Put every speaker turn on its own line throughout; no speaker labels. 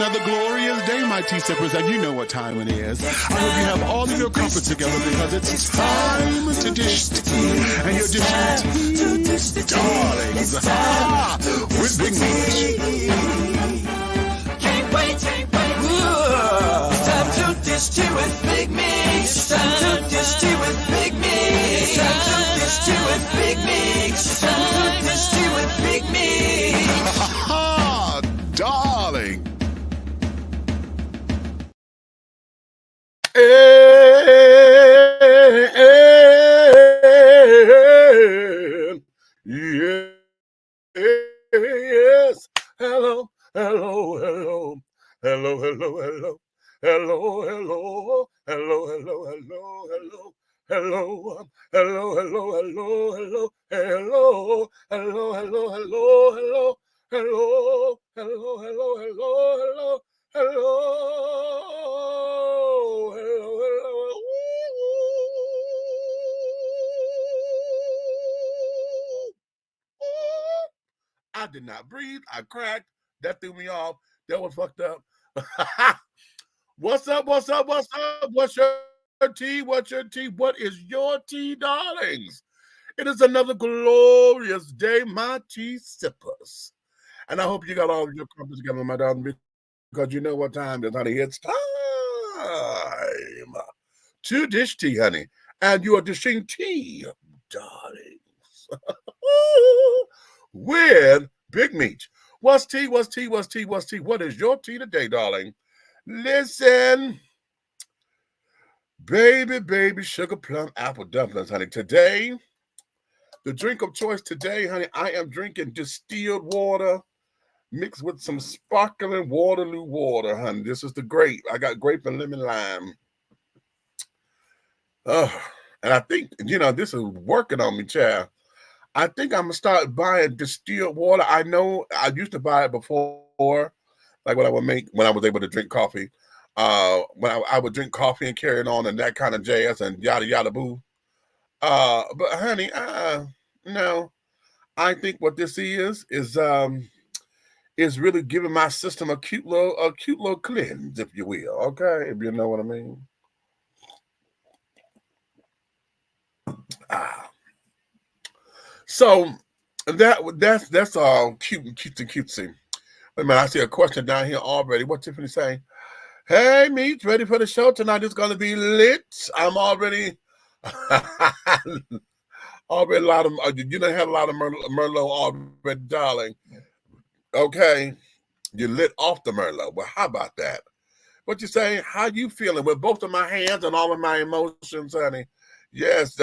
another glorious day, my tea sippers, and you know what time it is. I hope you have all of your crumpets together because it's time to dish tea. And you're dishing tea, darlings, with Big Meat.
Can't wait. It's time to dish tea with Big Meat. It's time to dish tea with Big Meat. It's time to dish tea with Big Meat. It's time to dish tea with Big Meat.
Darling. Yes. Hello. I did not breathe. I cracked. That threw me off. That was fucked up. What's up? What's your tea? What's your tea? What is your tea, darlings? It is another glorious day, my tea sippers. And I hope you got all of your crumpets together, my darling, because you know what time it is, honey. It's time to dish tea, honey. And you are dishing tea, darlings, with Big Meat. What's tea? What is your tea today, darling? Listen, baby, sugar plum apple dumplings, honey. Today, the drink of choice today, honey, I am drinking distilled water mixed with some sparkling Waterloo water, honey. This is the grape. I got grape and lemon lime. And I think, this is working on me, child. I think I'm going to start buying distilled water. I know I used to buy it before, like when I was able to drink coffee. When I would drink coffee and carry it on and that kind of jazz and yada, yada, boo. But honey, no. I think what this is really giving my system a cute little cleanse, if you will. Okay, if you know what I mean. So that's all cute and cutesy. Wait a minute, I see a question down here already. What Tiffany saying? Hey, Meats, ready for the show tonight? It's gonna be lit. I'm already already a lot of you done had a lot of Merlot already, darling. Okay, you lit off the Merlot. Well, how about that? What you saying? How you feeling with both of my hands and all of my emotions, honey? Yes.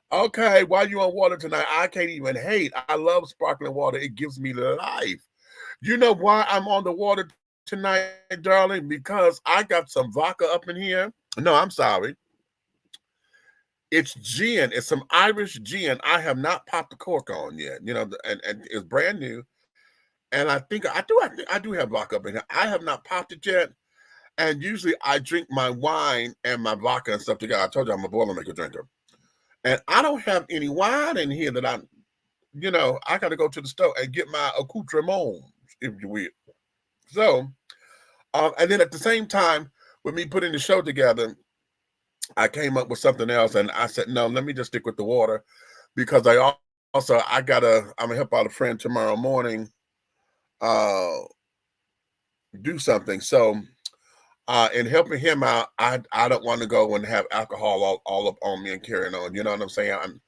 Okay, while you on water tonight, I can't even hate. I love sparkling water. It gives me life. You know why I'm on the water tonight, darling? Because I got some vodka up in here. No, I'm sorry. It's gin. It's some Irish gin. I have not popped the cork on yet. And it's brand new. And I think I do have vodka up in here. I have not popped it yet. And usually I drink my wine and my vodka and stuff together. I told you I'm a Boilermaker drinker. And I don't have any wine in here that I got to go to the store and get my accoutrements, if you will. So, and then at the same time, with me putting the show together, I came up with something else, and I said, no, let me just stick with the water, because I'm gonna help out a friend tomorrow morning, do something. So, in helping him out, I don't want to go and have alcohol all up on me and carrying on. You know what I'm saying?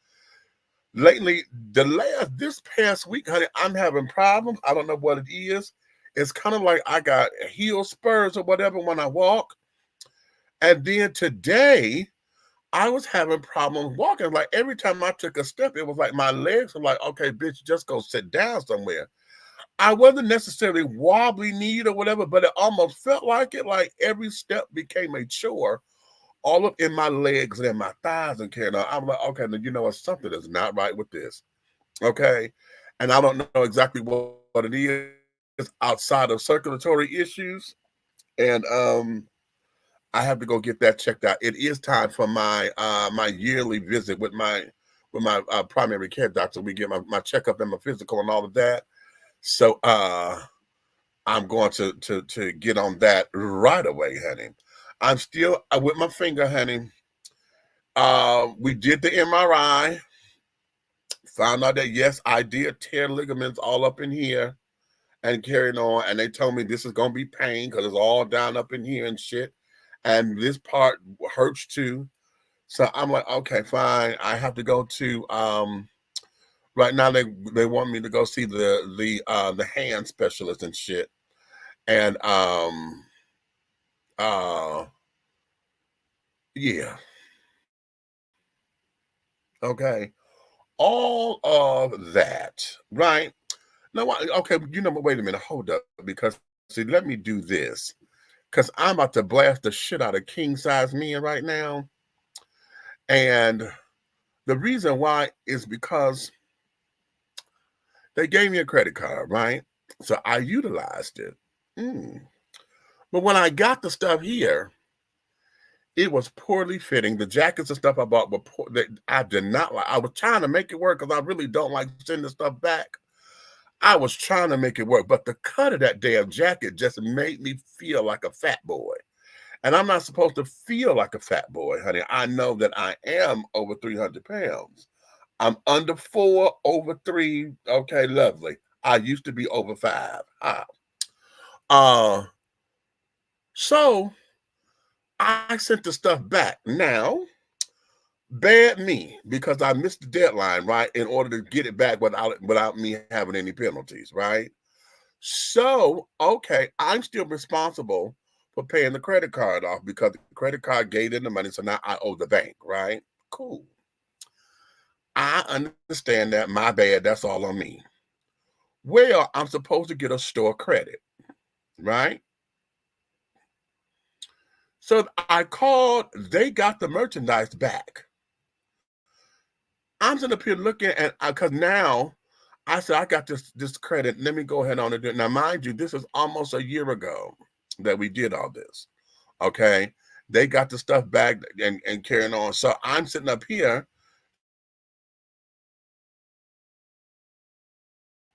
This past week, honey, I'm having problems. I don't know what it is. It's kind of like I got heel spurs or whatever when I walk. And then today, I was having problems walking. Like every time I took a step, it was like my legs were like, okay, bitch, just go sit down somewhere. I wasn't necessarily wobbly kneed or whatever, but it almost felt like it. Like every step became a chore, all up in my legs and in my thighs and carrying on. I'm like, okay, then you know what? Something is not right with this. Okay. And I don't know exactly what it is outside of circulatory issues. And I have to go get that checked out. It is time for my my yearly visit with my primary care doctor. We get my checkup and my physical and all of that. So I'm going to get on that right away, honey. I'm still with my finger, honey. We did the MRI, found out that yes, I did tear ligaments all up in here and carrying on. And they told me this is gonna be pain because it's all down up in here and shit. And this part hurts too. So I'm like, okay, fine. I have to go to right now they want me to go see the hand specialist and shit. And uh yeah, okay. All of that, right? No, okay, wait a minute, hold up, because see, let me do this. Because I'm about to blast the shit out of king size men right now. And the reason why is because they gave me a credit card, right? So I utilized it. Mm. But when I got the stuff here, it was poorly fitting. The jackets and stuff I bought were poor. I did not like. I was trying to make it work because I really don't like sending stuff back. I was trying to make it work, but the cut of that damn jacket just made me feel like a fat boy. And I'm not supposed to feel like a fat boy, honey. I know that I am over 300 pounds. I'm under 4, over 3. Okay, lovely. I used to be over 5. Uh, so I sent the stuff back. Now, bad me, because I missed the deadline, right? In order to get it back without me having any penalties, right? So, okay, I'm still responsible for paying the credit card off because the credit card gave them the money. So now I owe the bank, right? Cool. I understand that. My bad. That's all on me. Well, I'm supposed to get a store credit, right? So I called, they got the merchandise back. I'm sitting up here looking at, because now I said, I got this credit. Let me go ahead on and do it. Now, mind you, this is almost a year ago that we did all this. Okay. They got the stuff back and carrying on. So I'm sitting up here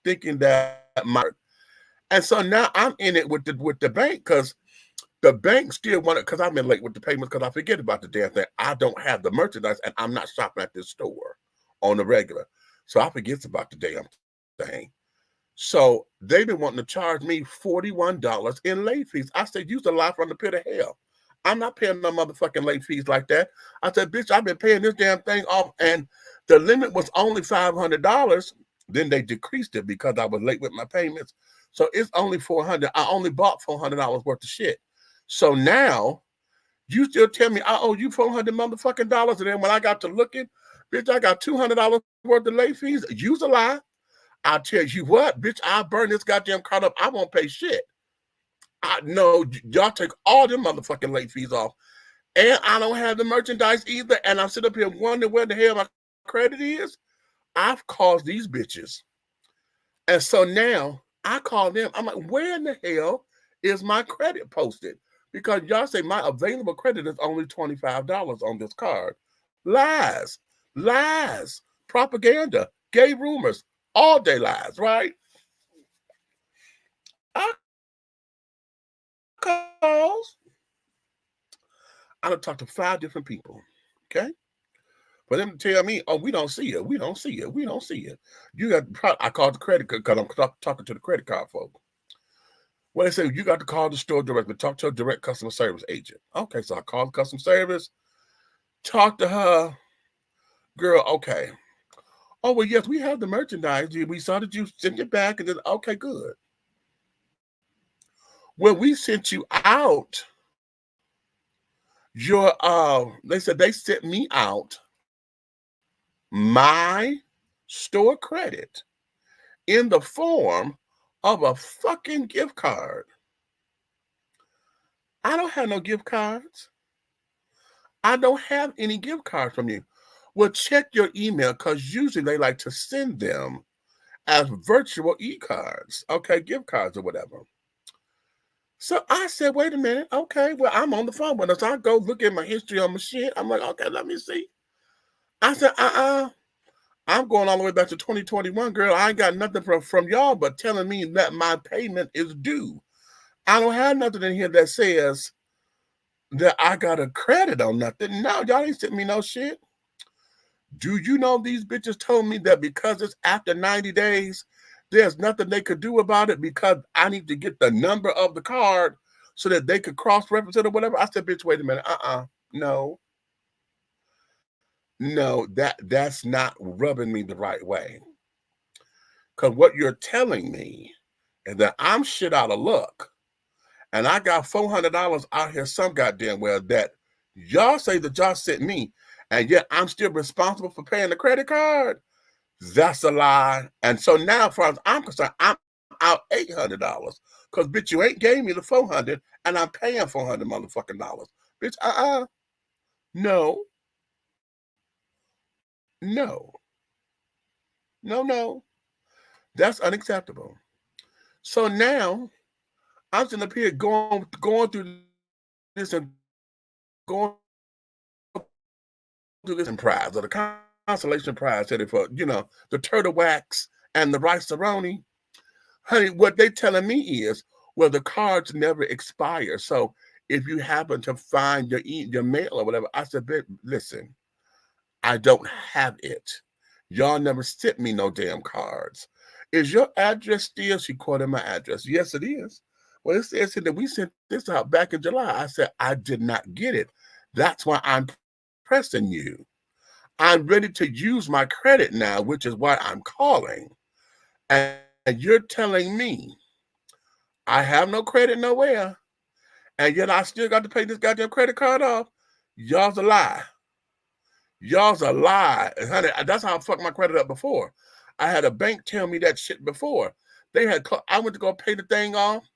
thinking that and so now I'm in it with the bank because the bank still wanted, because I've been late with the payments because I forget about the damn thing. I don't have the merchandise and I'm not shopping at this store on the regular. So I forget about the damn thing. So they've been wanting to charge me $41 in late fees. I said, use the lie from the pit of hell. I'm not paying no motherfucking late fees like that. I said, bitch, I've been paying this damn thing off, and the limit was only $500. Then they decreased it because I was late with my payments. So it's only $400. I only bought $400 worth of shit. So now you still tell me I owe you $400 motherfucking dollars, and then when I got to looking, bitch, I got $200 worth of late fees. Use a lie. I'll tell you what, bitch, I'll burn this goddamn card up. I won't pay shit. I know y'all take all them motherfucking late fees off. And I don't have the merchandise either. And I'm sitting up here wondering where the hell my credit is. I've called these bitches. And so now I call them. I'm like, where in the hell is my credit posted? Because y'all say my available credit is only $25 on this card. Lies, lies, propaganda, gay rumors, all day lies, right? I calls. I done talked to 5 different people, okay? For them to tell me, oh, we don't see it, we don't see it, we don't see it. You got, I called the credit card because I'm talking to the credit card folks. Well, they say, you got to call the store directly, talk to a direct customer service agent. Okay, so I called the customer service, talked to her, girl, okay. Oh, well, yes, we have the merchandise. We saw that you sent it back, and then, okay, good. Well, we sent you out your, they said they sent me out my store credit in the form of a fucking gift card. I don't have no gift cards. I don't have any gift cards from you. Well, check your email because usually they like to send them as virtual e-cards, okay, gift cards or whatever. So I said, wait a minute, okay, well, I'm on the phone with us. I go look at my history on my shit. I'm like, okay, let me see. I said, I'm going all the way back to 2021, girl. I ain't got nothing from y'all but telling me that my payment is due. I don't have nothing in here that says that I got a credit on nothing. No, y'all ain't sent me no shit. Do you know these bitches told me that because it's after 90 days, there's nothing they could do about it because I need to get the number of the card so that they could cross-reference it or whatever? I said, bitch, wait a minute. No. No, that's not rubbing me the right way. Because what you're telling me is that I'm shit out of luck. And I got $400 out here some goddamn well that y'all say that y'all sent me, and yet I'm still responsible for paying the credit card. That's a lie. And so now, as far as I'm concerned, I'm out $800 because bitch, you ain't gave me the $400, and I'm paying $400 motherfucking dollars. Bitch, no, no, no. That's unacceptable. So now I'm sitting up here going through this and going through this prize or the consolation prize headed for, the turtle wax and the rice-a-roni. Honey, what they telling me is, well, the cards never expire. So if you happen to find your mail or whatever, I said, listen, I don't have it. Y'all never sent me no damn cards. Is your address still? She quoted my address. Yes, it is. Well, it says that we sent this out back in July. I said, I did not get it. That's why I'm pressing you. I'm ready to use my credit now, which is why I'm calling. And you're telling me I have no credit nowhere, and yet I still got to pay this goddamn credit card off? Y'all's a lie. Y'all's a lie. Honey, that's how I fucked my credit up before. I had a bank tell me that shit before. I went to go pay the thing off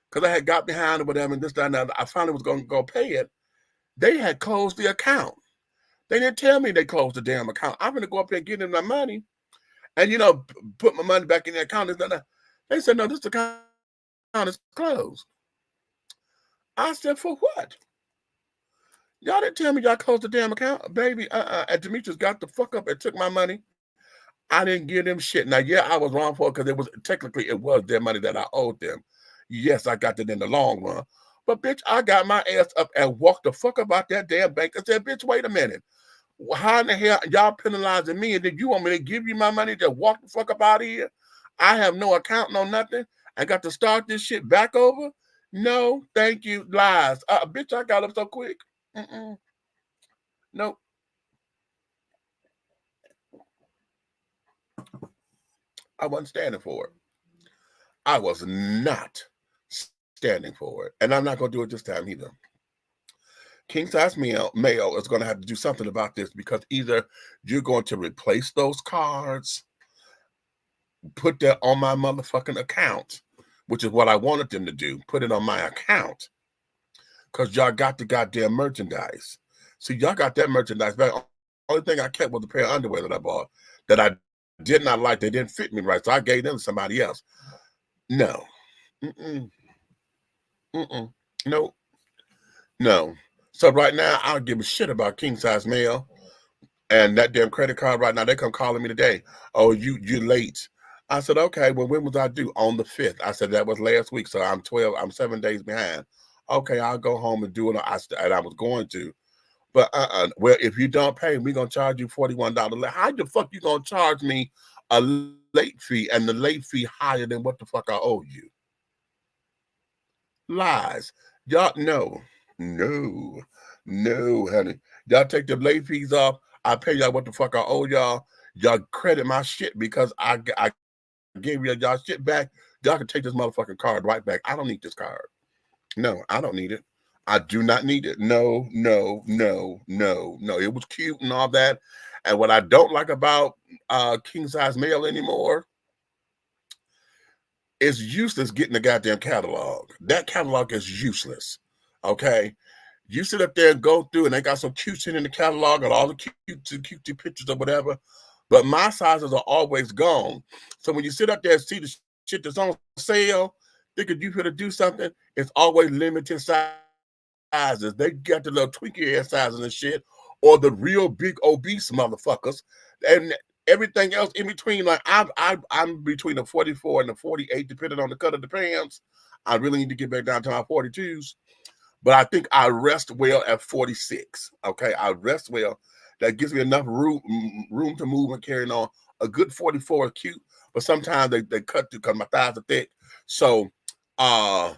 because I had got behind or whatever, and this, that, and that. I finally was going to go pay it. They had closed the account. They didn't tell me they closed the damn account. I'm going to go up there and get them my money and, put my money back in the account. They said, no, this account is closed. I said, for what? Y'all didn't tell me y'all closed the damn account. Baby, and Demetrius got the fuck up and took my money. I didn't give them shit. Now, yeah, I was wrong for it because it was their money that I owed them. Yes, I got it in the long run. But, bitch, I got my ass up and walked the fuck about that damn bank and said, bitch, wait a minute. How in the hell y'all penalizing me, and then you want me to give you my money to walk the fuck up out of here? I have no account, no nothing. I got to start this shit back over? No, thank you. Lies. Bitch, I got up so quick. Nope. I wasn't standing for it. I was not standing for it. And I'm not going to do it this time either. King Size Mail is going to have to do something about this, because either you're going to replace those cards, put that on my motherfucking account, which is what I wanted them to do, put it on my account, because y'all got the goddamn merchandise. See, y'all got that merchandise back. Only thing I kept was a pair of underwear that I bought that I did not like. They didn't fit me right, so I gave them to somebody else. No. No. So right now, I don't give a shit about King Size Mail and that damn credit card right now. They come calling me today. Oh, you're late. I said, okay, well, when was I due? On the 5th. I said, that was last week, so I'm 7 days behind. Okay, I'll go home and do it. And I was going to. But well, if you don't pay, we're going to charge you $41. How the fuck you going to charge me a late fee, and the late fee higher than what the fuck I owe you? Lies. Y'all, no, honey. Y'all take the late fees off. I pay y'all what the fuck I owe y'all. Y'all credit my shit because I gave y'all shit back. Y'all can take this motherfucking card right back. I don't need this card. No, I don't need it. I do not need it. No. It was cute and all that. And what I don't like about King Size Mail anymore is useless getting the goddamn catalog. That catalog is useless. Okay? You sit up there and go through, and they got some cute shit in the catalog and all the cute pictures or whatever. But my sizes are always gone. So when you sit up there and see the shit that's on sale, thinking you could do something, it's always limited sizes. They got the little twinkie ass sizes and shit, or the real big obese motherfuckers. And everything else in between, like I'm between the 44 and the 48, depending on the cut of the pants. I really need to get back down to my 42s. But I think I rest well at 46. Okay, I rest well. That gives me enough room to move and carry on. A good 44 is cute, but sometimes they cut through because my thighs are thick. So, yeah,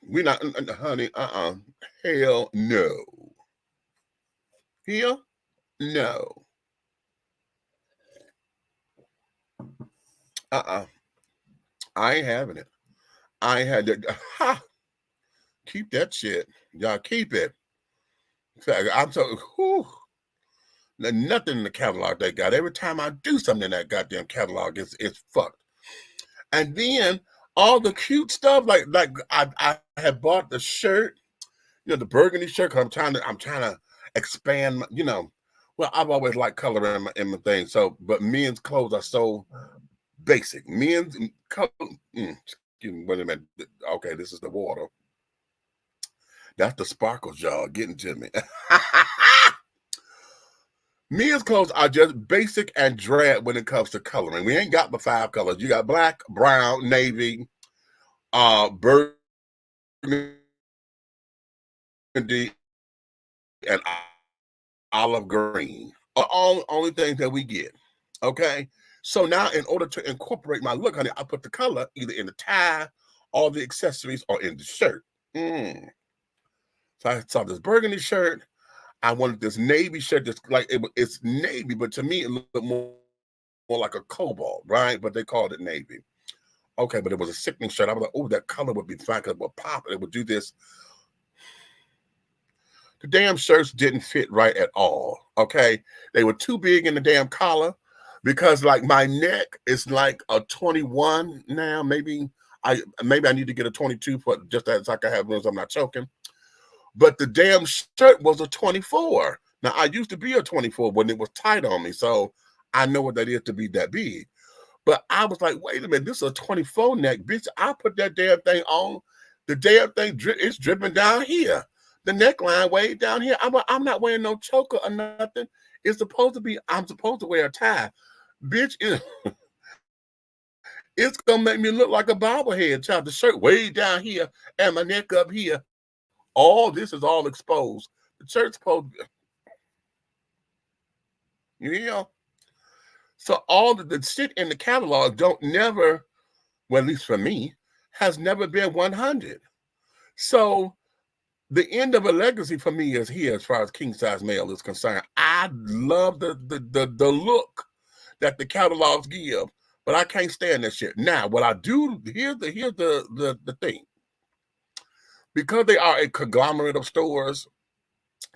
we're not, honey. Hell no. Here, no. I ain't having it. I ain't had to. Keep that shit. Y'all keep it. I'm so, whew, nothing in the catalog they got. Every time I do something in that goddamn catalog, it's fucked. And then all the cute stuff, like I had bought the shirt, the burgundy shirt, because I'm trying to expand, well, I've always liked color in my thing. So, but men's clothes are so basic. Men's color, excuse me, wait a minute. Okay, this is the water. That's the sparkles, y'all, getting to me. Men's clothes are just basic and drab when it comes to coloring. We ain't got the 5 colors. You got black, brown, navy, burgundy, and olive green. All the only things that we get. Okay. So now, in order to incorporate my look, honey, I put the color either in the tie, all the accessories, or in the shirt. So I saw this burgundy shirt. I wanted this navy shirt that's like it's navy, but to me it looked more like a cobalt, right? But they called it navy. Okay, but it was a sickening shirt. I was like, oh, that color would be fine because it would pop. It would do this. The damn shirts didn't fit right at all. Okay, they were too big in the damn collar because like my neck is like a 21 now. Maybe I need to get a 22 for just as I can have rooms. I'm not choking. But the damn shirt was a 24. Now, I used to be a 24 when it was tight on me, so I know what that is to be that big. But I was like, wait a minute, this is a 24 neck, bitch. I put that damn thing on. The damn thing, it's dripping down here. The neckline way down here. I'm not wearing no choker or nothing. It's supposed to be, I'm supposed to wear a tie. Bitch, it's going to make me look like a bobblehead, child. The shirt way down here and my neck up here. All this is all exposed. The church supposed to, So all the shit in the catalog don't never, well, at least for me, has never been 100. So the end of a legacy for me is here as far as king size male is concerned. I love the look that the catalogs give, but I can't stand that shit. Now, what I do, here's the thing. Because they are a conglomerate of stores,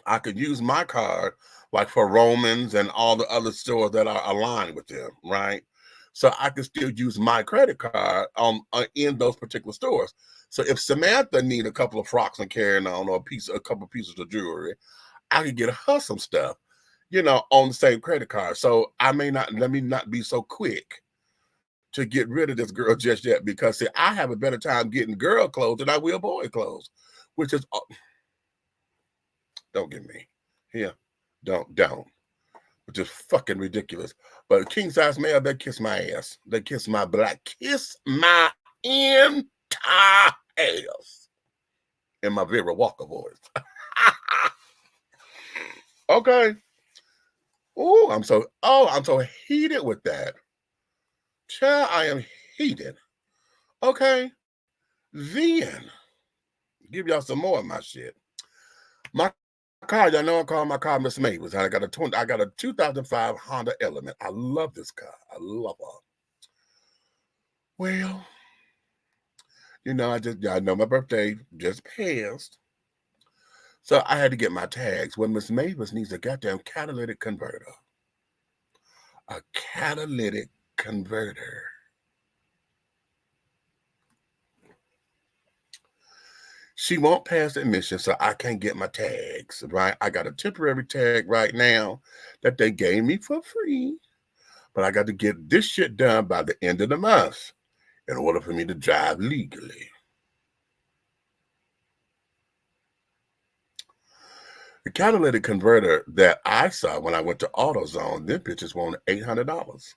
I could use my card like for Romans and all the other stores that are aligned with them, right? So I could still use my credit card in those particular stores. So if Samantha need a couple of frocks and carrying on or a couple of pieces of jewelry, I could get her some stuff, on the same credit card. So let me not be so quick to get rid of this girl just yet, because see, I have a better time getting girl clothes than I will boy clothes, which is, don't get me here, don't, which is fucking ridiculous. But king size male, they kiss my ass, they kiss my entire ass in my Vera Walker voice. Okay. I'm so heated with that. Child, I am heated. Okay. Then, give y'all some more of my shit. My car, y'all know I call my car Miss Mavis. I got a 2005 Honda Element. I love this car. I love her. Well, I know my birthday just passed. So I had to get my tags. Well, Miss Mavis needs a goddamn catalytic converter. A catalytic converter. She won't pass admission, so I can't get my tags, right? I got a temporary tag right now that they gave me for free, but I got to get this shit done by the end of the month in order for me to drive legally. The catalytic converter that I saw when I went to AutoZone, them bitches wanted $800.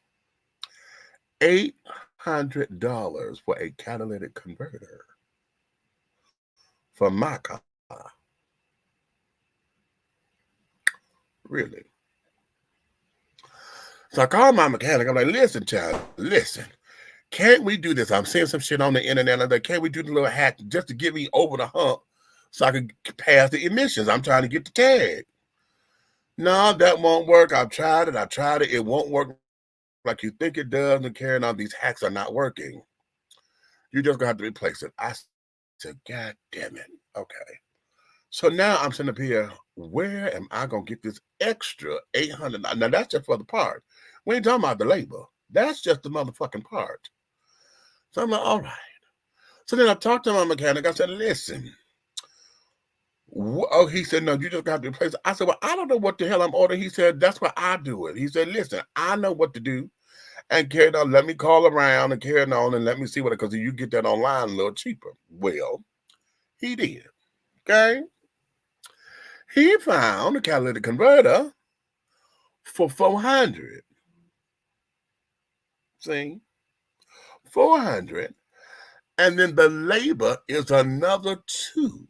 $800 for a catalytic converter for my car. Really? So I called my mechanic. I'm like, listen, child, listen. Can't we do this? I'm seeing some shit on the internet. I'm like, can't we do the little hack just to get me over the hump so I can pass the emissions? I'm trying to get the tag. No, that won't work. I've tried it. It won't work like you think it does. And carrying on, these hacks are not working. You're just going to have to replace it. I said, God damn it. Okay. So now I'm sitting up here. Where am I going to get this extra $800? Now, that's just for the part. We ain't talking about the labor. That's just the motherfucking part. So I'm like, all right. So then I talked to my mechanic. I said, listen. Oh, he said, no, you just got to replace it. I said, well, I don't know what the hell I'm ordering. He said, that's why I do it. He said, listen, I know what to do. And carry on, let me call around and carry on and let me see what it, because you get that online a little cheaper. Well, he did. Okay. He found a catalytic converter for $400. See? $400. And then the labor is another $2.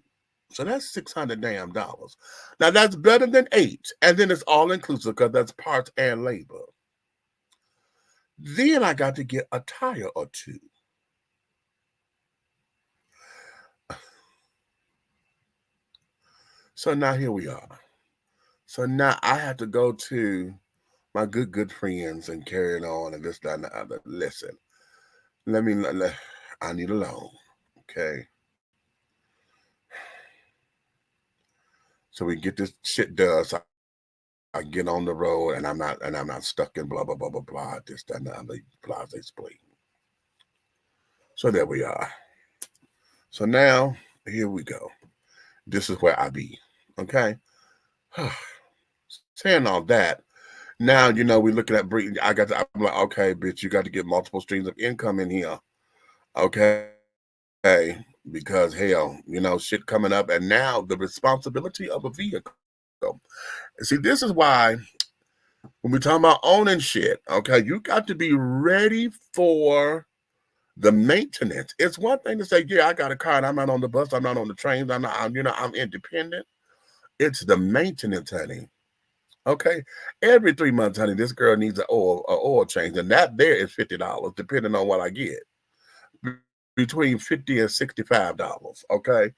So that's $600 damn dollars. Now that's better than $8. And then it's all inclusive because that's parts and labor. Then I got to get a tire or two. So now here we are. So now I have to go to my good friends and carry it on and this, that, and the other. Listen, I need a loan. Okay. So we get this shit done. So I get on the road and I'm not stuck in blah, blah, blah, blah, blah, this, that, and the other, blah, they split. So there we are. So now, here we go. This is where I be. Okay. Saying all that, now, we're looking at breeding. I'm like, okay, bitch, you got to get multiple streams of income in here. Okay. Because hell, shit coming up. And now the responsibility of a vehicle. See, this is why when we talk about owning shit, okay, you got to be ready for the maintenance. It's one thing to say, yeah, I got a car and I'm not on the bus, I'm not on the trains, I'm independent. It's the maintenance, honey. Okay, every 3 months, honey, this girl needs an oil change, and that there is $50, depending on what I get. Between $50 and $65. Okay,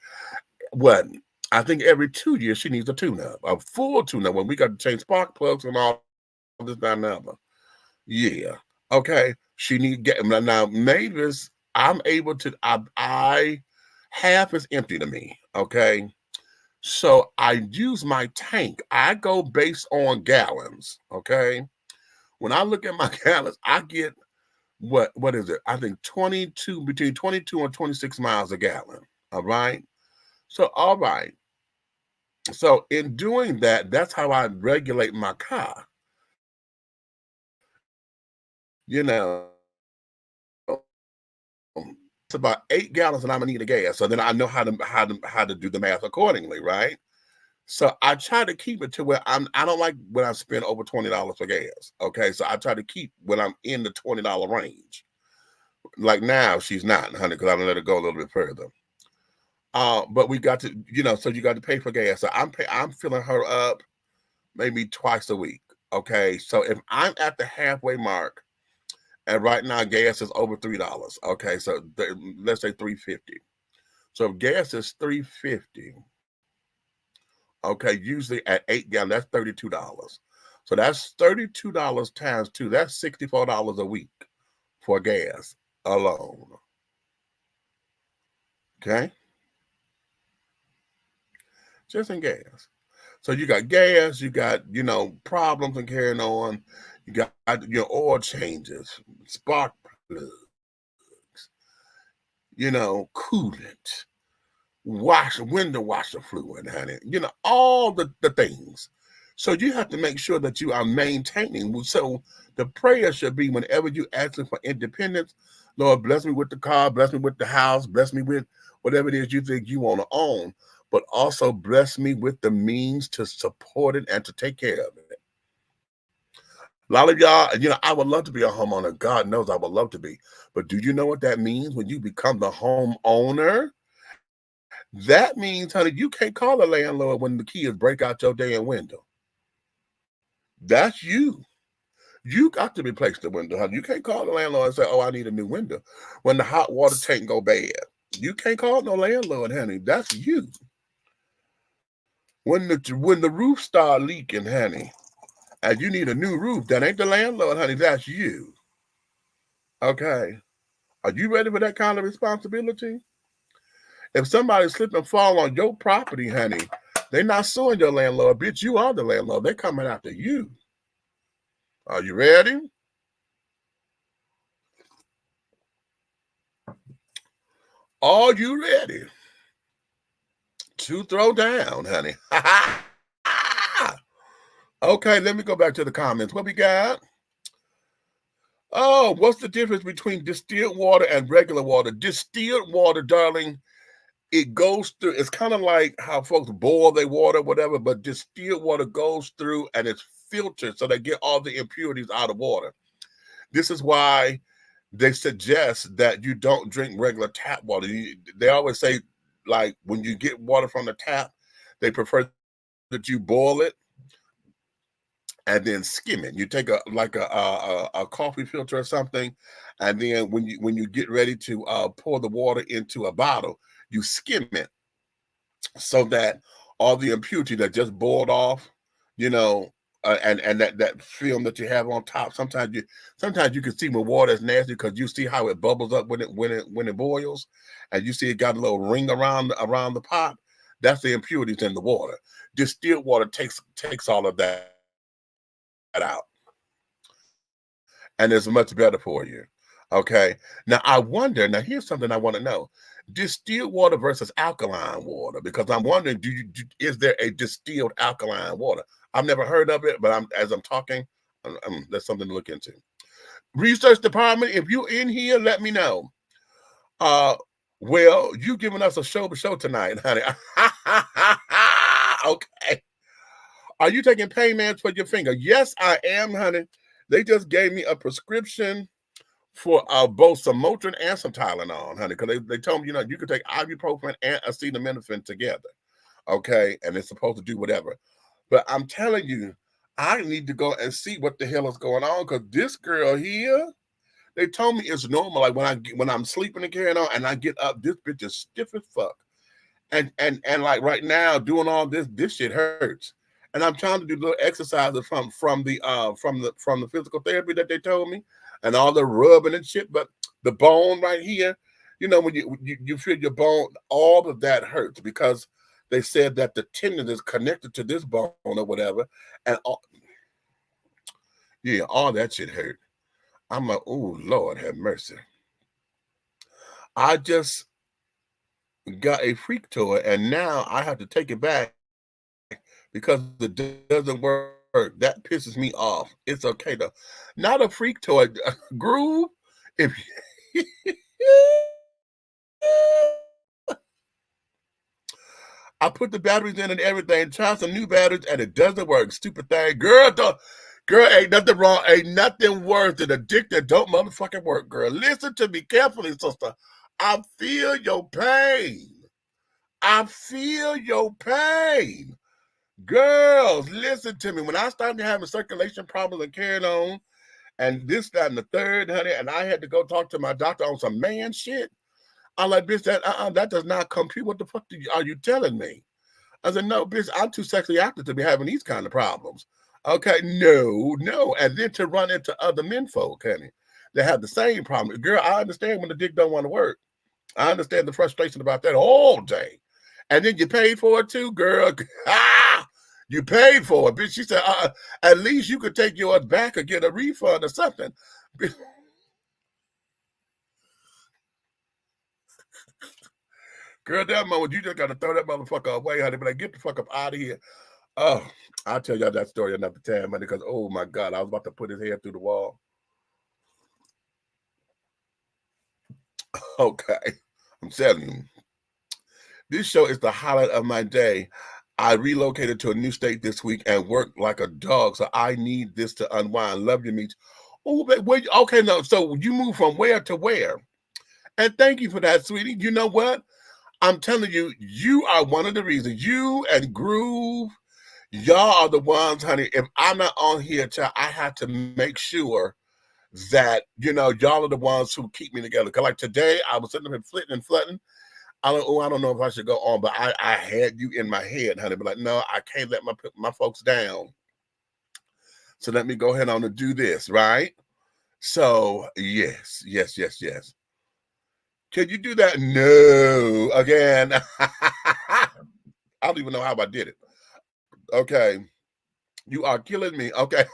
what I think every 2 years she needs a tune-up, a full tune-up. When we got to change spark plugs and all this, that, and other. Yeah. Okay. She need get now. Mavis, I'm able to. I half is empty to me. Okay. So I use my tank. I go based on gallons. Okay. When I look at my gallons, I get what is it? I think between 22 and 26 miles a gallon. All right. So all right. So in doing that, that's how I regulate my car. It's about 8 gallons and I'm gonna need a gas. So then I know how to do the math accordingly, right? So I try to keep it to where I don't like when I spend over $20 for gas. Okay. So I try to keep when I'm in the $20 range. Like now she's not, honey, because I don't let her go a little bit further. But we got to, so you got to pay for gas. So I'm filling her up maybe twice a week. Okay. So if I'm at the halfway mark, and right now gas is over $3. Okay, so let's say $3.50. So if gas is $3.50, okay, usually at 8 gallons, that's $32. So that's $32 times 2. That's $64 a week for gas alone. Okay, just in gas. So you got gas, you got problems and carrying on. You got your oil changes, spark plugs, coolant, window washer fluid, honey, all the things. So you have to make sure that you are maintaining. So the prayer should be whenever you asking for independence, Lord, bless me with the car, bless me with the house, bless me with whatever it is you think you want to own. but also bless me with the means to support it and to take care of it. A lot of y'all, I would love to be a homeowner. God knows I would love to be. But do you know what that means when you become the homeowner? That means, honey, you can't call a landlord when the kids break out your damn window. That's you. You got to replace the window, honey. You can't call the landlord and say, "Oh, I need a new window," when the hot water tank go bad. You can't call no landlord, honey. That's you. When the roof start leaking, honey, and you need a new roof, that ain't the landlord, honey. That's you. Okay. Are you ready for that kind of responsibility? If somebody slip and fall on your property, honey, they're not suing your landlord, bitch. You are the landlord. They're coming after you. Are you ready? Are you ready to throw down, honey? Okay, let me go back to the comments. What we got? Oh, what's the difference between distilled water and regular water? Distilled water, darling, it goes through. It's kind of like how folks boil their water, whatever, but distilled water goes through and it's filtered so they get all the impurities out of water. This is why they suggest that you don't drink regular tap water. They always say, like, when you get water from the tap, they prefer that you boil it and then skim it. You take a coffee filter or something, and then when you get ready to pour the water into a bottle, you skim it so that all the impurity that just boiled off, you know, and that film that you have on top. Sometimes you can see when water is nasty because you see how it bubbles up when it boils, and you see it got a little ring around the pot. That's the impurities in the water. Distilled water takes all of that out, and it's much better for you. Okay. Now I wonder. Now here's something I want to know: distilled water versus alkaline water. Because I'm wondering, is there a distilled alkaline water? I've never heard of it, but as I'm talking, that's something to look into. Research department, if you're in here, let me know. Uh, well, you giving us a show tonight, honey. Okay. Are you taking pain meds for your finger? Yes, I am, honey. They just gave me a prescription for both some Motrin and some Tylenol, honey, because they told me, you can take ibuprofen and acetaminophen together, okay, and it's supposed to do whatever. But I'm telling you, I need to go and see what the hell is going on, because this girl here, they told me it's normal. Like when I'm sleeping and carrying on, and I get up, this bitch is stiff as fuck, and like right now doing all this shit hurts. And I'm trying to do little exercises from the physical therapy that they told me, and all the rubbing and shit. But the bone right here, when you feel your bone, all of that hurts because they said that the tendon is connected to this bone or whatever, and all that shit hurt. I'm like, oh Lord, have mercy. I just got a freak toy, and now I have to take it back because it doesn't work. That pisses me off. It's okay though. Not a freak toy. Groove. If I put the batteries in and everything, try some new batteries, and it doesn't work. Stupid thing. Girl, ain't nothing wrong. Ain't nothing worse than a dick that don't motherfucking work, girl. Listen to me carefully, sister. I feel your pain. I feel your pain. Girls, listen to me. When I started having circulation problems and carrying on, and this, that, and the third, honey, and I had to go talk to my doctor on some man shit, I'm like, bitch, that does not compute. What the fuck are you telling me? I said, no, bitch, I'm too sexually active to be having these kind of problems. Okay, no. And then to run into other men folk, honey, that have the same problem. Girl, I understand when the dick don't want to work. I understand the frustration about that all day. And then you paid for it too, girl. You paid for it, bitch. She said, at least you could take yours back or get a refund or something. Girl, that moment, you just got to throw that motherfucker away, honey. But like, get the fuck up out of here. Oh, I'll tell y'all that story another time, honey, because, oh, my God, I was about to put his head through the wall. Okay. I'm telling you. This show is the highlight of my day. I relocated to a new state this week and worked like a dog, so I need this to unwind. Love you, Meech. Oh, okay, no. So you moved from where to where? And thank you for that, sweetie. You know what? I'm telling you, you are one of the reasons. You and Groove, y'all are the ones, honey. If I'm not on here, child, I have to make sure that, y'all are the ones who keep me together. Because like today, I was sitting there flitting and flirting. I don't know if I should go on, but I had you in my head, honey. But like, no, I can't let my folks down. So let me go ahead on and do this, right? So yes. Can you do that? No. Again. I don't even know how I did it. Okay. You are killing me. Okay.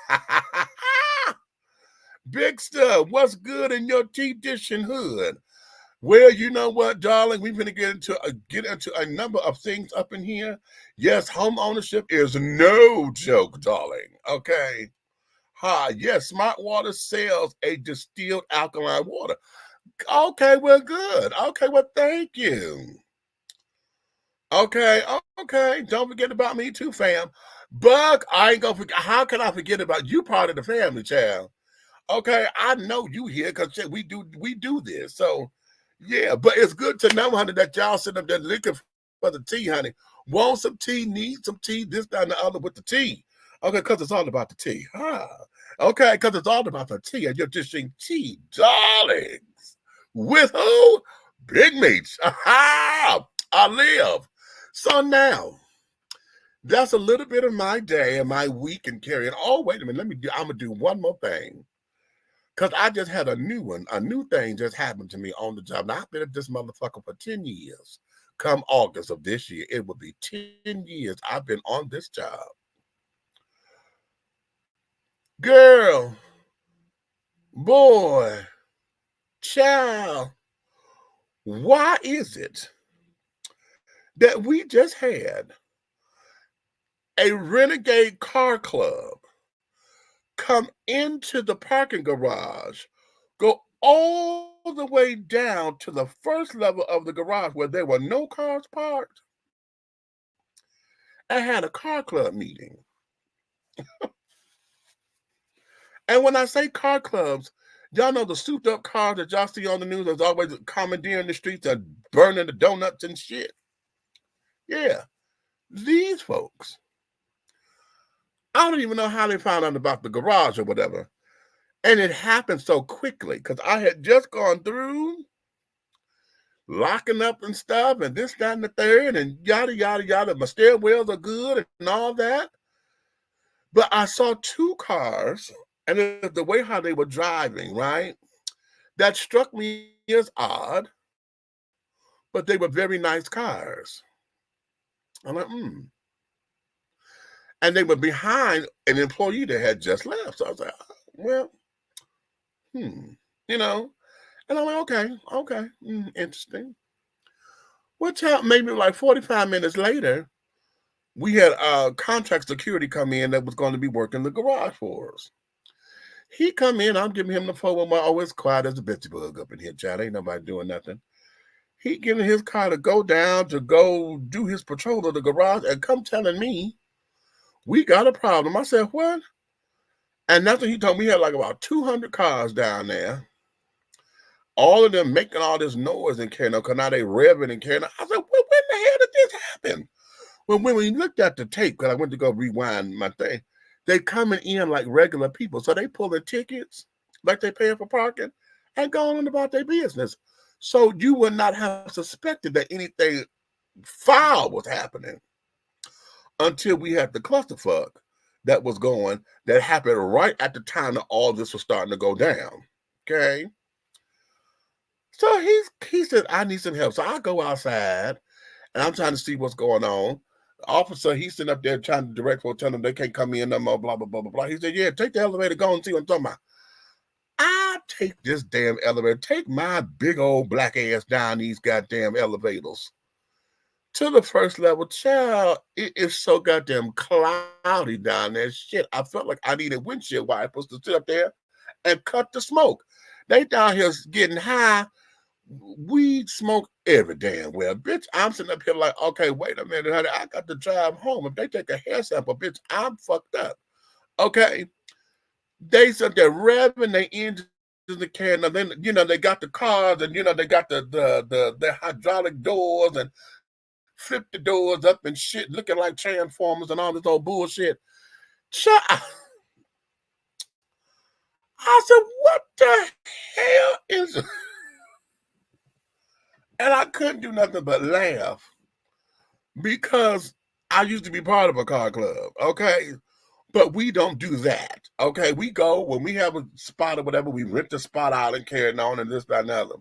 Big stuff. What's good in your tea dishing hood? Well, you know what, darling? We're going to get into a number of things up in here. Yes, home ownership is no joke, darling. Okay. Yes, Smart Water sells a distilled alkaline water. Okay, well, good. Okay, well, thank you. Okay. Don't forget about me too, fam. Buck, I ain't gonna forget. How can I forget about you? Part of the family, child. Okay, I know you here because we do this. So yeah, but it's good to know, honey, that y'all sitting up there looking for the tea, honey. Want some tea, need some tea, this, that, and the other with the tea. Okay, because it's all about the tea. Okay, because it's all about the tea, and you're dishing tea, darlings. With who? Big Meats. I live. So now, that's a little bit of my day and my week and carrying. Oh, wait a minute. I'm going to do one more thing. Because I just had a new thing just happened to me on the job. Now, I've been at this motherfucker for 10 years. Come August of this year, it will be 10 years I've been on this job. Girl, boy, child, why is it that we just had a renegade car club come into the parking garage, go all the way down to the first level of the garage where there were no cars parked, and had a car club meeting. And when I say car clubs, y'all know the souped up cars that y'all see on the news that's always commandeering the streets and burning the donuts and shit. Yeah, these folks, I don't even know how they found out about the garage or whatever. And it happened so quickly because I had just gone through locking up and stuff and this, that, and the third and yada, yada, yada. My stairwells are good and all that. But I saw two cars and the way how they were driving, right? That struck me as odd, but they were very nice cars. I'm like, And they were behind an employee that had just left. So I was like, well, you know. And I'm like, okay, interesting. What's happened? Maybe like 45 minutes later, we had contract security come in that was going to be working the garage for us. He come in, I'm giving him the 411. Oh, it's quiet as a bitchy bug up in here, child. Ain't nobody doing nothing. He giving his car to go down to go do his patrol of the garage and come telling me, we got a problem. I said, what? And that's what he told me. He had like about 200 cars down there. All of them making all this noise and carrying on, because now they revving and carrying on. I said, well, when the hell did this happen? Well, when we looked at the tape, because I went to go rewind my thing, they coming in like regular people. So they pulling tickets, like they paying for parking, and going on about their business. So you would not have suspected that anything foul was happening until we had the clusterfuck that was going, that happened right at the time that all this was starting to go down. Okay? So he said, I need some help. So I go outside, and I'm trying to see what's going on. The officer, he's sitting up there trying to direct folks, telling them they can't come in no more, blah, blah, blah, blah, blah. He said, yeah, take the elevator, go and see what I'm talking about. I take this damn elevator, take my big old black ass down these goddamn elevators to the first level. Child, it is so goddamn cloudy down there. Shit, I felt like I needed windshield wipers to sit up there and cut the smoke. They down here getting high weed smoke every damn well. Bitch, I'm sitting up here like, okay, wait a minute, honey. I got to drive home. If they take a hair sample, bitch, I'm fucked up. Okay. They said they're revving their engines in the can. And then, they got the cars and, they got the hydraulic doors and flip the doors up and shit, looking like transformers and all this old bullshit. I said, what the hell is it? And I couldn't do nothing but laugh because I used to be part of a car club, okay? But we don't do that, okay? We go when we have a spot or whatever, we rent the spot out and carry on and this, that, and the other.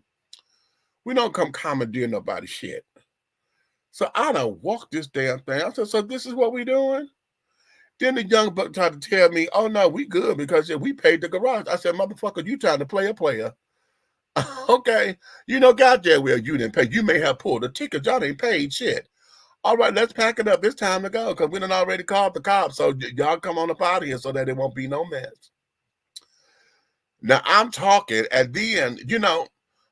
We don't come commandeer nobody's shit. So I done walked this damn thing. I said, so this is what we doing? Then the young buck tried to tell me, oh no, we good because we paid the garage. I said, motherfucker, you trying to play a player. Okay. Goddamn well, you didn't pay. You may have pulled a ticket. Y'all ain't paid shit. All right, let's pack it up. It's time to go because we done already called the cops. So y'all come on up out of here so that it won't be no mess. Now I'm talking, and then,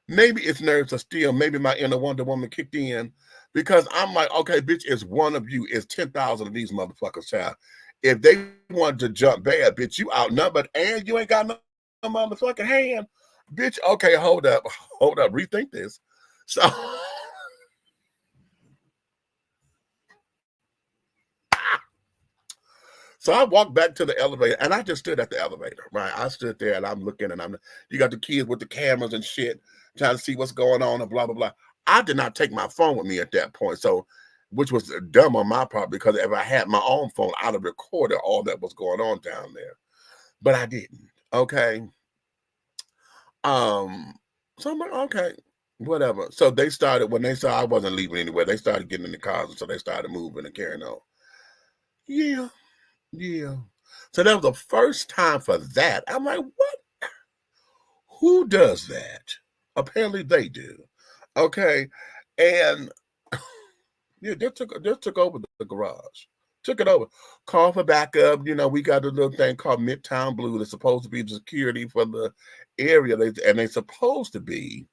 maybe it's nerves are still, maybe my inner Wonder Woman kicked in because I'm like, okay, bitch, it's one of you, it's 10,000 of these motherfuckers, child. If they wanted to jump bad, bitch, you outnumbered and you ain't got no motherfucking hand. Bitch, okay, hold up, rethink this. So So I walked back to the elevator and I just stood at the elevator, right? I stood there and I'm looking and you got the kids with the cameras and shit, trying to see what's going on and blah, blah, blah. I did not take my phone with me at that point. So, which was dumb on my part because if I had my own phone, I'd have recorded all that was going on down there. But I didn't. Okay. So I'm like, okay, whatever. So they started, when they saw I wasn't leaving anywhere, they started getting in the cars and so they started moving and carrying on. Yeah. Yeah. So that was the first time for that. I'm like, what? Who does that? Apparently they do. Okay. And yeah, they took over the garage. Took it over. Call for backup. We got a little thing called Midtown Blue that's supposed to be the security for the area. And they're supposed to be,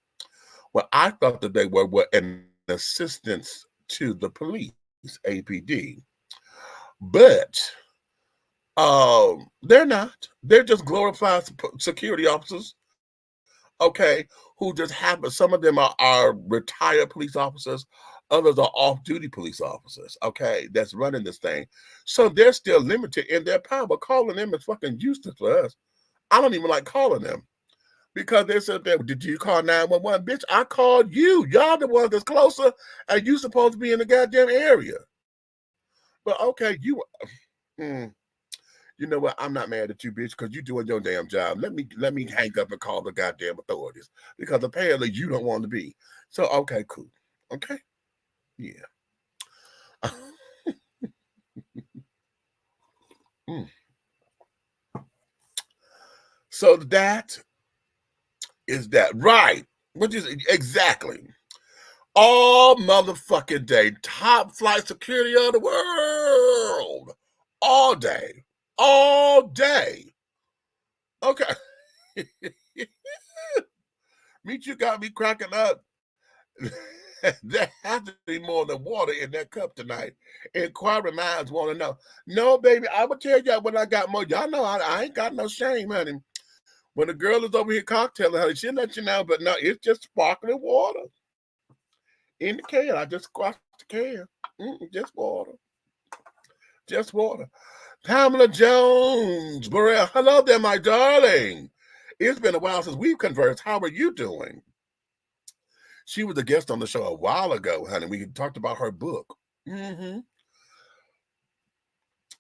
well, I thought that they were an assistance to the police, APD. But they're not. They're just glorified security officers, okay, who just happen. Some of them are retired police officers. Others are off-duty police officers, okay, that's running this thing. So they're still limited in their power. But calling them is fucking useless for us. I don't even like calling them because they said, did you call 911? Bitch, I called you. Y'all the ones that's closer and you supposed to be in the goddamn area. But okay, you know what? I'm not mad at you, bitch, because you're doing your damn job. Let me hang up and call the goddamn authorities because apparently you don't want to be. So okay, cool. Okay, yeah. So that is that right? Which is exactly all motherfucking day, top flight security of the world, all day, all day. Okay. Meet you got me cracking up. There has to be more than water in that cup tonight. Inquiry minds want to know. No, baby, I will tell y'all when I got more. Y'all know I ain't got no shame, honey. When the girl is over here cocktailing, honey, she'll let you know, but no, it's just sparkling water. In the can. I just squashed the can. Just water. Just water. Pamela Jones, Burrell, hello there, my darling. It's been a while since we've conversed. How are you doing? She was a guest on the show a while ago, honey. We talked about her book.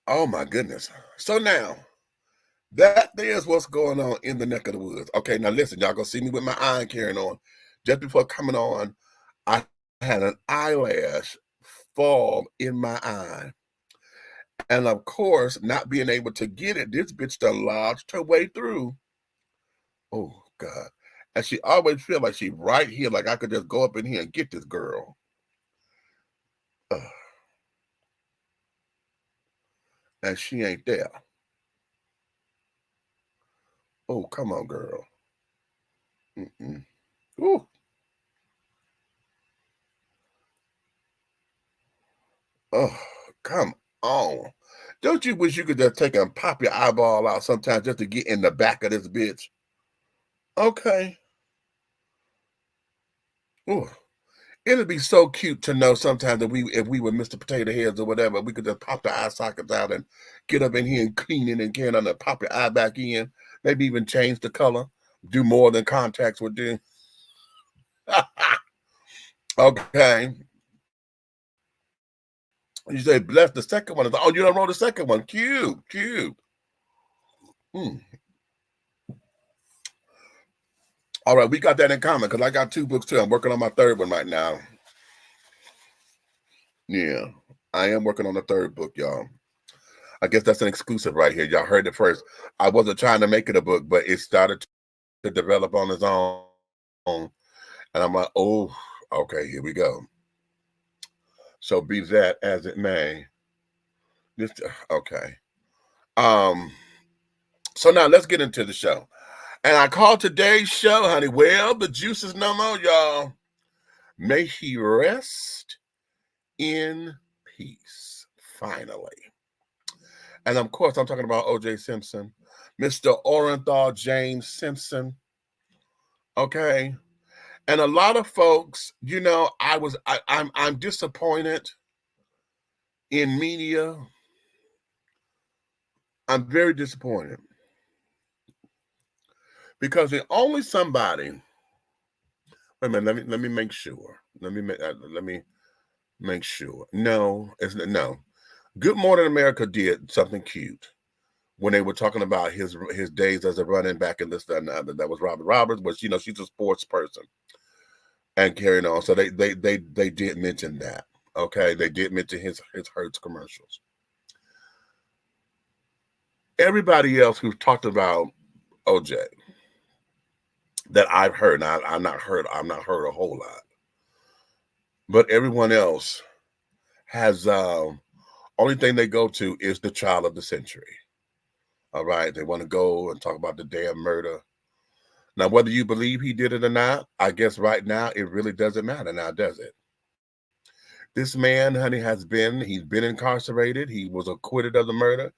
Oh, my goodness. So now, that is what's going on in the neck of the woods. Okay, now listen, y'all gonna see me with my eye carrying on. Just before coming on, I had an eyelash fall in my eye. And of course, not being able to get it, this bitch done lodged her way through. Oh, God. And she always feel like she right here, like I could just go up in here and get this girl. And she ain't there. Oh, come on, girl. Ooh. Oh, come on. Don't you wish you could just take and pop your eyeball out sometimes just to get in the back of this bitch? Okay. Ooh. It'd be so cute to know sometimes that if we were Mr. Potato Heads or whatever, we could just pop the eye sockets out and get up in here and clean it and can and pop your eye back in. Maybe even change the color, do more than contacts would do. Okay. You say bless the second one. Oh, you don't roll the second one. Cute, cute. All right, we got that in common because I got 2 books too. I'm working on my 3rd one right now. Yeah, I am working on the 3rd book, y'all. I guess that's an exclusive right here. Y'all heard it first. I wasn't trying to make it a book, but it started to develop on its own. And I'm like, oh, okay, here we go. So be that as it may. This okay. So now let's get into the show. And I called today's show, honey. Well, the juice is no more, y'all. May he rest in peace, finally. And of course, I'm talking about O.J. Simpson, Mr. Orenthal James Simpson. Okay. And a lot of folks, you know, I'm disappointed in media. I'm very disappointed because the only somebody. Wait a minute. Let me make sure. Let me make sure. No, it's no. Good Morning America did something cute when they were talking about his days as a running back and this, that, and the other. That was Robert Roberts, but you know, she's a sports person and carrying on. So they did mention that. Okay, they did mention his Hertz commercials. Everybody else who's talked about OJ that I've heard, now I'm not heard a whole lot, but everyone else has only thing they go to is the trial of the century. All right, they want to go and talk about the damn murder. Now, whether you believe he did it or not, I guess right now it really doesn't matter now, does it? This man, honey, he's been incarcerated. He was acquitted of the murder.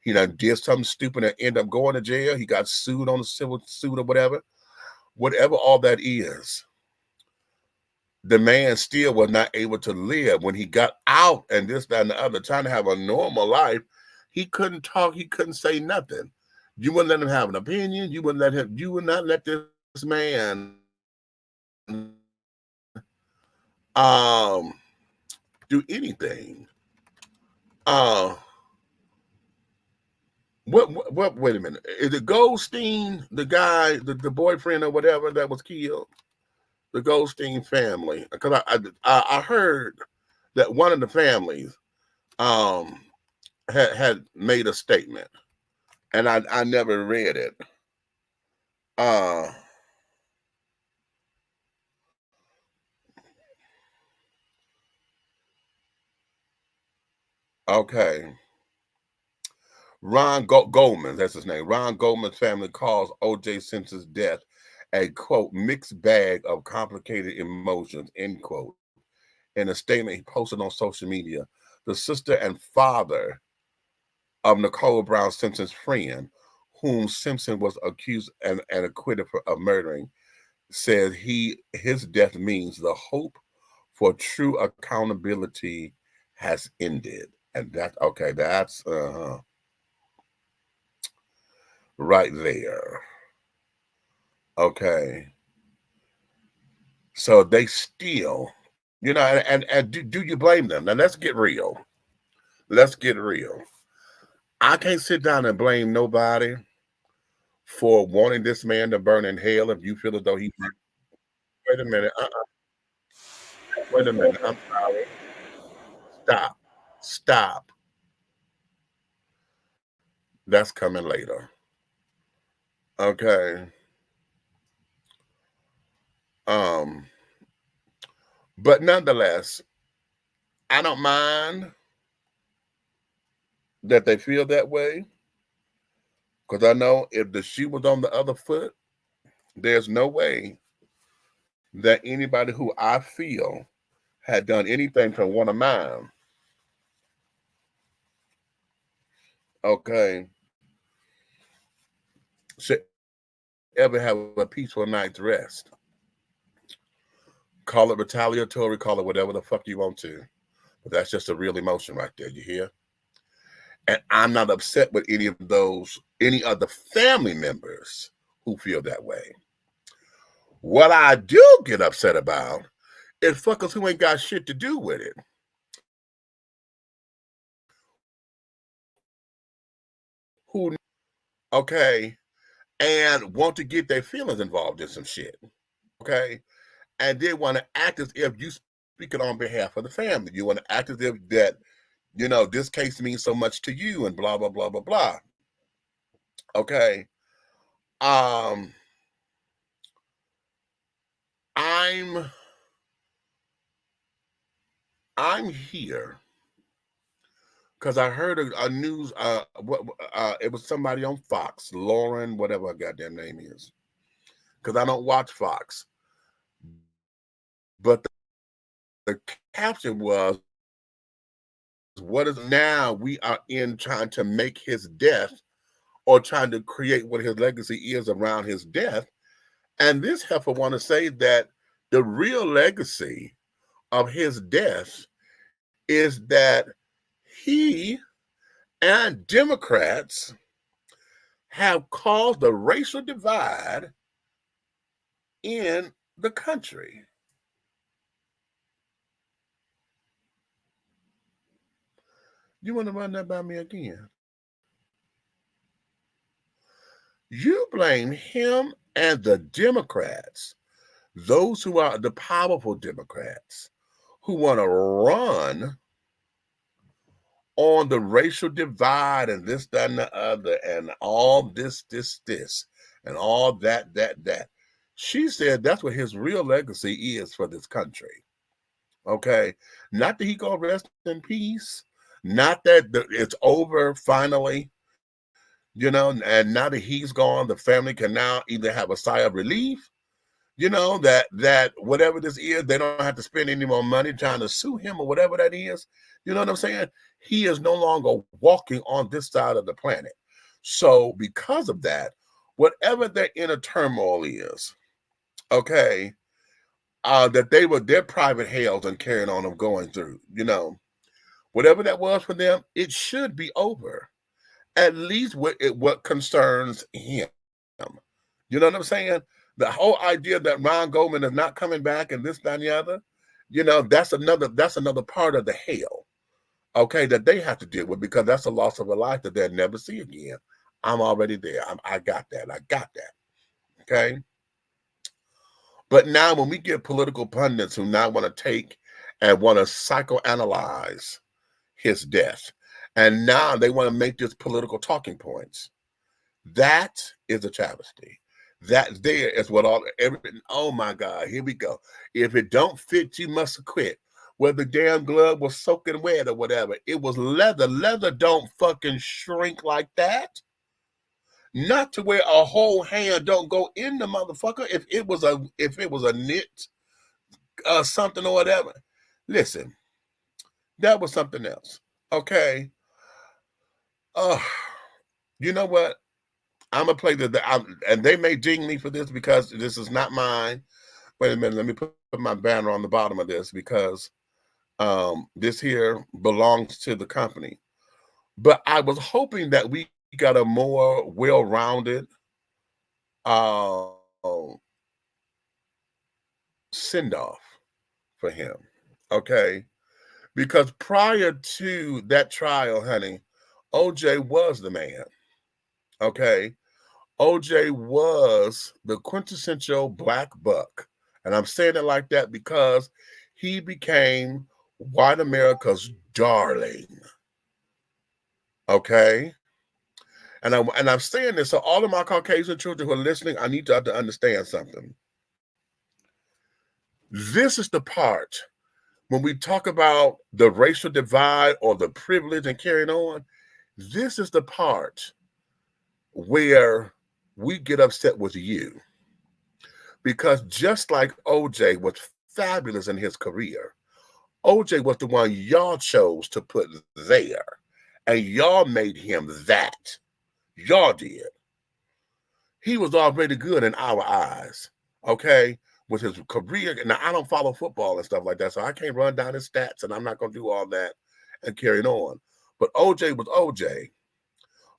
He done did something stupid and ended up going to jail. He got sued on a civil suit or whatever. Whatever all that is, the man still was not able to live. When he got out and this, that, and the other, trying to have a normal life, he couldn't talk. He couldn't say nothing. You wouldn't let him have an opinion. You would not let this man do anything. What wait a minute. Is it Goldstein, the guy, the boyfriend or whatever that was killed? The Goldstein family. Because I heard that one of the families had made a statement. And I never read it. Okay. Ron Goldman, that's his name. Ron Goldman's family calls O.J. Simpson's death a, quote, mixed bag of complicated emotions, end quote. In a statement he posted on social media, the sister and father of Nicole Brown Simpson's friend, whom Simpson was accused and acquitted of murdering, said his death means the hope for true accountability has ended. And that's okay, that's right there. Okay. So they still, you know, and do you blame them? Now let's get real. Let's get real. I can't sit down and blame nobody for wanting this man to burn in hell if you feel as though he. Wait a minute. Wait a minute. I'm sorry. Stop. Stop. That's coming later. Okay. Um, but nonetheless, I don't mind that they feel that way. Because I know if the shoe was on the other foot, there's no way that anybody who I feel had done anything to one of mine okay, should ever have a peaceful night's rest. Call it retaliatory, call it whatever the fuck you want to. But that's just a real emotion right there, you hear? And I'm not upset with any of the family members who feel that way. What I do get upset about is fuckers who ain't got shit to do with it. Who, okay, and want to get their feelings involved in some shit. Okay, and they want to act as if you speaking on behalf of the family. You want to act as if that, this case means so much to you and blah blah blah blah blah. Okay. Um I'm I'm here because I heard a news it was somebody on Fox, Lauren, whatever her goddamn name is. Because I don't watch Fox. But the caption was, what is now we are in trying to make his death or trying to create what his legacy is around his death. And this heifer want to say that the real legacy of his death is that he and Democrats have caused a racial divide in the country. You want to run that by me again? You blame him and the Democrats, those who are the powerful Democrats, who want to run on the racial divide and this, that, and the other, and all this, and all that. She said that's what his real legacy is for this country. Okay? Not that he gonna rest in peace, not that it's over finally, and now that he's gone, the family can now either have a sigh of relief, that whatever this is, they don't have to spend any more money trying to sue him or whatever that is. You know what I'm saying? He is no longer walking on this side of the planet. So because of that, whatever their inner turmoil is, okay, that they were their private hells and carrying on of going through, whatever that was for them, it should be over. At least what concerns him. You know what I'm saying? The whole idea that Ron Goldman is not coming back and this, that, and the other, that's another part of the hell, okay, that they have to deal with, because that's a loss of a life that they'll never see again. I'm already there. I got that. Okay. But now when we get political pundits who now want to take and want to psychoanalyze his death, and now they want to make this political talking points, that is a travesty. That there is what everything. Oh my God, here we go. If it don't fit, you must have quit. Whether the damn glove was soaking wet or whatever, it was leather. Leather don't fucking shrink like that. Not to where a whole hand don't go in the motherfucker. If it was a knit, something or whatever. Listen, that was something else. Okay. You know what? I'm gonna play and they may ding me for this because this is not mine. Wait a minute, let me put my banner on the bottom of this because this here belongs to the company. But I was hoping that we got a more well-rounded send-off for him. Okay, because prior to that trial, honey, OJ was the man. Okay. OJ was the quintessential black buck. And I'm saying it like that because he became white America's darling. Okay? And I'm saying this, so all of my Caucasian children who are listening, I need y'all to understand something. This is the part when we talk about the racial divide or the privilege and carrying on, this is the part where we get upset with you. Because just like OJ was fabulous in his career, OJ was the one y'all chose to put there and y'all made him that. Y'all did. He was already good in our eyes, okay, with his career. Now, I don't follow football and stuff like that, so I can't run down his stats, and I'm not going to do all that and carry it on. But OJ was OJ.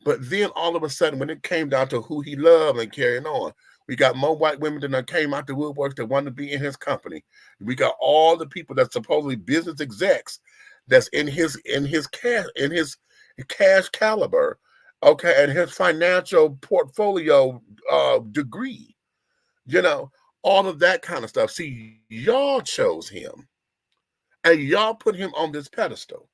But then all of a sudden, when it came down to who he loved and carrying on, we got more white women that came out the woodworks that wanted to be in his company. We got all the people that's supposedly business execs that's in his cash caliber, okay, and his financial portfolio degree, you know, all of that kind of stuff. See, y'all chose him and y'all put him on this pedestal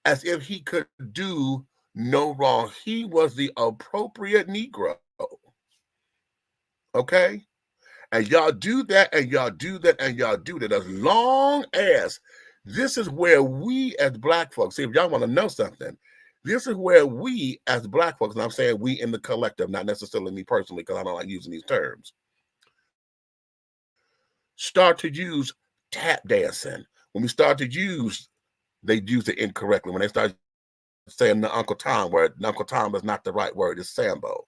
as if he could do no wrong. He was the appropriate Negro, okay? And y'all do that, and y'all do that, and y'all do that. As long as this is where we as Black folks, see, if y'all want to know something, this is where we as Black folks, and I'm saying we in the collective, not necessarily me personally, because I don't like using these terms, start to use tap dancing. When we start to use, they use it incorrectly. When they start saying the Uncle Tom word, Uncle Tom is not the right word, it's Sambo.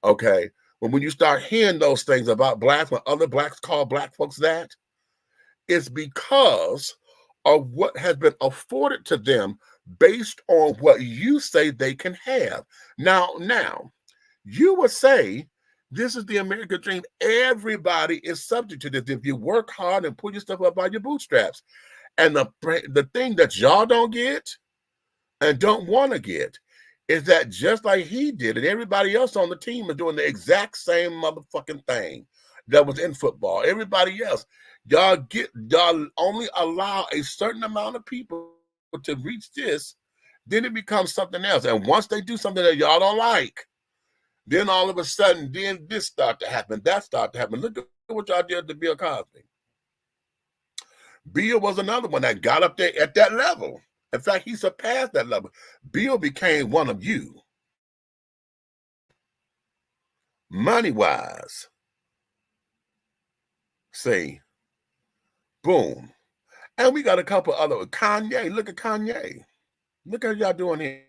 Okay. But when you start hearing those things about Blacks, when other Blacks call Black folks that, it's because of what has been afforded to them based on what you say they can have. Now, you would say this is the American dream. Everybody is subject to this. If you work hard and pull your stuff up by your bootstraps. And the thing that y'all don't get and don't want to get is that just like he did and everybody else on the team is doing the exact same motherfucking thing that was in football. Everybody else, y'all only allow a certain amount of people to reach this, then it becomes something else. And once they do something that y'all don't like, then all of a sudden, then this start to happen, that start to happen. Look at what y'all did to Bill Cosby. Bill was another one that got up there at that level. In fact, he surpassed that level. Bill became one of you. Money-wise. See. Boom. And we got a couple other. Kanye. Look at Kanye. Look at y'all doing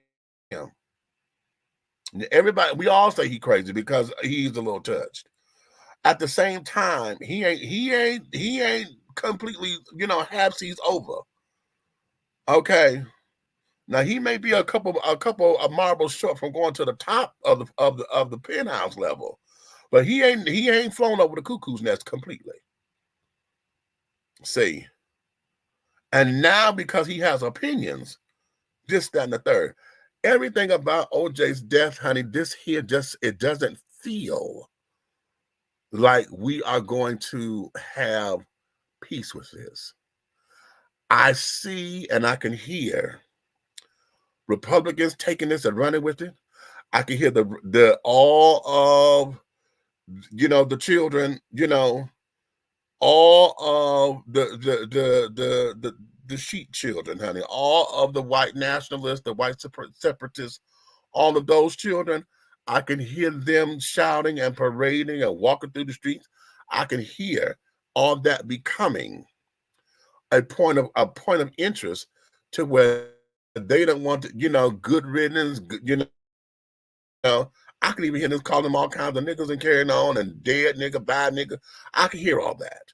him. Everybody, we all say he crazy because he's a little touched. At the same time, he ain't completely, half-seas over. Okay. Now he may be a couple of marbles short from going to the top of the penthouse level, but he ain't flown over the cuckoo's nest completely. See, and now because he has opinions, this, that, and the third, everything about OJ's death, honey, this here it doesn't feel like we are going to have peace with this. I see and I can hear Republicans taking this and running with it. I can hear all of the children, all of the sheep children, honey, all of the white nationalists, the white separatists, all of those children. I can hear them shouting and parading and walking through the streets. I can hear all that becoming a point of interest to where they don't want to, good riddance, I can even hear them calling them all kinds of niggas and carrying on and dead nigga, bad nigga. I can hear all that.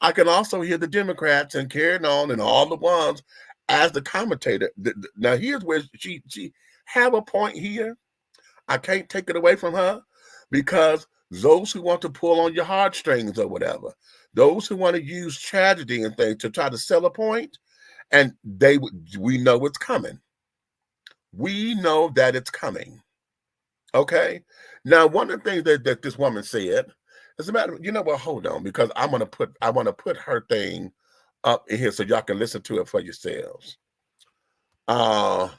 I can also hear the Democrats and carrying on and all the ones as the commentator. Now here's where she have a point here. I can't take it away from her because those who want to pull on your heartstrings or whatever, those who want to use tragedy and things to try to sell a point, and we know it's coming. We know that it's coming. Okay. Now, one of the things that this woman said is about, hold on, because I want to put her thing up in here so y'all can listen to it for yourselves. I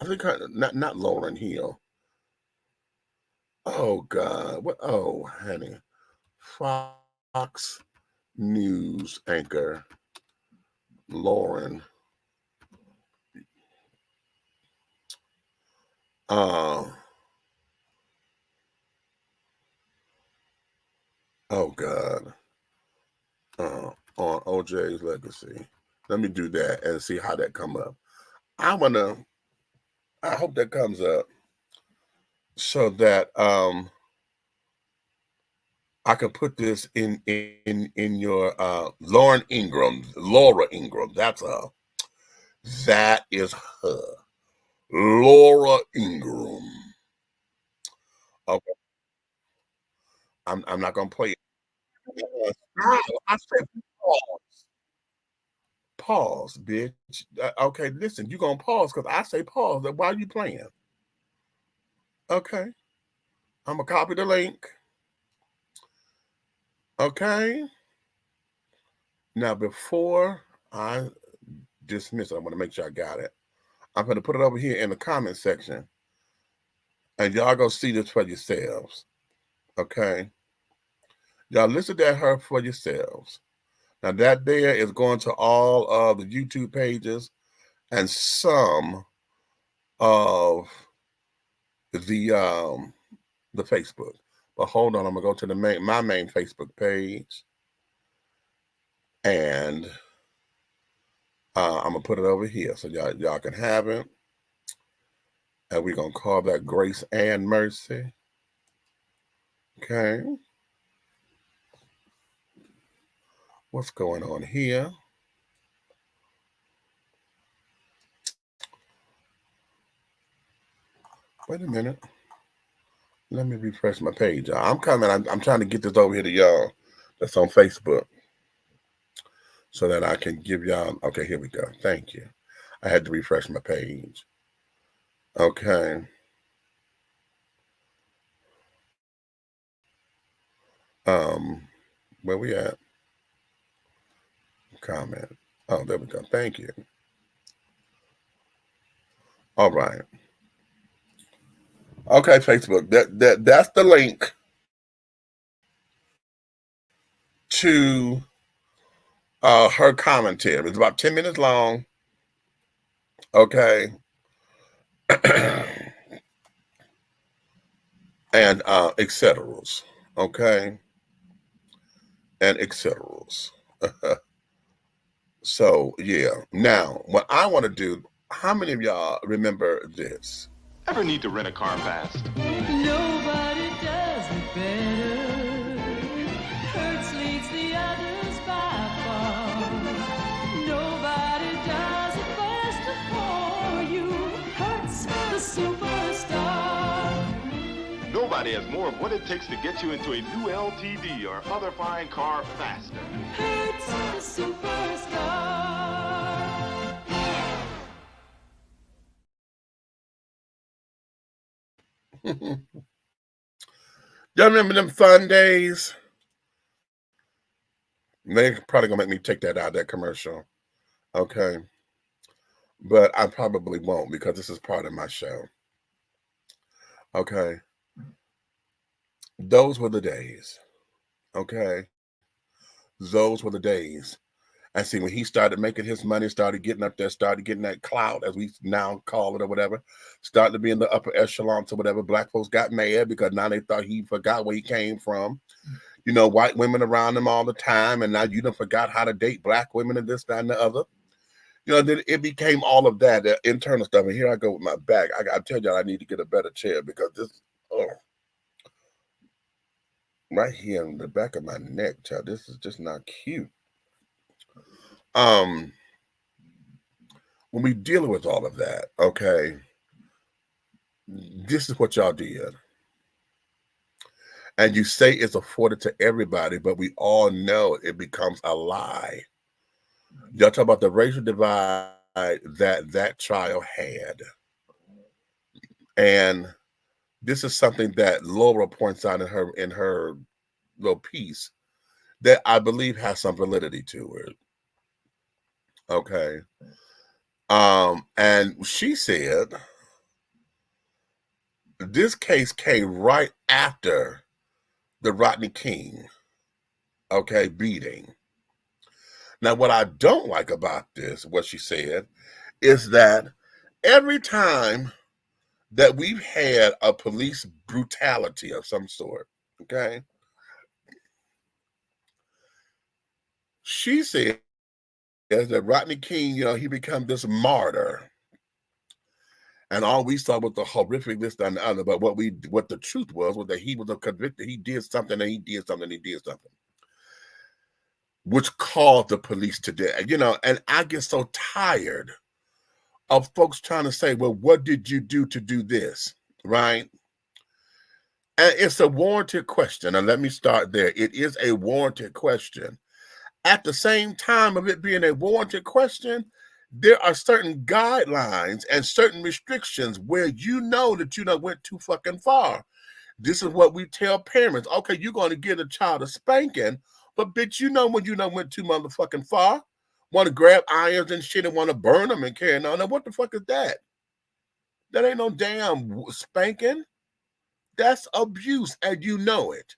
think not Lauren Hill. Oh God. What? Oh, honey. Fox News anchor Lauren. Oh God. On OJ's legacy. Let me do that and see how that come up. I wanna I hope that comes up so that I can put this in your Laura Ingram. That is her. Laura Ingram. Okay, I'm not gonna play it. I said pause, bitch. Okay, listen, you gonna pause because I say pause. Why are you playing? Okay, I'm gonna copy the link. Okay. Now before I dismiss it, I want to make sure I got it. I'm gonna put it over here in the comment section, and y'all go see this for yourselves. Okay. Y'all listen to her for yourselves. Now that there is going to all of the YouTube pages and some of the Facebook. But hold on, I'm gonna go to my main Facebook page, and I'm gonna put it over here so y'all can have it. And we're gonna call that Grace and Mercy. Okay. What's going on here? Wait a minute. Let me refresh my page. I'm coming. I'm trying to get this over here to y'all that's on Facebook so that I can give y'all. Okay, here we go. Thank you. I had to refresh my page. Okay. Where we at? Comment. Oh, there we go. Thank you. All right. Okay, Facebook. That's the link to her commentary. It's about 10 minutes long. Okay. And etc. Okay. And etc. So yeah. Now, what I want to do, how many of y'all remember this?
Ever need to rent a car fast?
Nobody does it better. Hertz leads the others by far. Nobody does it faster for you. Hertz, the superstar.
Nobody has more of what it takes to get you into a new LTD or other fine car faster.
Hertz, the superstar.
Y'all remember them fun days? They probably gonna make me take that out of that commercial. Okay. But I probably won't because this is part of my show. Okay. Those were the days. Okay. Those were the days. And see, when he started making his money, started getting up there, started getting that clout, as we now call it or whatever, started to be in the upper echelons or whatever, black folks got mad because now they thought he forgot where he came from. You know, white women around him all the time, and now you done forgot how to date black women and this, that, and the other. You know, then it became all of that internal stuff. And here I go with my back. I tell y'all I need to get a better chair because this, right here in the back of my neck, child, this is just not cute. When we dealing with all of that, okay, this is what y'all did. And you say it's afforded to everybody, but we all know it becomes a lie. Y'all talk about the racial divide that child had. And this is something that Laura points out in her little piece that I believe has some validity to it. Okay. And she said this case came right after the Rodney King, okay, beating. Now, what I don't like about this, what she said, is that every time that we've had a police brutality of some sort, okay, she said that Rodney King, you know, he become this martyr. And all we saw was the horrific this, that, and the other. But what the truth was that he was a convicted. He did something, and he did something, and he did something, which called the police to death. You know, and I get so tired of folks trying to say, well, what did you do to do this? Right? And it's a warranted question. And let me start there. It is a warranted question. At the same time of it being a warranted question, there are certain guidelines and certain restrictions where you know that you done went too fucking far. This is what we tell parents. Okay, you're going to give a child a spanking, but bitch, you know when you done went too motherfucking far. Want to grab irons and shit and want to burn them and carry on. Now, what the fuck is that? That ain't no damn spanking. That's abuse, and you know it.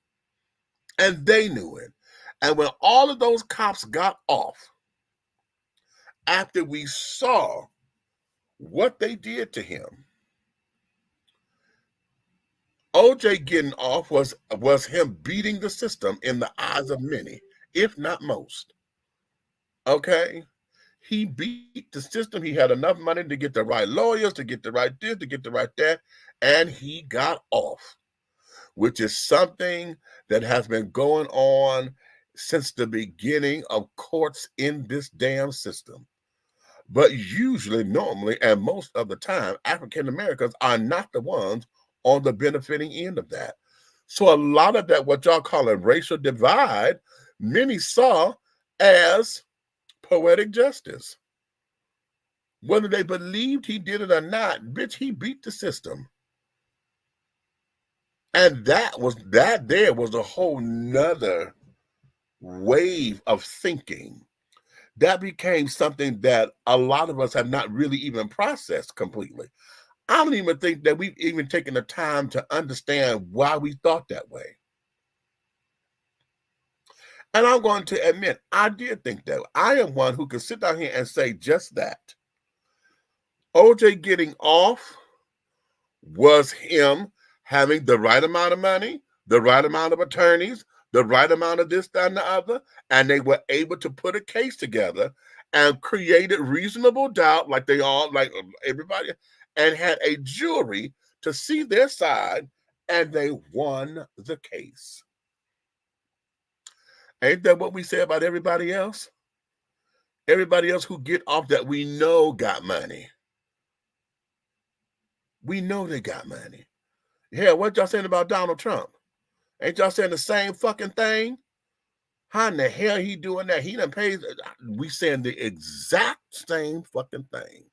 And they knew it. And when all of those cops got off, after we saw what they did to him, OJ getting off was him beating the system in the eyes of many, if not most. Okay? He beat the system. He had enough money to get the right lawyers, to get the right this, to get the right that, and he got off, which is something that has been going on since the beginning of courts in this damn system. But usually, normally, and most of the time, African Americans are not the ones on the benefiting end of that. So a lot of that, what y'all call a racial divide, many saw as poetic justice. Whether they believed he did it or not, bitch, he beat the system. And that there was a whole nother wave of thinking that became something that a lot of us have not really even processed completely. I don't even think that we've even taken the time to understand why we thought that way. And I'm going to admit, I did think that. I am one who can sit down here and say just that. OJ getting off was him having the right amount of money, the right amount of attorneys, the right amount of this, that, and the other, and they were able to put a case together and created reasonable doubt, like everybody, and had a jury to see their side, and they won the case. Ain't that what we say about everybody else? Everybody else who get off that we know got money. We know they got money. Hell, what y'all saying about Donald Trump? Ain't y'all saying the same fucking thing? How in the hell he doing that? He done pays. We saying the exact same fucking thing.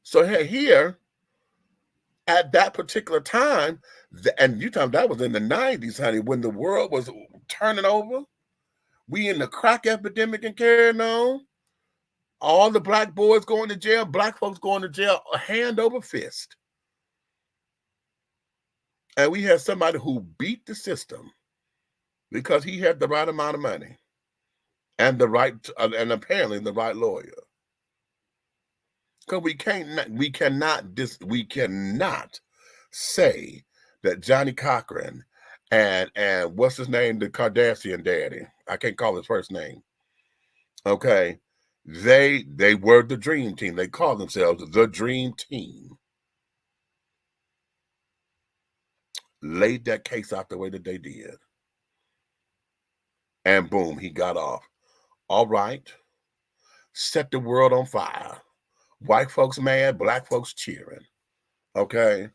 So here, at that particular time, and you talking that was in the 90s, honey, when the world was turning over. We in the crack epidemic and carrying on. All the black boys going to jail, black folks going to jail, hand over fist. And we had somebody who beat the system because he had the right amount of money and and apparently the right lawyer. Because we cannot say that Johnny Cochran and what's his name, the Kardashian daddy, I can't call his first name. Okay, they were the dream team. They called themselves the dream team. Laid that case out the way that they did. And boom, he got off. All right. Set the world on fire. White folks mad, black folks cheering. Okay.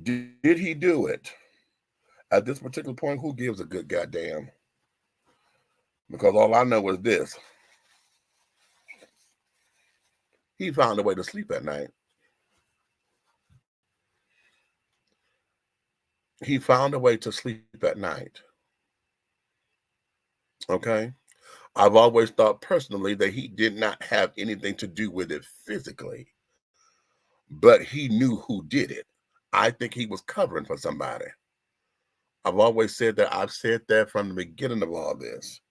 Did he do it? At this particular point, who gives a good goddamn? Because all I know is this. He found a way to sleep at night. He found a way to sleep at night. Okay? I've always thought personally that he did not have anything to do with it physically, but he knew who did it. I think he was covering for somebody. I've always said that. I've said that from the beginning of all this.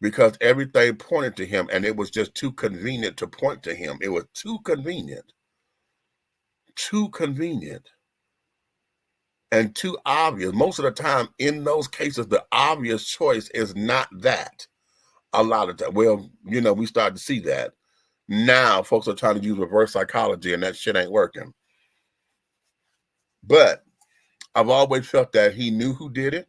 Because everything pointed to him, and it was just too convenient to point to him. It was too convenient. Too convenient. And too obvious. Most of the time in those cases, the obvious choice is not that. A lot of time. Well, you know, we started to see that. Now folks are trying to use reverse psychology, and that shit ain't working. But I've always felt that he knew who did it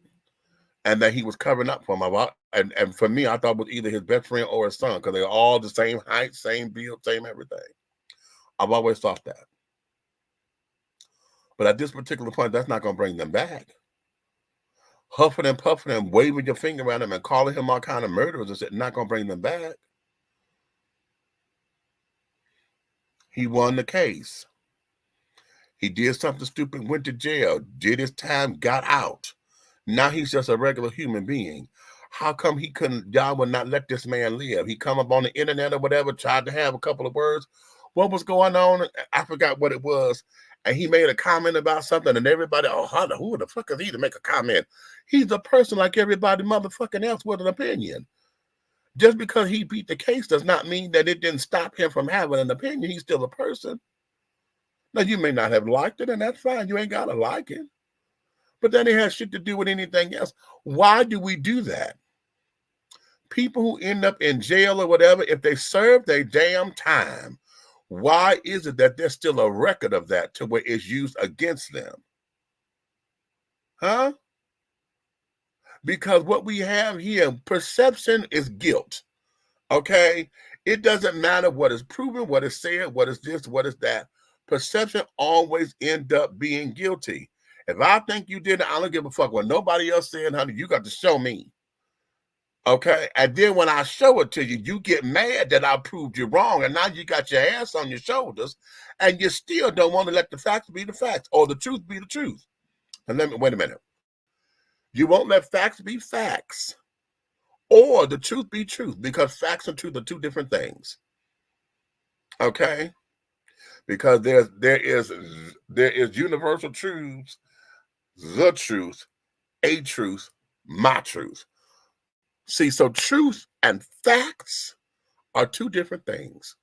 and that he was covering up for him. And for me, I thought it was either his best friend or his son, because they're all the same height, same build, same everything. I've always thought that. But at this particular point, that's not going to bring them back. Huffing and puffing and waving your finger around him and calling him all kind of murderers is not going to bring them back. He won the case. He did something stupid, went to jail, did his time, got out. Now he's just a regular human being. How come he couldn't, y'all would not let this man live? He come up on the internet or whatever, tried to have a couple of words. What was going on? I forgot what it was. And he made a comment about something, and everybody, oh, Hunter, who the fuck is he to make a comment? He's a person like everybody motherfucking else with an opinion. Just because he beat the case does not mean that it didn't stop him from having an opinion. He's still a person. Now, you may not have liked it, and that's fine. You ain't got to like it. But then it has shit to do with anything else. Why do we do that? People who end up in jail or whatever, if they serve their damn time, why is it that there's still a record of that to where it's used against them? Huh? Because what we have here, perception is guilt. Okay? It doesn't matter what is proven, what is said, what is this, what is that. Perception always end up being guilty. If I think you did it, I don't give a fuck what nobody else said, honey. You got to show me. Okay? And then when I show it to you, you get mad that I proved you wrong, and now you got your ass on your shoulders, and you still don't want to let the facts be the facts or the truth be the truth. And wait a minute. You won't let facts be facts or the truth be truth, because facts and truth are two different things. Okay? Because there is universal truths, the truth, a truth, my truth. See, so truth and facts are two different things.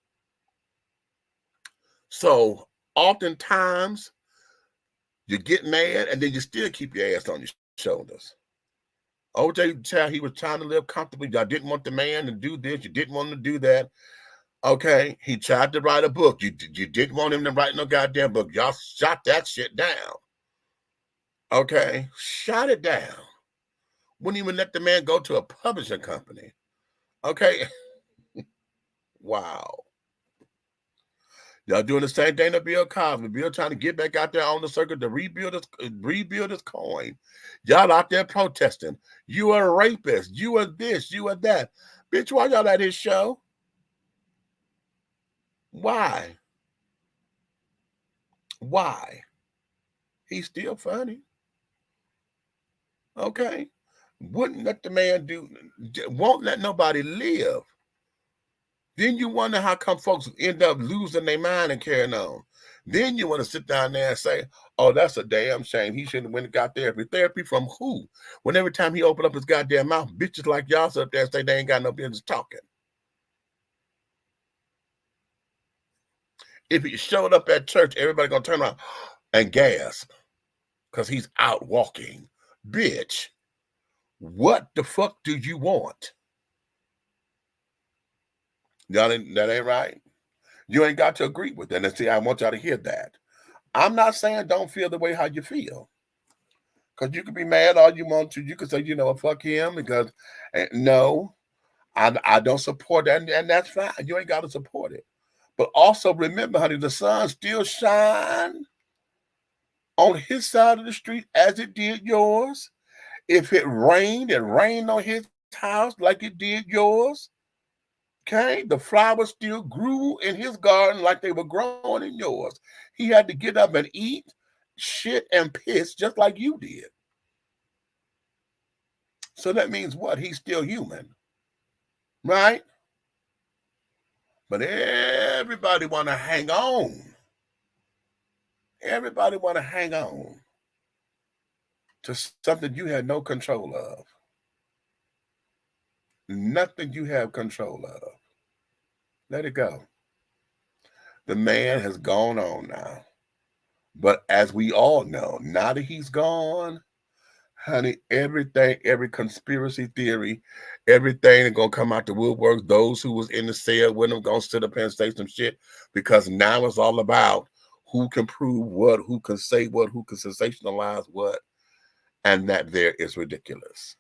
So oftentimes you get mad and then you still keep your ass on your shoulders. OJ child, he was trying to live comfortably. Y'all didn't want the man to do this. You didn't want him to do that. Okay, he tried to write a book. You didn't want him to write no goddamn book. Y'all shot that shit down. Okay, shot it down. Wouldn't even let the man go to a publishing company. Okay, wow. Y'all doing the same thing to Bill Cosby. Bill trying to get back out there on the circuit to rebuild his coin. Y'all out there protesting. You are a rapist. You are this. You are that. Bitch, why y'all at his show? Why? Why? He's still funny. Okay. Wouldn't let the man do, won't let nobody live. Then you wonder how come folks end up losing their mind and carrying on. Then you want to sit down there and say, oh, that's a damn shame. He shouldn't have went and got therapy. Therapy from who? When every time he opened up his goddamn mouth, bitches like y'all sit up there and say they ain't got no business talking. If he showed up at church, everybody gonna turn around and gasp because he's out walking. Bitch, what the fuck do you want? That ain't right. You ain't got to agree with that. And see, I want y'all to hear that. I'm not saying don't feel the way how you feel. Because you can be mad all you want to. You can say, you know what, fuck him. Because no, I don't support that. And that's fine. You ain't got to support it. But also remember, honey, the sun still shine on his side of the street as it did yours. If it rained on his house like it did yours. Okay, the flowers still grew in his garden like they were growing in yours. He had to get up and eat, shit, and piss just like you did. So that means what? He's still human, right? But everybody want to hang on. Everybody want to hang on to something you had no control of. Nothing you have control of. Let it go. The man has gone on now. But as we all know, now that he's gone, honey, everything, every conspiracy theory, Everything is gonna come out the woodwork. Those who was in the cell with them gonna sit up here and say some shit, because now it's all about who can prove what, who can say what, who can sensationalize what, and that there is ridiculous.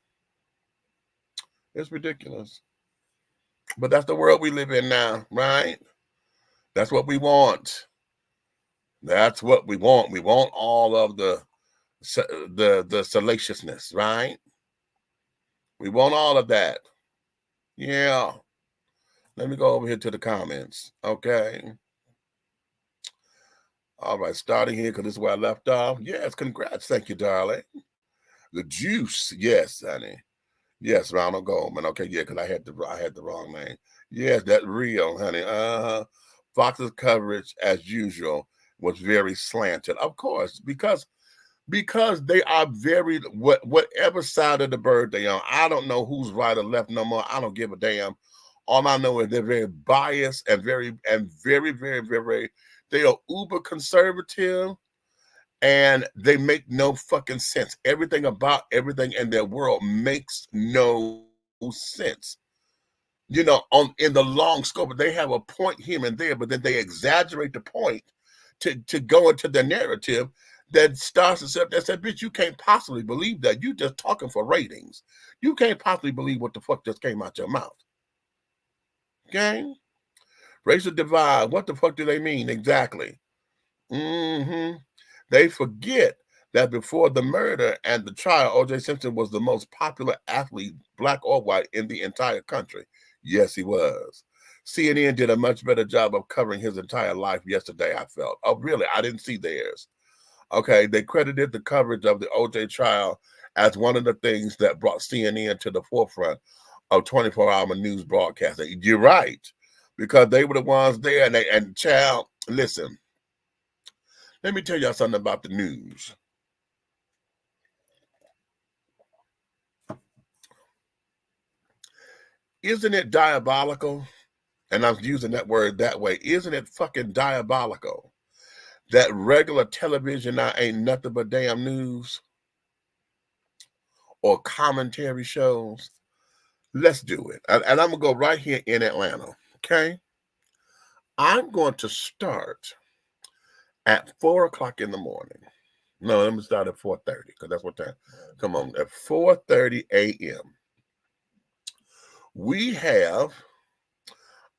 It's ridiculous. But that's the world we live in now, right? That's what we want. That's what we want. We want all of the salaciousness, right? We want all of that. Yeah. Let me go over here to the comments. Okay. All right, starting here because this is where I left off. Yes, congrats. Thank you, darling. The juice. Yes, honey. Yes, Ronald Goldman. Okay, yeah, because I had the wrong name. Yes, that's real, honey. Fox's coverage, as usual, was very slanted. Of course, because they are very whatever side of the bird they on. I don't know who's right or left no more. I don't give a damn. All I know is they're very biased and very, very, very, they are uber conservative, and they make no fucking sense. Everything about everything in their world makes no sense. You know, in the long scope, they have a point here and there, but then they exaggerate the point to go into the narrative that starts to say, that said, bitch, you can't possibly believe that. You just talking for ratings. You can't possibly believe what the fuck just came out your mouth. Okay? Racial divide, what the fuck do they mean exactly? They forget that before the murder and the trial, O.J. Simpson was the most popular athlete, black or white, in the entire country. Yes, he was. CNN did a much better job of covering his entire life yesterday, I felt. Oh, really? I didn't see theirs. Okay, they credited the coverage of the O.J. trial as one of the things that brought CNN to the forefront of 24-hour news broadcasting. You're right, because they were the ones there, and child, listen, let me tell y'all something about the news. Isn't it diabolical? And I'm using that word that way. Isn't it fucking diabolical that regular television now ain't nothing but damn news or commentary shows? Let's do it. And I'm going to go right here in Atlanta, okay? I'm going to start at 4 o'clock in the morning. No, let me start at 4:30, because that's what time. Come on, at 4:30 a.m. we have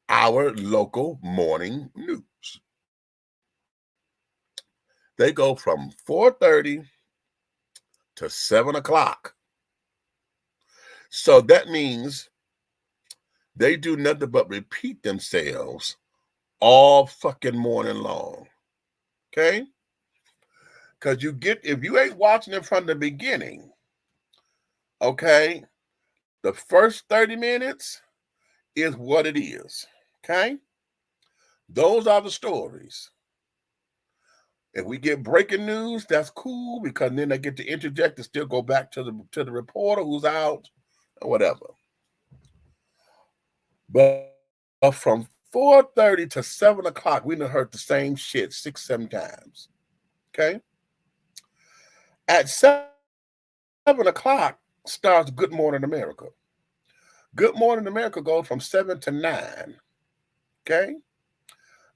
our local morning news. They go from 4:30 to 7 o'clock. So that means they do nothing but repeat themselves all fucking morning long. Okay? Because if you ain't watching it from the beginning, okay, the first 30 minutes is what it is. Okay? Those are the stories. If we get breaking news, that's cool, because then they get to interject and still go back to the reporter who's out or whatever. But from 4:30 to 7 o'clock, we done heard the same shit 6-7 times. Okay? At 7 o'clock starts Good Morning America. Good Morning America goes from 7 to 9. Okay?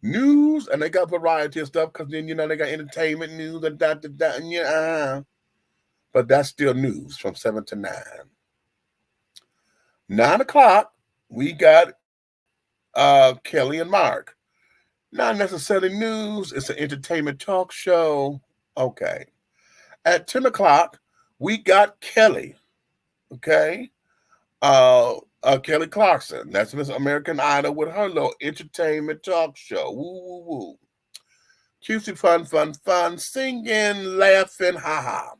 News, and they got variety of stuff, because then, you know, they got entertainment news and that, and yeah. But that's still news from 7 to 9. 9 o'clock, we got Kelly and Mark. Not necessarily news, it's an entertainment talk show. Okay. At 10 o'clock, we got Kelly. Okay. Kelly Clarkson. That's Miss American Idol with her little entertainment talk show. Woo, woo, woo. Cutesy, fun, singing, laughing, ha.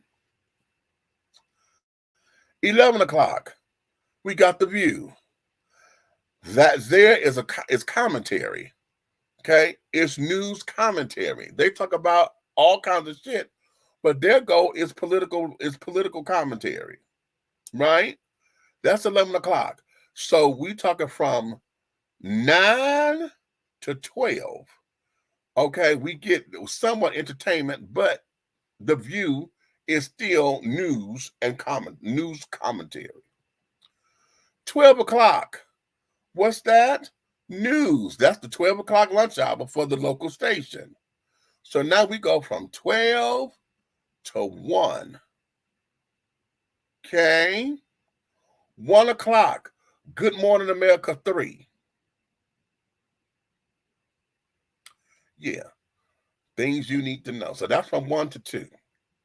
11 o'clock, we got The View. That there is commentary. Okay? It's news commentary. They talk about all kinds of shit, but their goal is political commentary. Right? That's 11 o'clock. So we talking from 9 to 12. Okay, we get somewhat entertainment, but The View is still news and news commentary. 12 o'clock. What's that? News. That's the 12 o'clock lunch hour for the local station. So now we go from 12 to 1. Okay. 1 o'clock. Good Morning America 3. Yeah. Things you need to know. So that's from 1 to 2.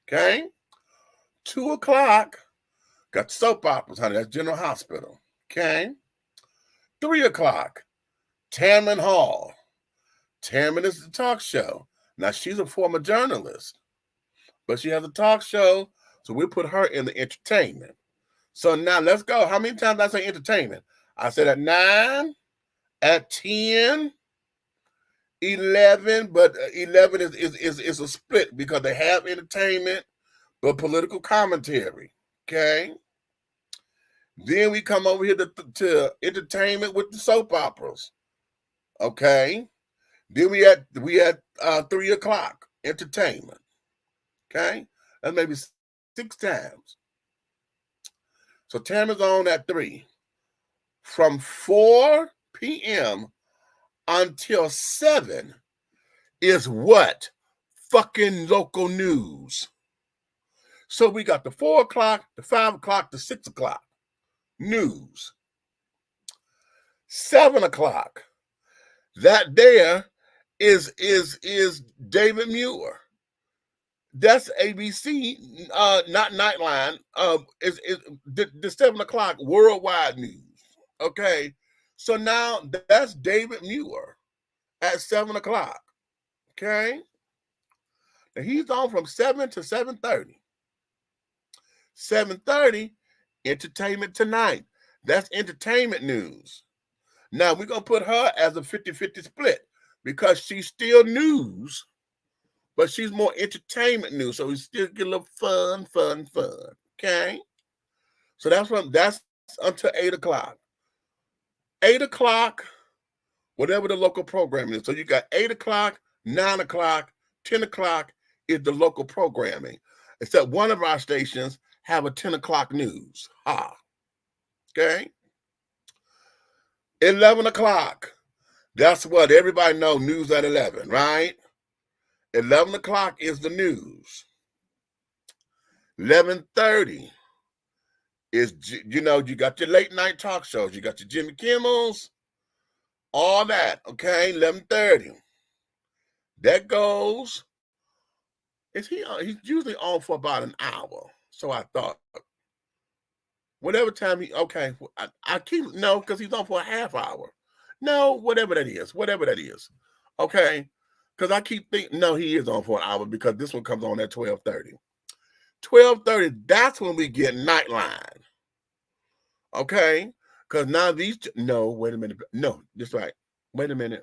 Okay. 2 o'clock. Got soap operas, honey. That's General Hospital. Okay. 3 o'clock. Tamron Hall. Tamron is the talk show. Now, she's a former journalist, but she has a talk show, so we put her in the entertainment. So now let's go. How many times did I say entertainment? I said at 9, at 10, 11, but 11 is a split because they have entertainment, but political commentary. Okay. Then we come over here to entertainment with the soap operas. Okay. Then we at 3 o'clock, entertainment. Okay. That's maybe 6 times. So Tam is on at 3. From 4 p.m. until 7 is what? Fucking local news. So we got the 4 o'clock, the 5 o'clock, the 6 o'clock news. 7 o'clock. That there is David Muir. That's ABC, not Nightline. Is the 7 o'clock worldwide news. Okay, so now that's David Muir at 7 o'clock. Okay, and he's on from 7 to 7:30. 7:30, Entertainment Tonight. That's entertainment news. Now we're gonna put her as a 50-50 split because she's still news, but she's more entertainment news. So we still get a little fun. Okay. So that's until 8 o'clock. 8 o'clock, whatever the local programming is. So you got 8 o'clock, 9 o'clock, 10 o'clock is the local programming. Except one of our stations have a 10 o'clock news. Okay. 11 o'clock. That's what everybody knows, news at 11, right? 11 o'clock is the news. 11:30 is, you got your late night talk shows. You got your Jimmy Kimmels, all that, okay? 11:30. That goes, he's usually on for about an hour. So I thought, whatever time okay, I keep, no, because he's on for a half hour. No, whatever that is. Okay? Because I keep thinking, no, he is on for an hour because this one comes on at 12:30. 12:30, that's when we get Nightline. Okay? Because now no, wait a minute. No, that's right. Wait a minute.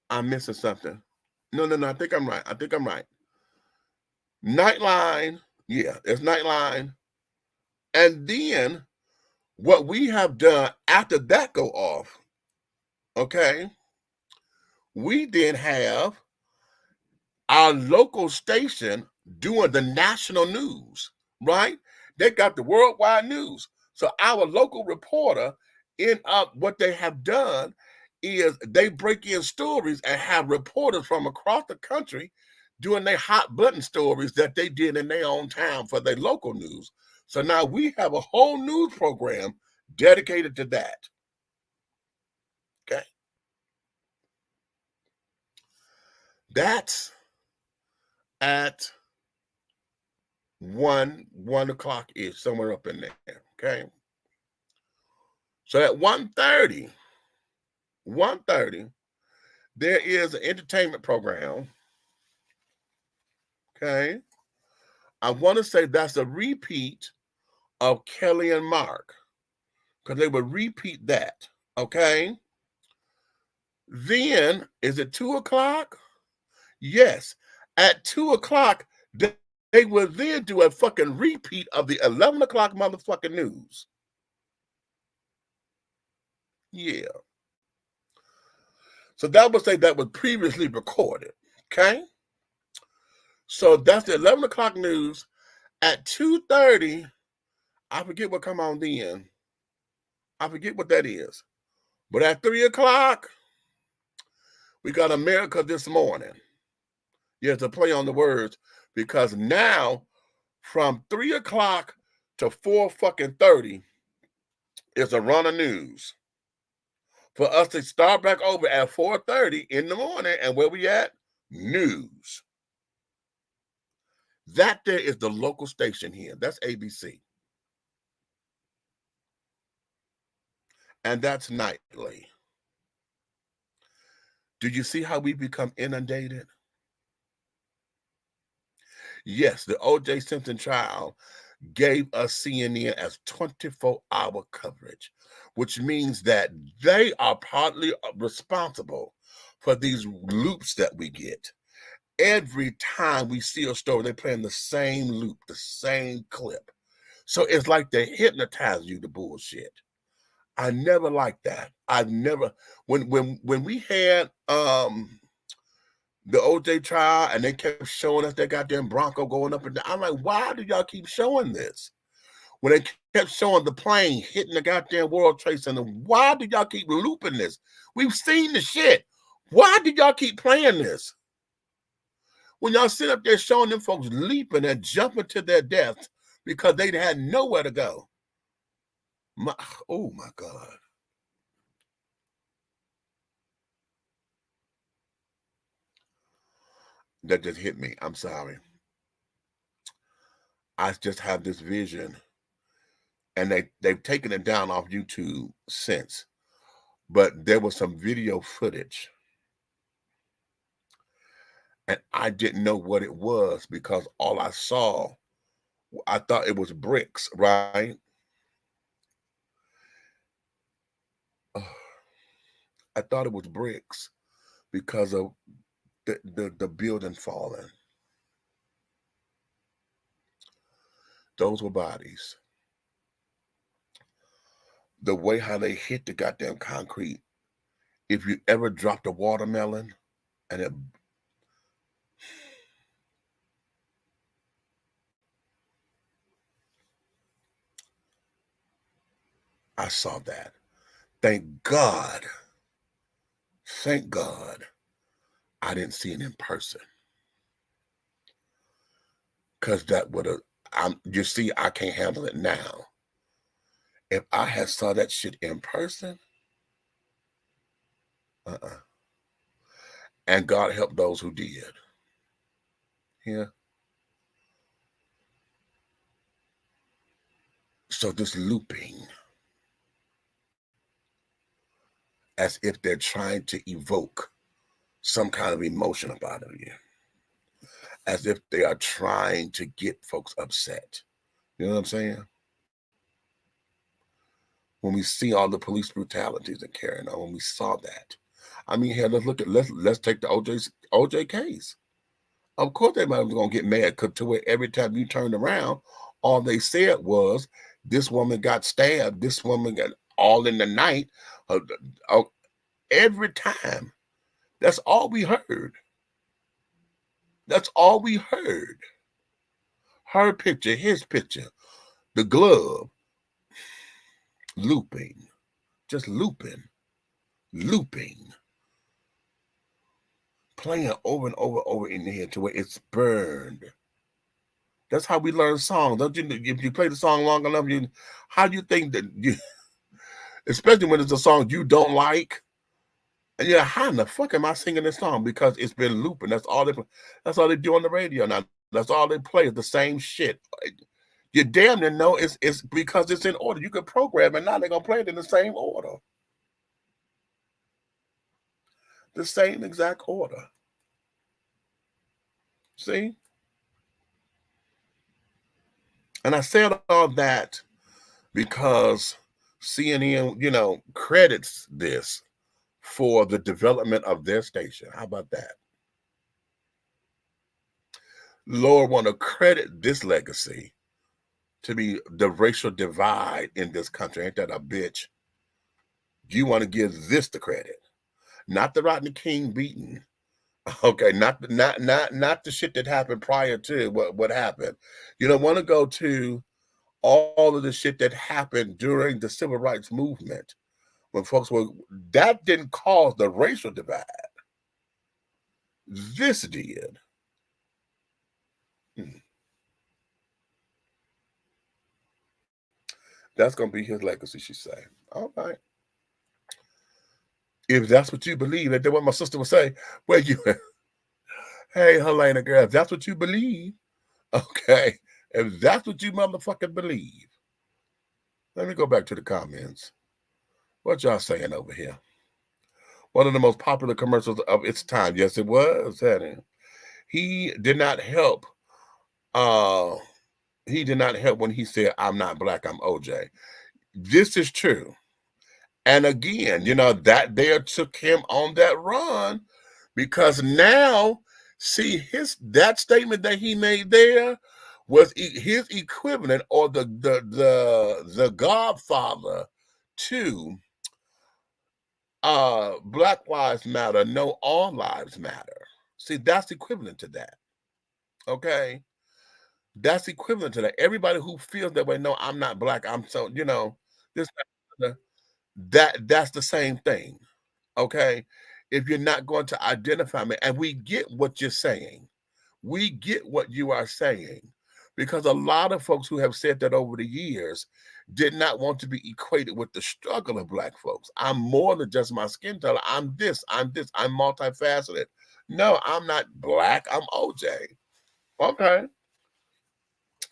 I'm missing something. No, I think I'm right. Nightline, yeah, it's Nightline. And then what we have done after that go off, okay, we then have our local station doing the national news, right? They got the worldwide news. So our local reporter, what they have done is they break in stories and have reporters from across the country doing their hot button stories that they did in their own town for their local news. So now we have a whole news program dedicated to that. Okay. That's at 1 o'clock is somewhere up in there. Okay. So at 1:30, there is an entertainment program. Okay. I want to say that's a repeat of Kelly and Mark, because they would repeat that. Okay. Then, is it 2 o'clock? Yes. At 2 o'clock, they will then do a fucking repeat of the 11 o'clock motherfucking news. Yeah. So that would say that was previously recorded. Okay. So that's the 11 o'clock news. At 2:30, I forget what come on then. I forget what that is. But at 3 o'clock, we got America This Morning. Yeah, to play on the words, because now from 3 o'clock to 4:30 is a run of news. For us to start back over at 4:30 in the morning, and where we at? News. That there is the local station here. That's ABC. And that's nightly. Do you see how we become inundated? Yes, the O.J. Simpson trial gave us CNN as 24-hour coverage, which means that they are partly responsible for these loops that we get. Every time we see a story, they're playing the same loop, the same clip. So it's like they hypnotize you to bullshit. I never liked that. I've never, when we had the OJ trial and they kept showing us that goddamn Bronco going up and down, I'm like, why do y'all keep showing this? When they kept showing the plane hitting the goddamn World Trade Center, why do y'all keep looping this? We've seen the shit. Why did y'all keep playing this? When y'all sit up there showing them folks leaping and jumping to their deaths because they had nowhere to go. Oh my God. That just hit me. I'm sorry. I just have this vision, and they've taken it down off YouTube since, but there was some video footage, and I didn't know what it was because all I saw, I thought it was bricks, right? I thought it was bricks because of the building falling. Those were bodies. The way how they hit the goddamn concrete. If you ever dropped a watermelon and it, I saw that. Thank God I didn't see it in person. Because that would have, you see, I can't handle it now. If I had saw that shit in person, and God help those who did. Yeah. So this looping, as if they're trying to evoke some kind of emotion about you, as if they are trying to get folks upset. You know what I'm saying? When we see all the police brutalities and carrying on, when we saw that, I mean, here, let's take the OJ case. Of course, they might be gonna get mad because to where every time you turned around, all they said was, "This woman got stabbed. This woman got," all in the night. Every time, that's all we heard. That's all we heard. Her picture, his picture, the glove, looping, just looping, playing over and over in the head to where it's burned. That's how we learn songs. Don't you? If you play the song long enough, how do you think that you, especially when it's a song you don't like, and you're like, how in the fuck am I singing this song? Because it's been looping. That's all they do on the radio now. That's all they play is the same shit. You damn near know it's because it's in order. You can program it now. They're gonna play it in the same order. The same exact order. See? And I said all that because CNN, credits this for the development of their station. How about that? Lord want to credit this legacy to be the racial divide in this country. Ain't that a bitch? You want to give this the credit. Not the Rodney King beating. Okay, not the shit that happened prior to what happened. You don't want to go to all of the shit that happened during the civil rights movement, when folks were, that didn't cause the racial divide. This did. That's going to be his legacy, she say. All right. If that's what you believe, that's what my sister would say. Well, you, hey, Helena, girl, if that's what you believe, okay, if that's what you motherfucking believe, let me go back to the comments. What y'all saying over here? One of the most popular commercials of its time. Yes, it was, honey. He did not help. He did not help when he said, "I'm not black, I'm OJ." This is true. And again, you know, that there took him on that run, because now, see, that statement that he made there was his equivalent, or the godfather to Black Lives Matter, no, all lives matter. See, that's equivalent to that. Okay, that's equivalent to that. Everybody who feels that way, no, I'm not black, I'm so, you know, this, that's the same thing. Okay, if you're not going to identify me, and we get what you're saying, we get what you are saying, because a lot of folks who have said that over the years did not want to be equated with the struggle of Black folks. I'm more than just my skin color. I'm this, I'm multifaceted. No, I'm not black, I'm OJ. Okay,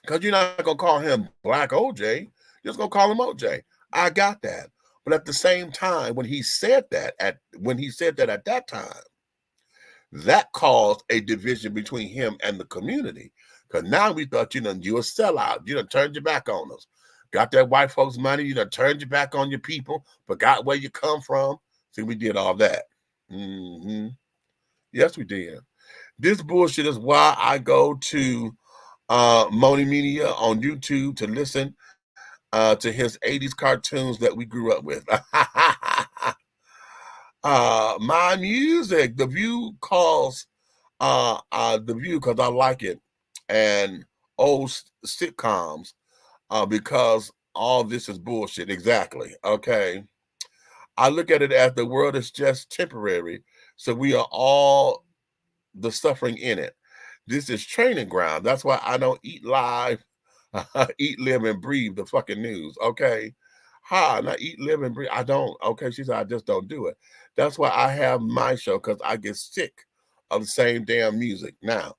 because you're not gonna call him Black OJ, you're just gonna call him OJ. I got that. But at the same time, when he said that at that time, that caused a division between him and the community. Because now we thought, you know, you a sellout, you done turned your back on us. Got that white folks' money, you done turned your back on your people, forgot where you come from. See, we did all that. Yes, we did. This bullshit is why I go to Moni Media on YouTube to listen to his 80s cartoons that we grew up with. My music, The View calls The View because I like it, and old sitcoms because all this is bullshit. Exactly. Okay. I look at it as the world is just temporary, so we are all the suffering in it. This is training ground. That's why I don't eat live, eat, live, and breathe the fucking news. Okay. Now eat, live, and breathe. I don't. Okay. She said, I just don't do it. That's why I have my show, because I get sick of the same damn music. Now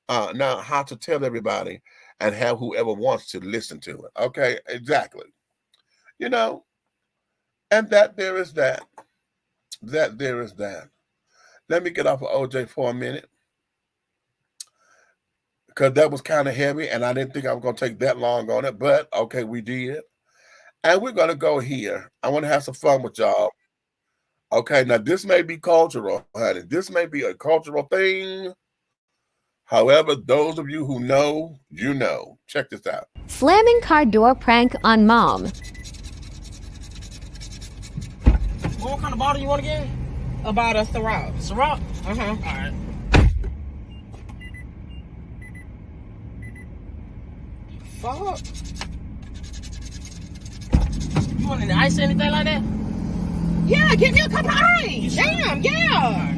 how to tell everybody and have whoever wants to listen to it. Okay. Exactly. You know, and that there is that. That there is that. Let me get off of OJ for a minute, because that was kind of heavy, and I didn't think I was going to take that long on it, but okay, we did. And we're going to go here. I want to have some fun with y'all. Okay, now this may be cultural, honey. This may be a cultural thing. However, those of you who know, you know. Check this out.
Slamming car door prank on mom.
What kind of bottle you want to get?
About a Ciroc.
Ciroc?
Uh-huh.
All right.
Fuck.
You want any ice or anything like that?
Yeah, give me a cup of ice. Damn, yeah.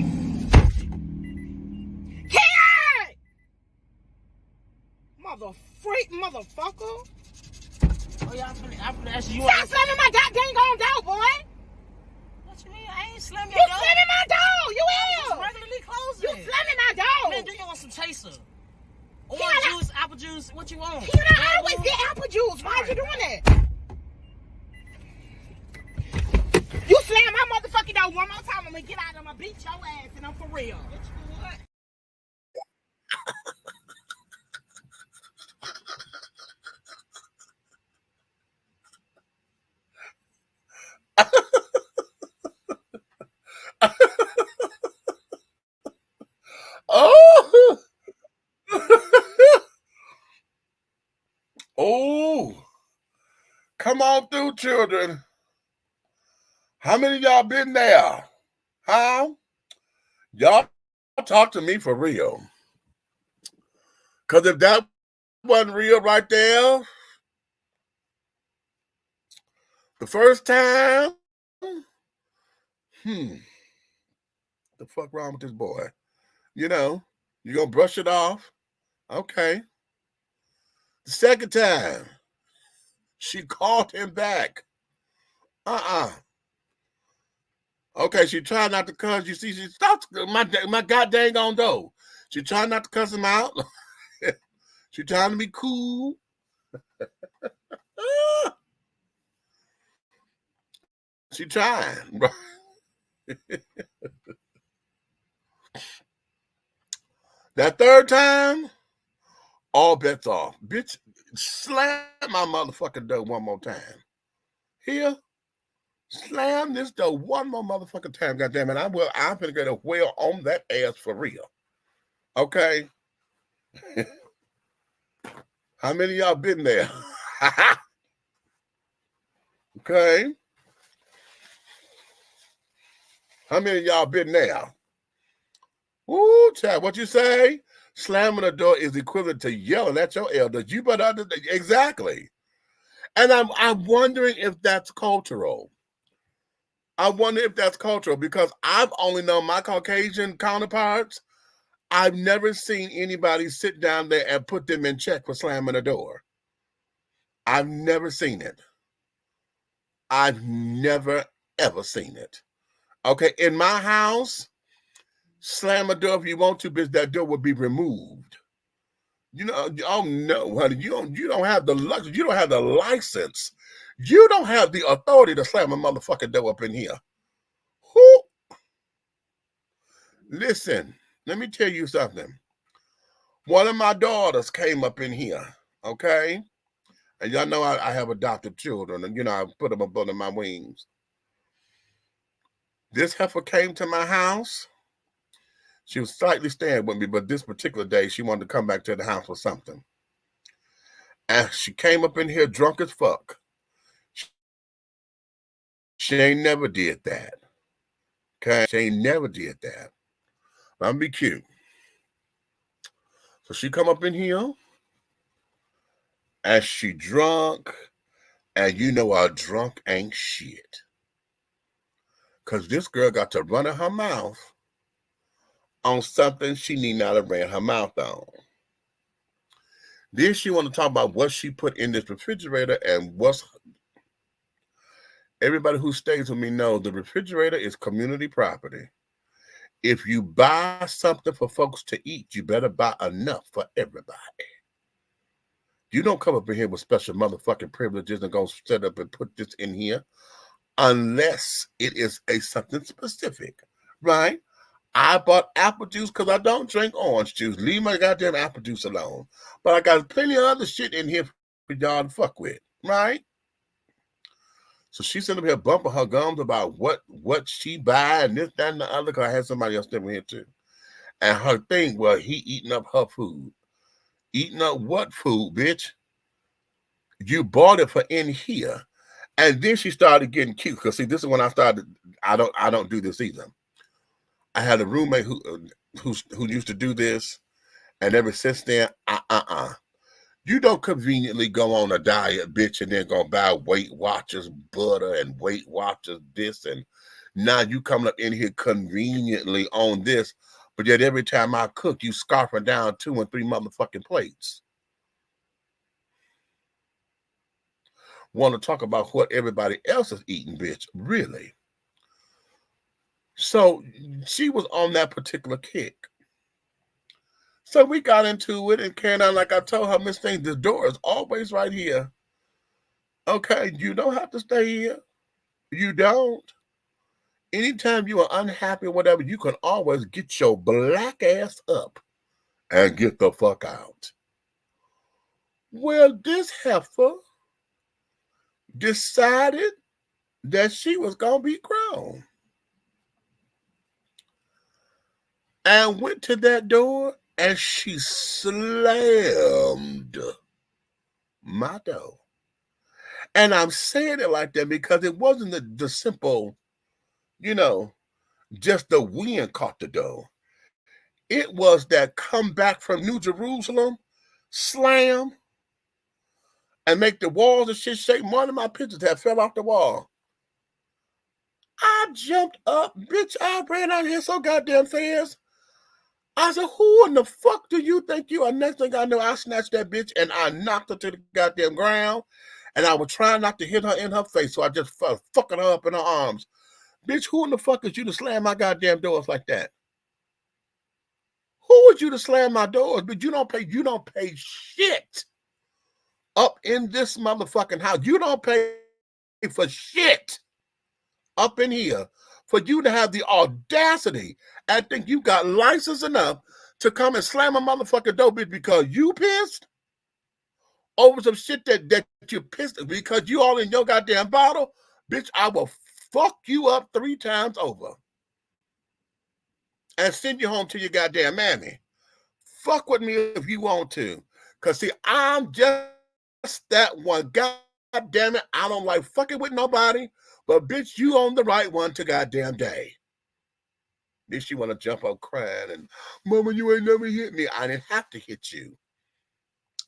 Kid! Motherfucker.
Oh, yeah, I'm finna ask you.
Stop slamming my goddamn door, boy.
What you mean? I ain't slamming
You
your door.
slamming my door. You
It's
is.
regularly closing.
You slamming my door.
Man, do you want some chaser? Orange
Yeah,
juice, apple juice, what you want?
You know, I
Red
always
Bull?
get apple juice. Why are you doing that? You slam my motherfucking door one more time, I'm gonna get out, I'm gonna beat your ass, and I'm for real.
What?
Oh, oh, come on through, children. How many of y'all been there? Huh? Y'all talk to me for real. Because if that wasn't real right there. The first time, the fuck wrong with this boy? You know, you gonna brush it off. Okay. The second time, she called him back. Okay, she tried not to cuss. You see, she stopped my goddamn on though. She tried not to cuss him out. She trying to be cool. She trying. That third time, all bets off. Bitch, slam my motherfucking door one more time. Here, slam this door one more motherfucking time. Goddamn it, I'm gonna get a whale on that ass for real. Okay. How many of y'all been there? Okay. How many of y'all been there? Ooh, child, what you say? Slamming the door is equivalent to yelling at your elders. You better understand. Exactly. And I'm wondering if that's cultural. I wonder if that's cultural because I've only known my Caucasian counterparts. I've never seen anybody sit down there and put them in check for slamming a door. I've never seen it. I've never, ever seen it. Okay, in my house, slam a door if you want to, bitch, that door will be removed. You know, oh no, honey, you don't have the luxury, you don't have the license. You don't have the authority to slam a motherfucking door up in here. Who? Listen, let me tell you something. One of my daughters came up in here, okay? And y'all know I have adopted children, and, you know, I put them up under my wings. This heifer came to my house. She was slightly staying with me, but this particular day, she wanted to come back to the house for something. And she came up in here drunk as fuck. She ain't never did that. Okay? She ain't never did that. I'm gonna be cute. So she come up in here, and she drunk, and you know our drunk ain't shit. Because this girl got to run in her mouth on something she need not have ran her mouth on. Then she want to talk about what she put in this refrigerator and what's... Everybody who stays with me knows the refrigerator is community property. If you buy something for folks to eat, you better buy enough for everybody. You don't come up in here with special motherfucking privileges and go set up and put this in here unless it is something specific, right? I bought apple juice because I don't drink orange juice. Leave my goddamn apple juice alone. But I got plenty of other shit in here for y'all to fuck with, right? So she's sitting up here bumping her gums about what she buy and this, that, and the other, because I had somebody else sitting here too. And her thing was he eating up her food. Eating up what food, bitch? You bought it for in here. And then she started getting cute. Because see, this is when I started, I don't do this either. I had a roommate who used to do this. And ever since then, you don't conveniently go on a diet, bitch, and then go buy Weight Watchers butter and Weight Watchers this, and now you coming up in here conveniently on this, but yet every time I cook, you scarfing down 2 and 3 motherfucking plates. Want to talk about what everybody else is eating, bitch, really? So she was on that particular kick. So we got into it and carried on like I told her, Miss Thing, the door is always right here. Okay, you don't have to stay here. You don't. Anytime you are unhappy or whatever, you can always get your black ass up and get the fuck out. Well, this heifer decided that she was going to be grown. And went to that door and she slammed my door. And I'm saying it like that because it wasn't the simple, you know, just the wind caught the door. It was that come back from New Jerusalem, slam, and make the walls and shit shake. One of my pictures that fell off the wall. I jumped up, bitch. I ran out here so goddamn fast. I said, who in the fuck do you think you are? Next thing I know, I snatched that bitch and I knocked her to the goddamn ground. And I was trying not to hit her in her face, so I just fucking her up in her arms. Bitch, who in the fuck is you to slam my goddamn doors like that? Who was you to slam my doors? But you don't pay shit up in this motherfucking house. You don't pay for shit up in here for you to have the audacity and think you got license enough to come and slam a motherfucking door, bitch, because you pissed over some shit that you pissed because you all in your goddamn bottle. Bitch, I will fuck you up 3 times over and send you home to your goddamn mammy. Fuck with me if you want to. Because, see, I'm just that one. God damn it, I don't like fucking with nobody. But, bitch, you on the right one to goddamn day. Bitch, you want to jump up crying and, Mama, you ain't never hit me. I didn't have to hit you.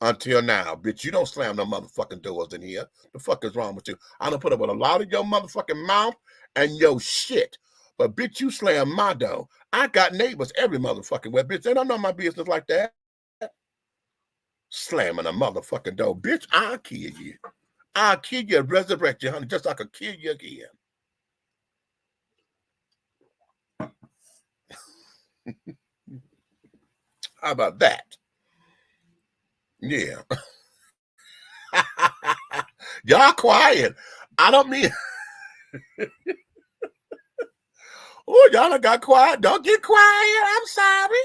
Until now, bitch, you don't slam no motherfucking doors in here. The fuck is wrong with you? I done put up with a lot of your motherfucking mouth and your shit. But, bitch, you slam my door. I got neighbors every motherfucking way. Bitch, they don't know my business like that. Slamming a motherfucking door. Bitch, I'll kill you. I'll kill you and resurrect you, honey, just like I could kill you again. How about that? Yeah. Y'all quiet. I don't mean... Oh, y'all done got quiet. Don't get quiet. I'm sorry.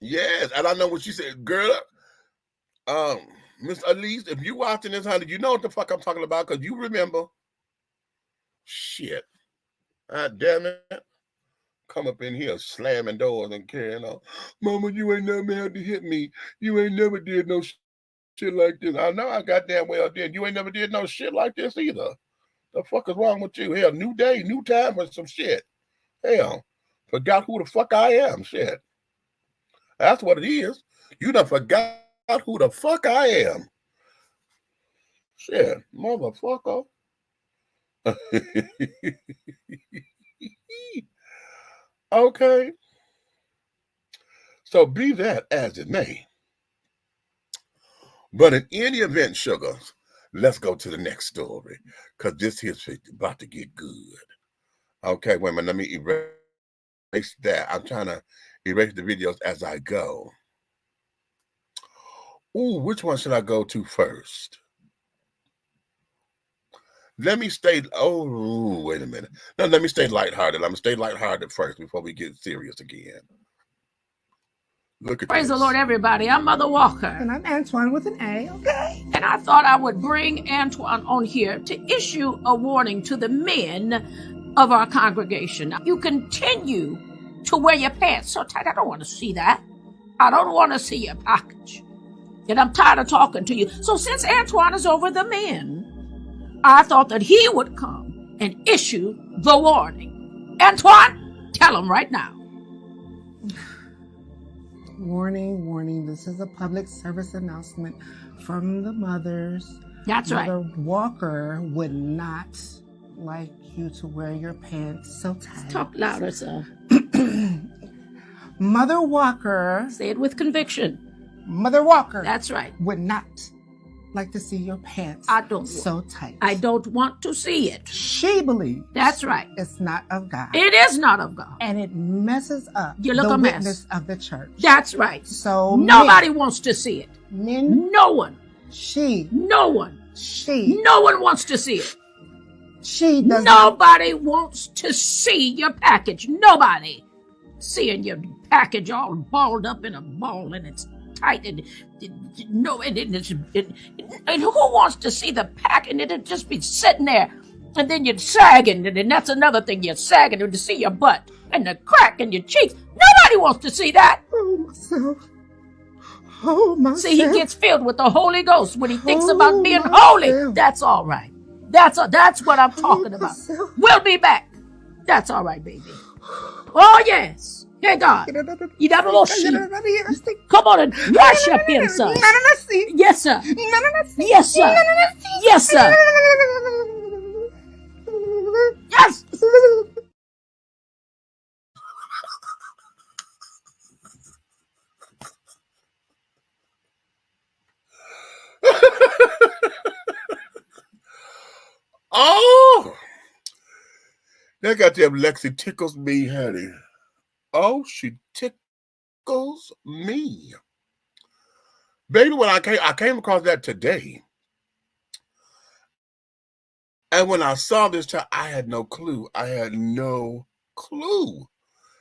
Yes, and I know what she said. Girl, Miss Elise, if you watching this, honey, you know what the fuck I'm talking about because you remember. Shit. God damn it. Come up in here slamming doors and carrying on. Mama, you ain't never had to hit me. You ain't never did no shit like this. I know I goddamn well did. You ain't never did no shit like this either. The fuck is wrong with you? Hell, new day, new time for some shit. Hell, forgot who the fuck I am. Shit. That's what it is. You done forgot who the fuck I am. Shit, motherfucker. Okay. So be that as it may. But in any event, sugars, let's go to the next story. Because this here's about to get good. Okay, wait a minute. Let me erase that. I'm trying to erase the videos as I go. Ooh, which one should I go to first? Let me stay, oh, wait a minute. No, let me stay lighthearted. I'm going to stay lighthearted first before we get serious again. Look at
Praise
this.
the Lord, everybody. I'm Mother Walker.
And I'm Antoine with an A, okay?
And I thought I would bring Antoine on here to issue a warning to the men of our congregation. You continue to wear your pants so tight. I don't want to see that. I don't want to see your package. And I'm tired of talking to you. So since Antoine is over the men, I thought that he would come and issue the warning. Antoine, tell him right now.
Warning, warning. This is a public service announcement from the mothers.
That's right.
Mother Walker would not like you to wear your pants so tight.
Talk louder, sir.
Mother Walker.
Say it with conviction.
Mother Walker.
That's right.
Would not like to see your pants so tight.
I don't want to see it.
She believes.
That's right.
It's not of God.
It is not of God.
And it messes up
You look
the
a mess.
witness of the church.
That's right.
So
nobody wants to see it.
Men.
No one.
No one
wants to see it.
She does
Nobody wants to see your package. Nobody. Seeing your package all balled up in a ball and it's tight and and who wants to see the pack and it'd just be sitting there and then you're sagging and that's another thing, you're sagging to see your butt and the crack in your cheeks. Nobody wants to see that.
Oh myself.
See, he gets filled with the Holy Ghost when he thinks about being holy. That's all right. That's what I'm talking about. We'll be back. That's all right, baby. Oh yes. Hey, God. You got a little sheep. Come on and worship him, son. Yes, sir. Yes, sir. Yes, sir. Yes.
Oh, that goddamn Lexi tickles me, honey. Oh, she tickles me. Baby, when I came across that today. And when I saw this child, I had no clue. I had no clue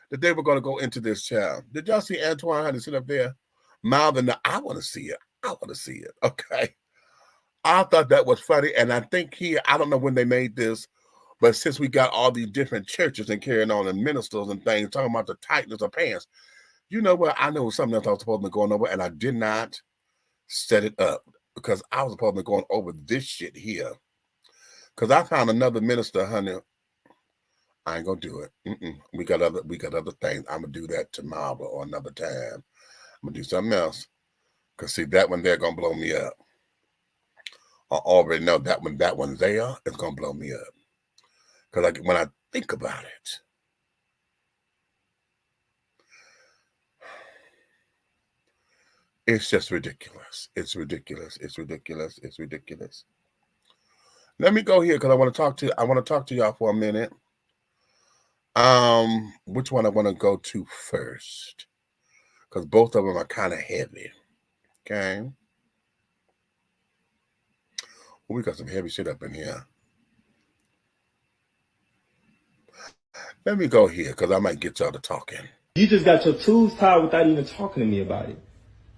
that they were going to go into this child. Did y'all see Antoine had to sit up there mouthing I want to see it. I want to see it. Okay. I thought that was funny. And I think here, I don't know when they made this, but since we got all these different churches and carrying on and ministers and things talking about the tightness of pants, you know what? I know something else I was supposed to be going over, and I did not set it up because I was supposed to be going over this shit here. Because I found another minister, honey. I ain't gonna do it. We got other things. I'm gonna do that tomorrow or another time. I'm gonna do something else. Cause see, that one there gonna blow me up. I already know that one there is gonna blow me up. Cause when I think about it, it's just ridiculous. It's ridiculous. It's ridiculous. It's ridiculous. Let me go here because I want to talk to y'all for a minute. Which one I want to go to first? Because both of them are kind of heavy. Okay. Well, we got some heavy shit up in here. Let me go here because I might get y'all to talking.
You just got your tubes tied without even talking to me about it.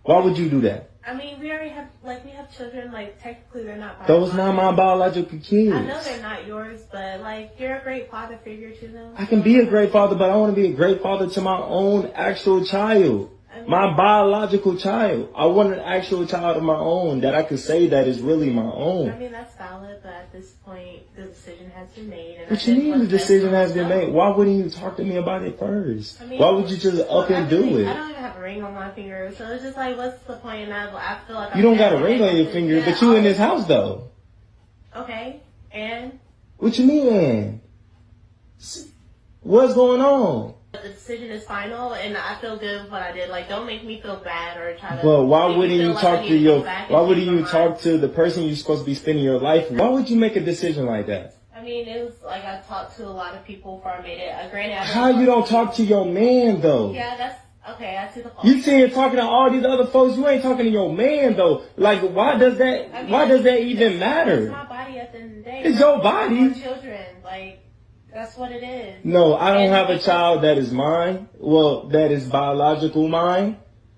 Why would you do that?
I mean, we already have, we have children, technically they're not
biological. Those not my biological kids.
I know they're not yours, but, you're a great father figure to them.
I can be a great father, but I want to be a great father to my own actual child. My biological child. I want an actual child of my own that I could say that is really my own.
I mean, that's valid, but at this point, the decision has been made. And
what you mean the decision has been made? Why wouldn't you talk to me about it first? I mean, why would you just up and do it?
I don't even have a ring on my finger, so it's just what's the point? And I feel like
you don't got a ring on your finger, but you in this house though.
Okay, and?
What you mean? What's going on?
The decision is final, and I feel good with what I did. Don't make me feel bad or try to.
But why wouldn't you talk to why wouldn't you talk to the person you're supposed to be spending your life with? Why would you make a decision like that?
I mean, it was I talked to a lot of people before I made it. Granted,
how you don't talk to your man though?
Yeah, that's okay. I see the fault.
You sitting here talking to all these other folks. You ain't talking to your man though. Why does that? Why does that even matter?
It's my body at the end of the day.
It's your body.
Children, that's what it is.
No, I don't have a child that is mine. Well, that is biological mine.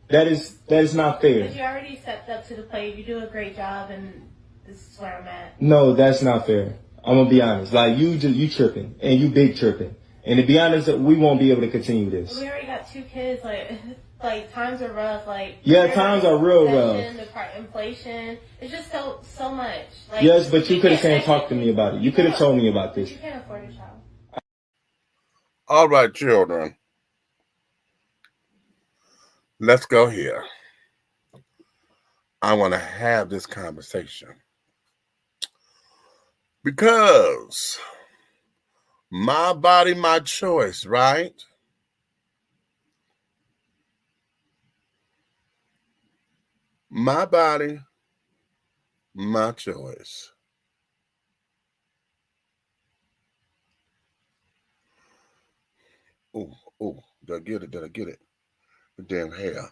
That is not fair.
But you already stepped up to the plate. You do a great job, and this is where I'm at.
No, that's not fair. I'm gonna be honest. You tripping, and you big tripping. And to be honest, we won't be able to continue this.
We already got 2 kids. Times are rough.
Yeah, times are real rough.
The inflation. It's just so much.
Yes, but you could have talked to me about it. You could have told me about this.
You can't afford a child.
All right, children. Let's go here. I want to have this conversation because my body, my choice, right? My body, my choice. Oh, did I get it? Did I get it? The damn hair.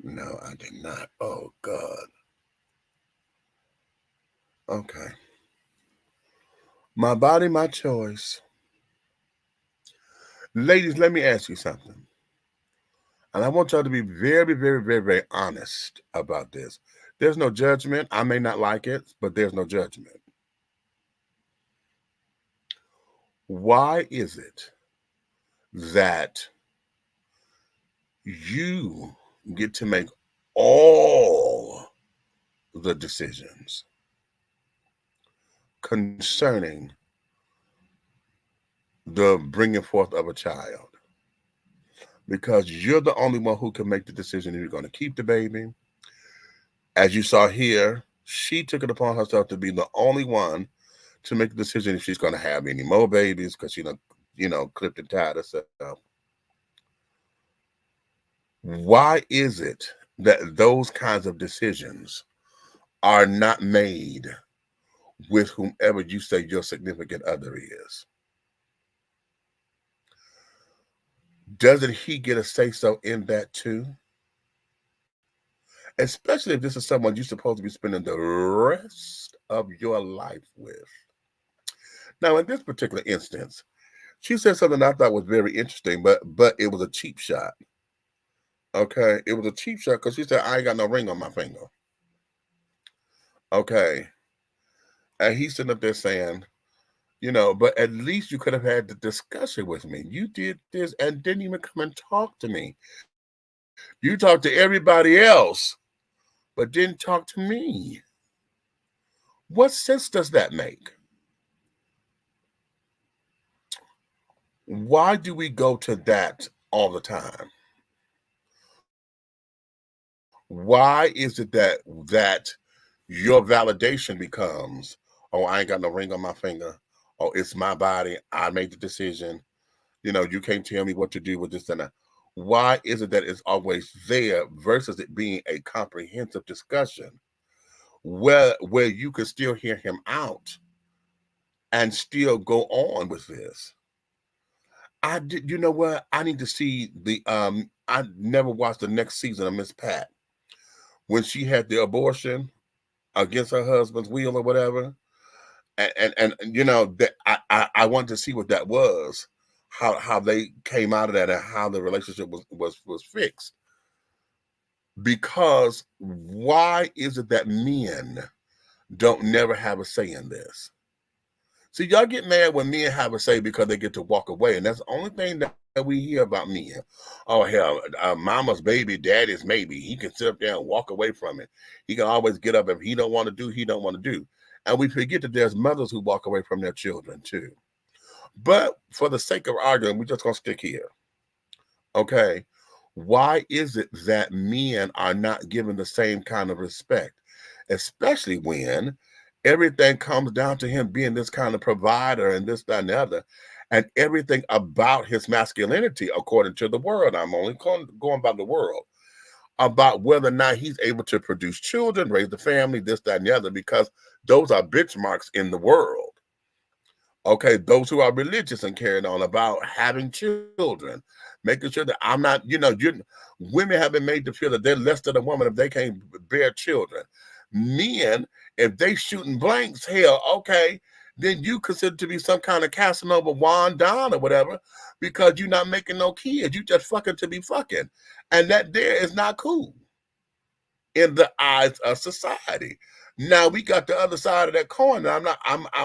No, I did not. Oh, God. Okay. My body, my choice. Ladies, let me ask you something. And I want y'all to be very, very, very, very honest about this. There's no judgment. I may not like it, but there's no judgment. Why is it that you get to make all the decisions concerning the bringing forth of a child, because you're the only one who can make the decision if you're going to keep the baby. As you saw here, she took it upon herself to be the only one to make the decision if she's going to have any more babies, because she clipped and tied herself. Why is it that those kinds of decisions are not made with whomever you say your significant other is? Doesn't he get a say-so in that too? Especially if this is someone you're supposed to be spending the rest of your life with. Now, in this particular instance, she said something I thought was very interesting, but it was a cheap shot. Okay, it was a cheap shot because she said, I ain't got no ring on my finger. Okay. And he's sitting up there saying, but at least you could have had the discussion with me. You did this and didn't even come and talk to me. You talked to everybody else, but didn't talk to me. What sense does that make? Why do we go to that all the time? Why is it that your validation becomes, oh, I ain't got no ring on my finger. Oh, it's my body. I made the decision. You can't tell me what to do with this and that. Why is it that it's always there versus it being a comprehensive discussion where you can still hear him out and still go on with this? You know what? I need to see I never watched the next season of Miss Pat when she had the abortion against her husband's will or whatever. And that I wanted to see what that was, how they came out of that and how the relationship was fixed. Because why is it that men don't never have a say in this? See, y'all get mad when men have a say because they get to walk away, and that's the only thing that we hear about men. Oh hell, mama's baby, daddy's maybe. He can sit up there and walk away from it. He can always get up if he don't want to do. He don't want to do. And we forget that there's mothers who walk away from their children too. But for the sake of arguing, we're just gonna stick here. Okay, why is it that men are not given the same kind of respect, especially when everything comes down to him being this kind of provider and this, that, and the other, and everything about his masculinity, according to the world, I'm only going by the world, about whether or not he's able to produce children, raise the family, this, that, and the other, because those are benchmarks in the world. Okay, those who are religious and carrying on about having children, making sure that I'm not, women have been made to feel that they're less than a woman if they can't bear children. Men, if they shooting blanks, hell, okay, then you consider to be some kind of Casanova Don or whatever, because you're not making no kids. You just fucking to be fucking. And that there is not cool in the eyes of society. Now we got the other side of that coin. I'm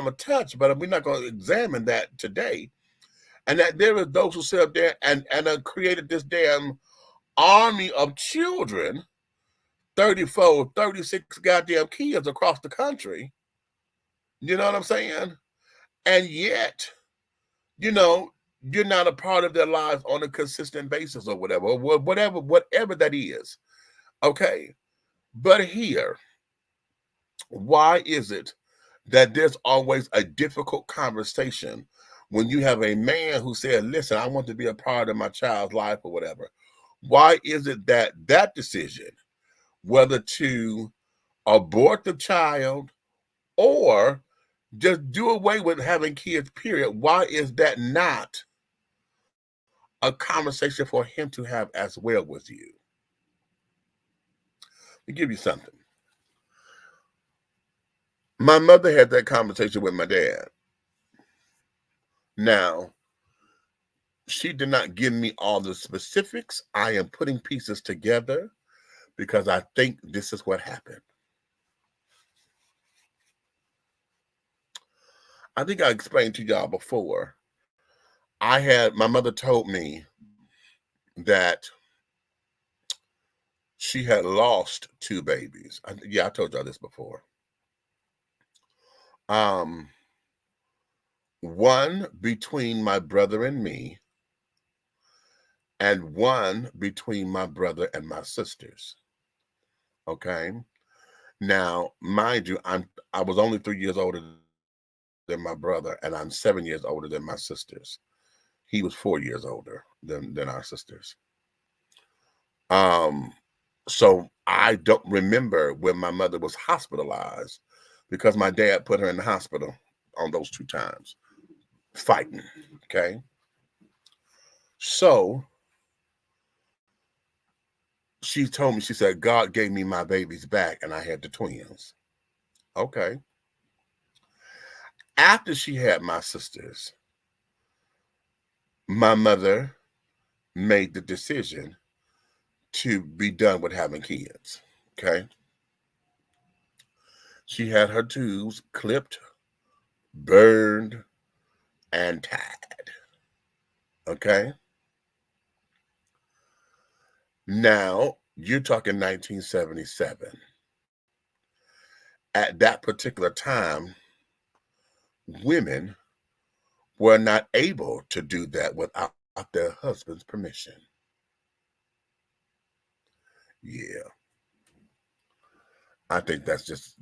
a touch, but we're not going to examine that today. And that there is those who sit up there and created this damn army of children, 34, 36 goddamn kids across the country. You know what I'm saying? And yet, you're not a part of their lives on a consistent basis or whatever that is. Okay. But here, why is it that there's always a difficult conversation when you have a man who said, listen, I want to be a part of my child's life or whatever? Why is it that decision, whether to abort the child or just do away with having kids, period, why is that not a conversation for him to have as well with you? Let me give you something. My mother had that conversation with my dad. Now, she did not give me all the specifics. I am putting pieces together because I think this is what happened. I think I explained to y'all before. My mother told me that she had lost 2 babies. I told y'all this before. one between my brother and me, and one between my brother and my sisters. Okay. Now, mind you, I was only 3 years older than my brother, and I'm 7 years older than my sisters. He was 4 years older than our sisters. So I don't remember when my mother was hospitalized, because my dad put her in the hospital on those 2 times, fighting. Okay. So she told me, she said, God gave me my babies back and I had the twins. Okay. After she had my sisters, my mother made the decision to be done with having kids. Okay. She had her tubes clipped, burned, and tied. Okay. Now, you're talking 1977. At that particular time, women were not able to do that without their husband's permission. Yeah. I think that's just...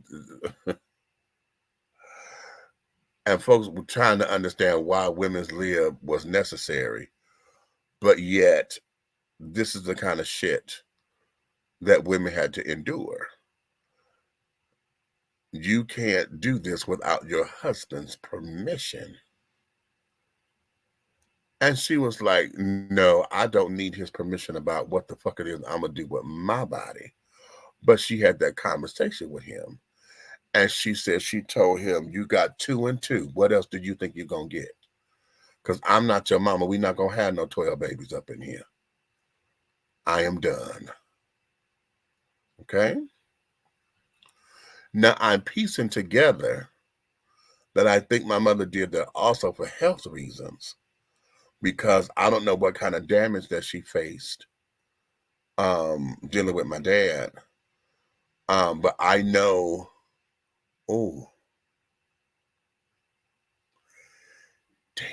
And folks were trying to understand why women's lib was necessary, but yet this is the kind of shit that women had to endure. You can't do this without your husband's permission. And she was like, no, I don't need his permission about what the fuck it is I'm going to do with my body. But she had that conversation with him. And she said, she told him, you got 2 and 2. What else do you think you're going to get? Because I'm not your mama. We're not going to have no 12 babies up in here. I am done. Okay? Now, I'm piecing together that I think my mother did that also for health reasons, because I don't know what kind of damage that she faced dealing with my dad. But I know, oh, damn.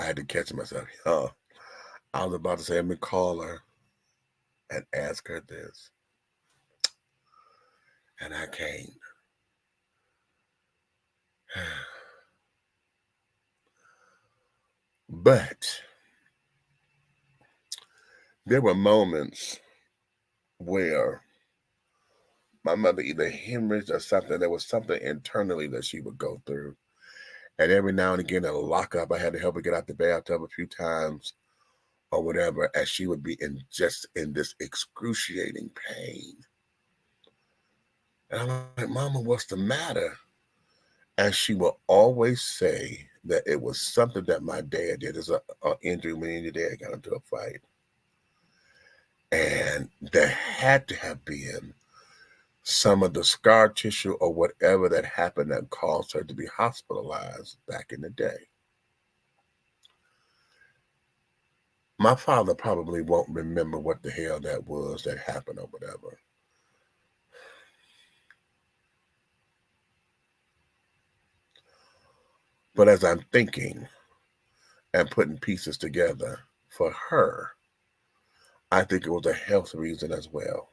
I had to catch myself. I was about to say, let me call her and ask her this. And I can't. But there were moments where my mother either hemorrhaged or something. There was something internally that she would go through. And every now and again, it'll lock up. I had to help her get out the bathtub a few times or whatever, as she would be just in this excruciating pain. And I'm like, Mama, what's the matter? And she will always say that it was something that my dad did. It's an injury when your dad got into a fight. And there had to have been some of the scar tissue or whatever that happened that caused her to be hospitalized back in the day. My father probably won't remember what the hell that was that happened or whatever. But as I'm thinking and putting pieces together for her, I think it was a health reason as well.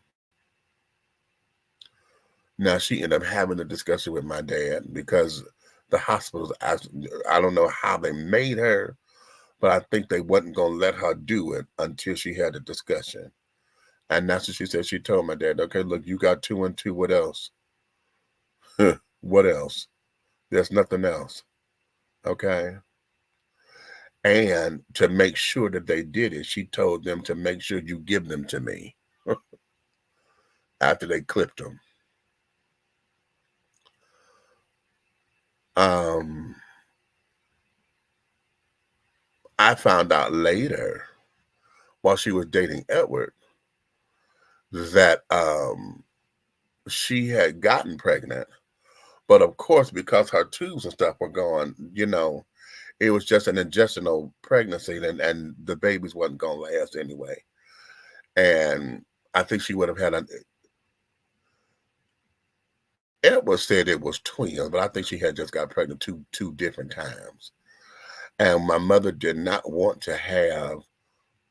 Now, she ended up having a discussion with my dad because the hospitals, I don't know how they made her, but I think they wasn't going to let her do it until she had a discussion. And that's what she said. She told my dad, okay, look, you got 2 and 2. What else? What else? There's nothing else. Okay. And to make sure that they did it, she told them to make sure you give them to me after they clipped them. I found out later, while she was dating Edward, that she had gotten pregnant. But of course, because her tubes and stuff were gone, you know, it was just an ingestional pregnancy, and the babies wasn't going to last anyway. And I think she would have had Edward said it was twins, but I think she had just got pregnant two different times. And my mother did not want to have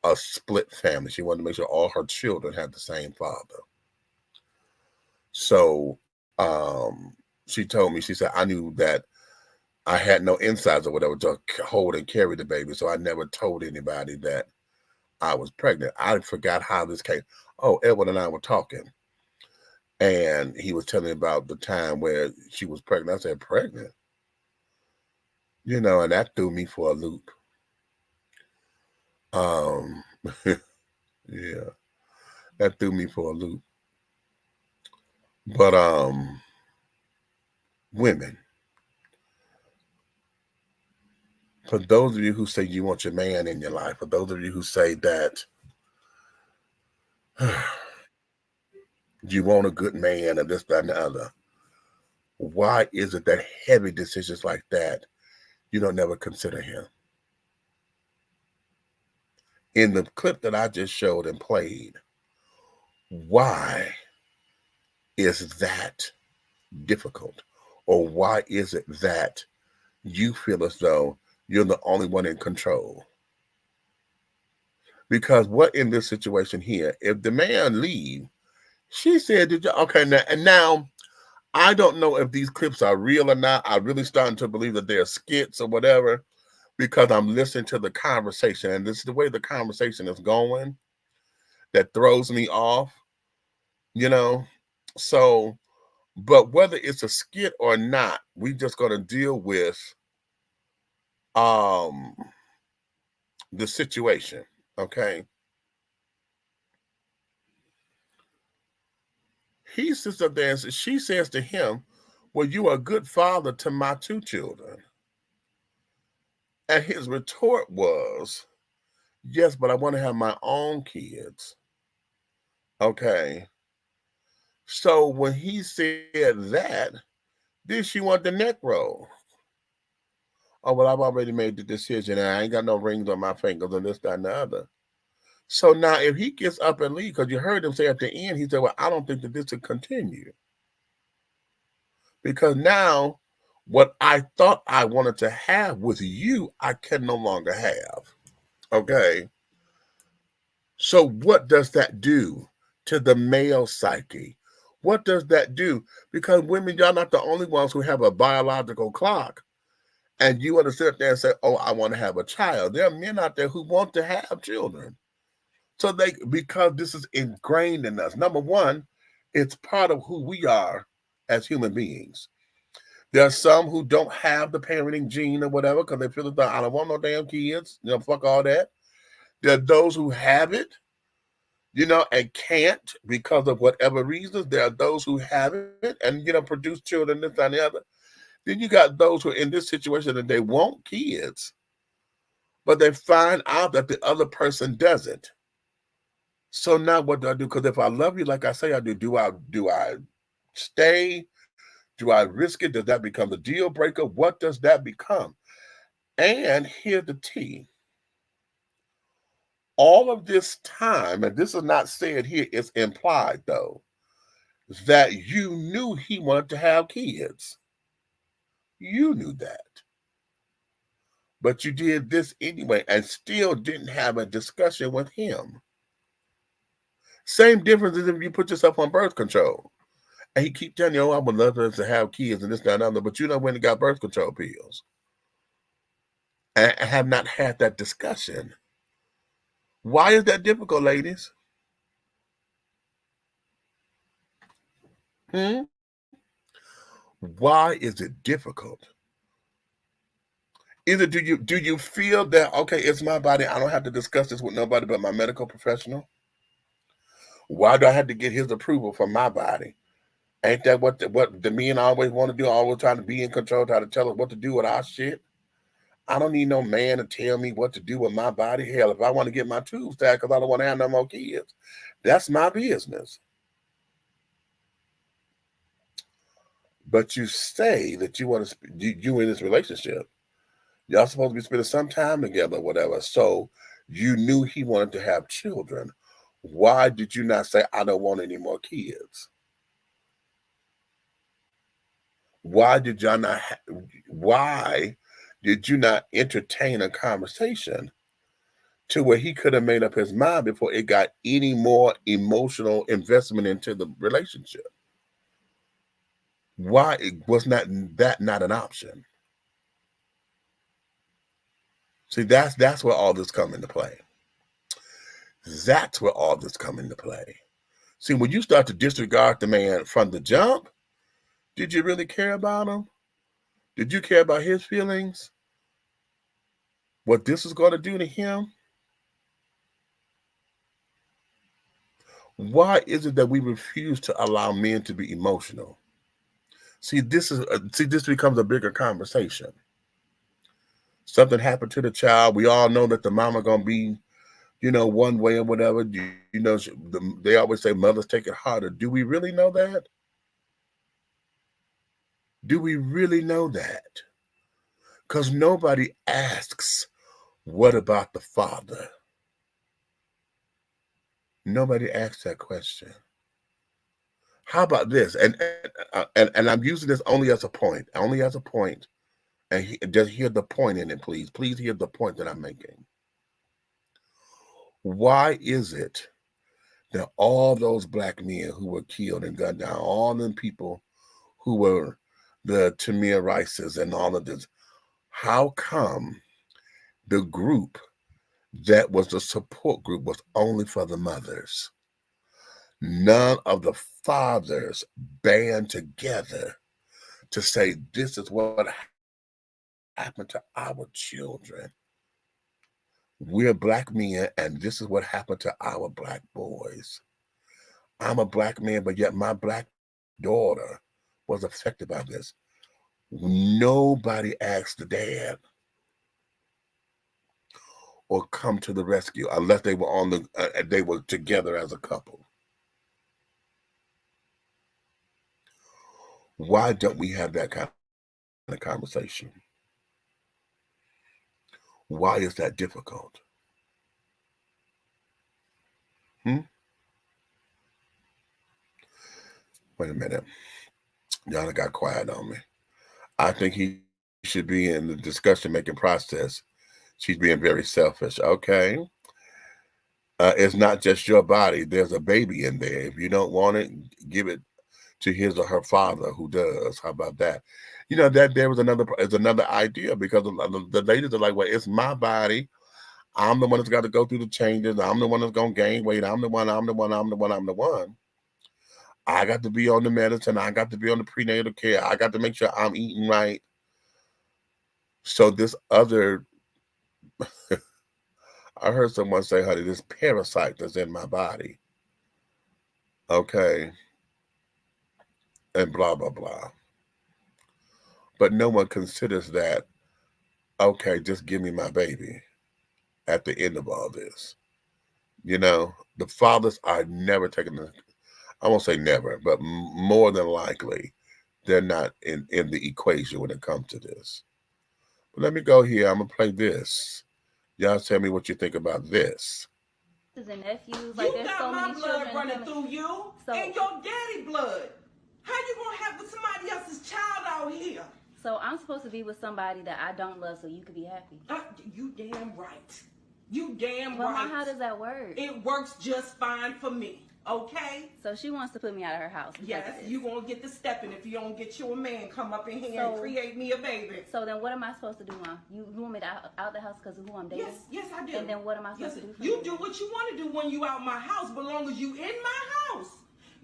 a split family. She wanted to make sure all her children had the same father. So she told me, she said, I knew that I had no insides or whatever to hold and carry the baby. So I never told anybody that I was pregnant. I forgot how this came. Oh, Edward and I were talking. And he was telling me about the time where she was pregnant. I said, pregnant? You know, and that threw me for a loop. Yeah, that threw me for a loop. But women, for those of you who say you want your man in your life, for those of you who say that you want a good man and this, that, and the other, why is it that heavy decisions like that, you don't never consider him? In the clip that I just showed and played, why is that difficult? Or why is it that you feel as though you're the only one in control? Because what in this situation here, if the man leave, she said, okay, now I don't know if these clips are real or not. I'm really starting to believe that they're skits or whatever, because I'm listening to the conversation, and this is the way the conversation is going that throws me off, you know? So, but whether it's a skit or not, we just going to deal with the situation, okay? He sits up there and she says to him, well, you are a good father to my 2 children. And his retort was, yes, but I want to have my own kids. Okay. So when he said that, then she want the neck roll. Oh, well, I've already made the decision and I ain't got no rings on my fingers and this, that, and the other. So now if he gets up and leaves, because you heard him say at the end, he said, well, I don't think that this will continue. Because now what I thought I wanted to have with you, I can no longer have. Okay. So what does that do to the male psyche? What does that do? Because women, y'all not the only ones who have a biological clock. And you want to sit there and say, oh, I want to have a child. There are men out there who want to have children. So because this is ingrained in us. Number one, it's part of who we are as human beings. There are some who don't have the parenting gene or whatever because they feel that I don't want no damn kids. You know, fuck all that. There are those who have it, you know, and can't because of whatever reasons. There are those who have it and, you know, produce children, this and the other. Then you got those who are in this situation that they want kids, but they find out that the other person doesn't. So now what do I do? Because if I love you like I say I do I stay? Do I risk it? Does that become the deal breaker? What does that become? And here's the T. All of this time, and this is not said here, it's implied though, that you knew he wanted to have kids. You knew that. But you did this anyway and still didn't have a discussion with him. Same difference as if you put yourself on birth control. And he keep telling you, oh, I would love to have kids and this, that, and other, but you know when he got birth control pills. And have not had that discussion. Why is that difficult, ladies? Why is it difficult? Either do you feel that, okay, it's my body, I don't have to discuss this with nobody but my medical professional? Why do I have to get his approval for my body? Ain't that what the men always want to do? Always trying to be in control, trying to tell us what to do with our shit. I don't need no man to tell me what to do with my body. Hell, if I want to get my tubes tied because I don't want to have no more kids, that's my business. But you say that you want to, you in this relationship, y'all supposed to be spending some time together, whatever. So you knew he wanted to have children. Why did you not say, I don't want any more kids? Why did y'all not? Why did you not entertain a conversation to where he could have made up his mind before it got any more emotional investment into the relationship? Why was not an option? See, that's where all this come into play. That's where all this come into play. See, when you start to disregard the man from the jump, did you really care about him? Did you care about his feelings? What this is going to do to him? Why is it that we refuse to allow men to be emotional? See, this becomes a bigger conversation. Something happened to the child. We all know that the mama gonna be, one way or whatever. They always say mothers take it harder. Do we really know that? Do we really know that? Because nobody asks, what about the father? Nobody asks that question. How about this? And I'm using this only as a point. And just hear the point in it, please. Please hear the point that I'm making. Why is it that all those black men who were killed and gunned down, all them people who were the Tamir Rices and all of this, how come the group that was the support group was only for the mothers? None of the fathers band together to say, this is what happened to our children. We're black men, and this is what happened to our black boys. I'm a black man, but yet my black daughter was affected by this. Nobody asked the dad or come to the rescue unless they were they were together as a couple. Why don't we have that kind of conversation? Why is that difficult? Wait a minute. Y'all got quiet on me. I think he should be in the discussion-making process. She's being very selfish. Okay. It's not just your body. There's a baby in there. If you don't want it, give it to his or her father who does. How about that? That there was another idea, because the ladies are like, well, it's my body. I'm the one that's got to go through the changes. I'm the one that's going to gain weight. I'm the one. I got to be on the medicine. I got to be on the prenatal care. I got to make sure I'm eating right. So this other, I heard someone say, honey, this parasite that's in my body. Okay. And blah, blah, blah. But no one considers that, okay, just give me my baby at the end of all this. The fathers are never taking I won't say never, but more than likely, they're not in the equation when it comes to this. But let me go here. I'm going to play this. Y'all tell me what you think about this.
And nephews,
like, there's so many children running through you and your daddy blood. How you going to have with somebody else's child out here?
So I'm supposed to be with somebody that I don't love so you could be happy.
You damn right. You damn
right.
Well,
how does that work?
It works just fine for me. Okay?
So she wants to put me out of her house.
Yes, you gonna get the stepping if you don't get you a man come up in here and create me a baby.
So then what am I supposed to do, Mom? You want me to out the house because of who I'm dating?
Yes, I do.
And then what am I supposed to do for
you? You do what you want to do when you out my house, but long as you in my house,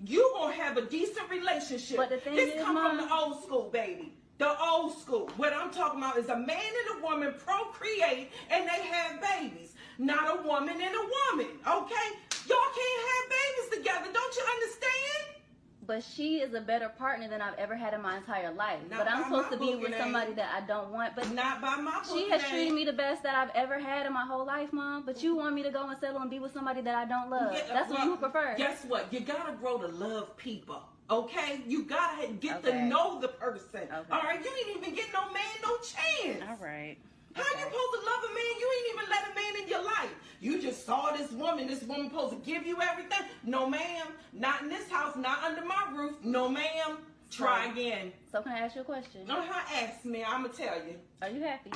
you gonna have a decent relationship.
But the thing
this
is,
come
Mom,
from the old school, baby. The old school. What I'm talking about is a man and a woman procreate and they have babies. Not a woman and a woman, okay? Y'all can't have babies together. Don't you understand?
But she is a better partner than I've ever had in my entire life. But I'm supposed to be with somebody that I don't want. But
not by my
she has treated me the best that I've ever had in my whole life, Mom. But you want me to go and settle and be with somebody that I don't love. That's what you prefer.
Guess what? You gotta grow to love people. Okay? You gotta get to know the person. Okay. All right? You ain't even get no man no chance.
All right.
How you supposed to love a man? You ain't even let a man in your life. You just saw call this woman supposed to give you everything? No, ma'am. Not in this house, not under my roof. No, ma'am. Try again.
So can I ask you a question?
Ask me, I'm going to tell you.
Are you happy?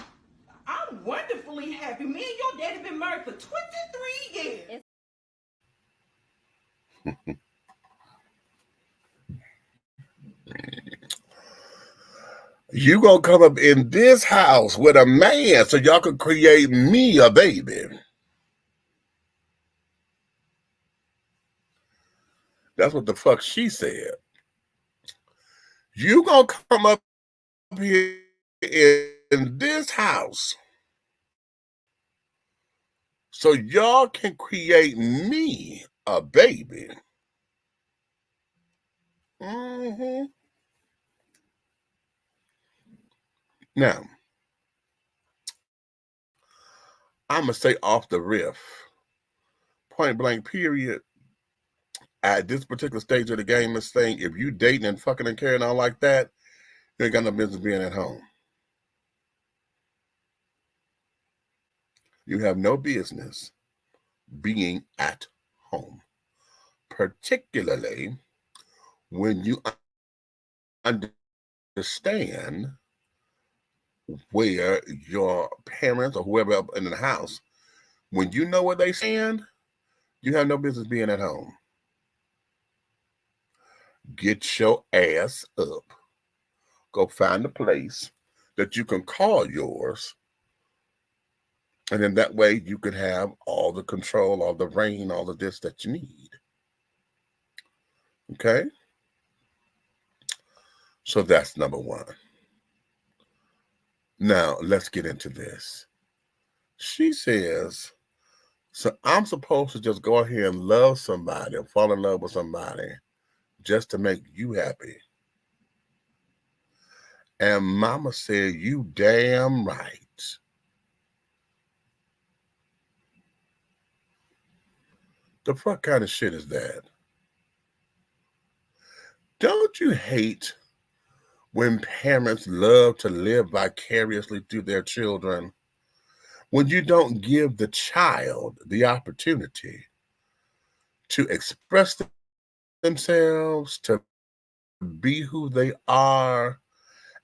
I'm wonderfully happy. Me and your daddy been married for 23 years.
You gonna come up in this house with a man so y'all can create me a baby. That's what the fuck she said. You gonna come up here in this house so y'all can create me a baby. Mm-hmm. Now, I'm going to say off the riff, point blank period, at this particular stage of the game, this thing, if you dating and fucking and carrying on like that, you ain't got no business being at home. You have no business being at home, particularly when you understand where your parents or whoever up in the house, when you know where they stand, you have no business being at home. Get your ass up. Go find a place that you can call yours. And then that way you can have all the control, all the reign, all of this that you need. Okay? So that's number one. Now, let's get into this. She says, so I'm supposed to just go ahead and love somebody or fall in love with somebody just to make you happy. And mama said, you damn right. The fuck kind of shit is that? Don't you hate when parents love to live vicariously through their children, when you don't give the child the opportunity to express themselves, to be who they are?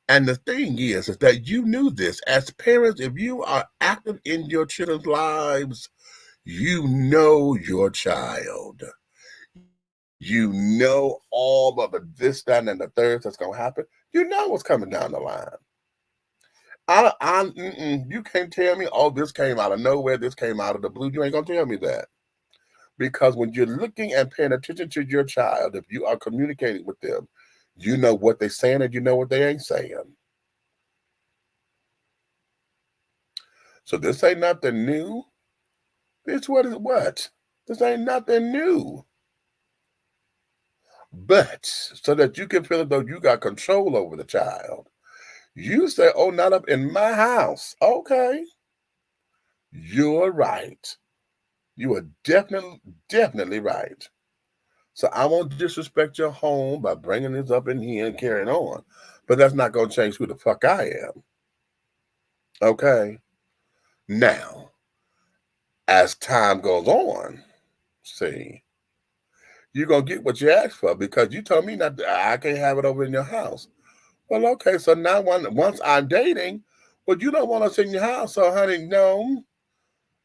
And the thing is that you knew this. As parents, if you are active in your children's lives, you know your child. You know all of the this, that, and the third that's going to happen. You know what's coming down the line. You can't tell me, oh, this came out of nowhere, this came out of the blue. You ain't going to tell me that. Because when you're looking and paying attention to your child, if you are communicating with them, you know what they're saying and you know what they ain't saying. So this ain't nothing new. This what? This ain't nothing new. But so that you can feel as though you got control over the child, you say, oh, not up in my house. Okay. You're right. You are definitely right. So I won't disrespect your home by bringing this up in here and carrying on. But that's not going to change who the fuck I am. Okay? Now, as time goes on, see, you're going to get what you asked for because you told me not to, I can't have it over in your house. Well, okay, so now once I'm dating, well, you don't want us in your house, so honey, no,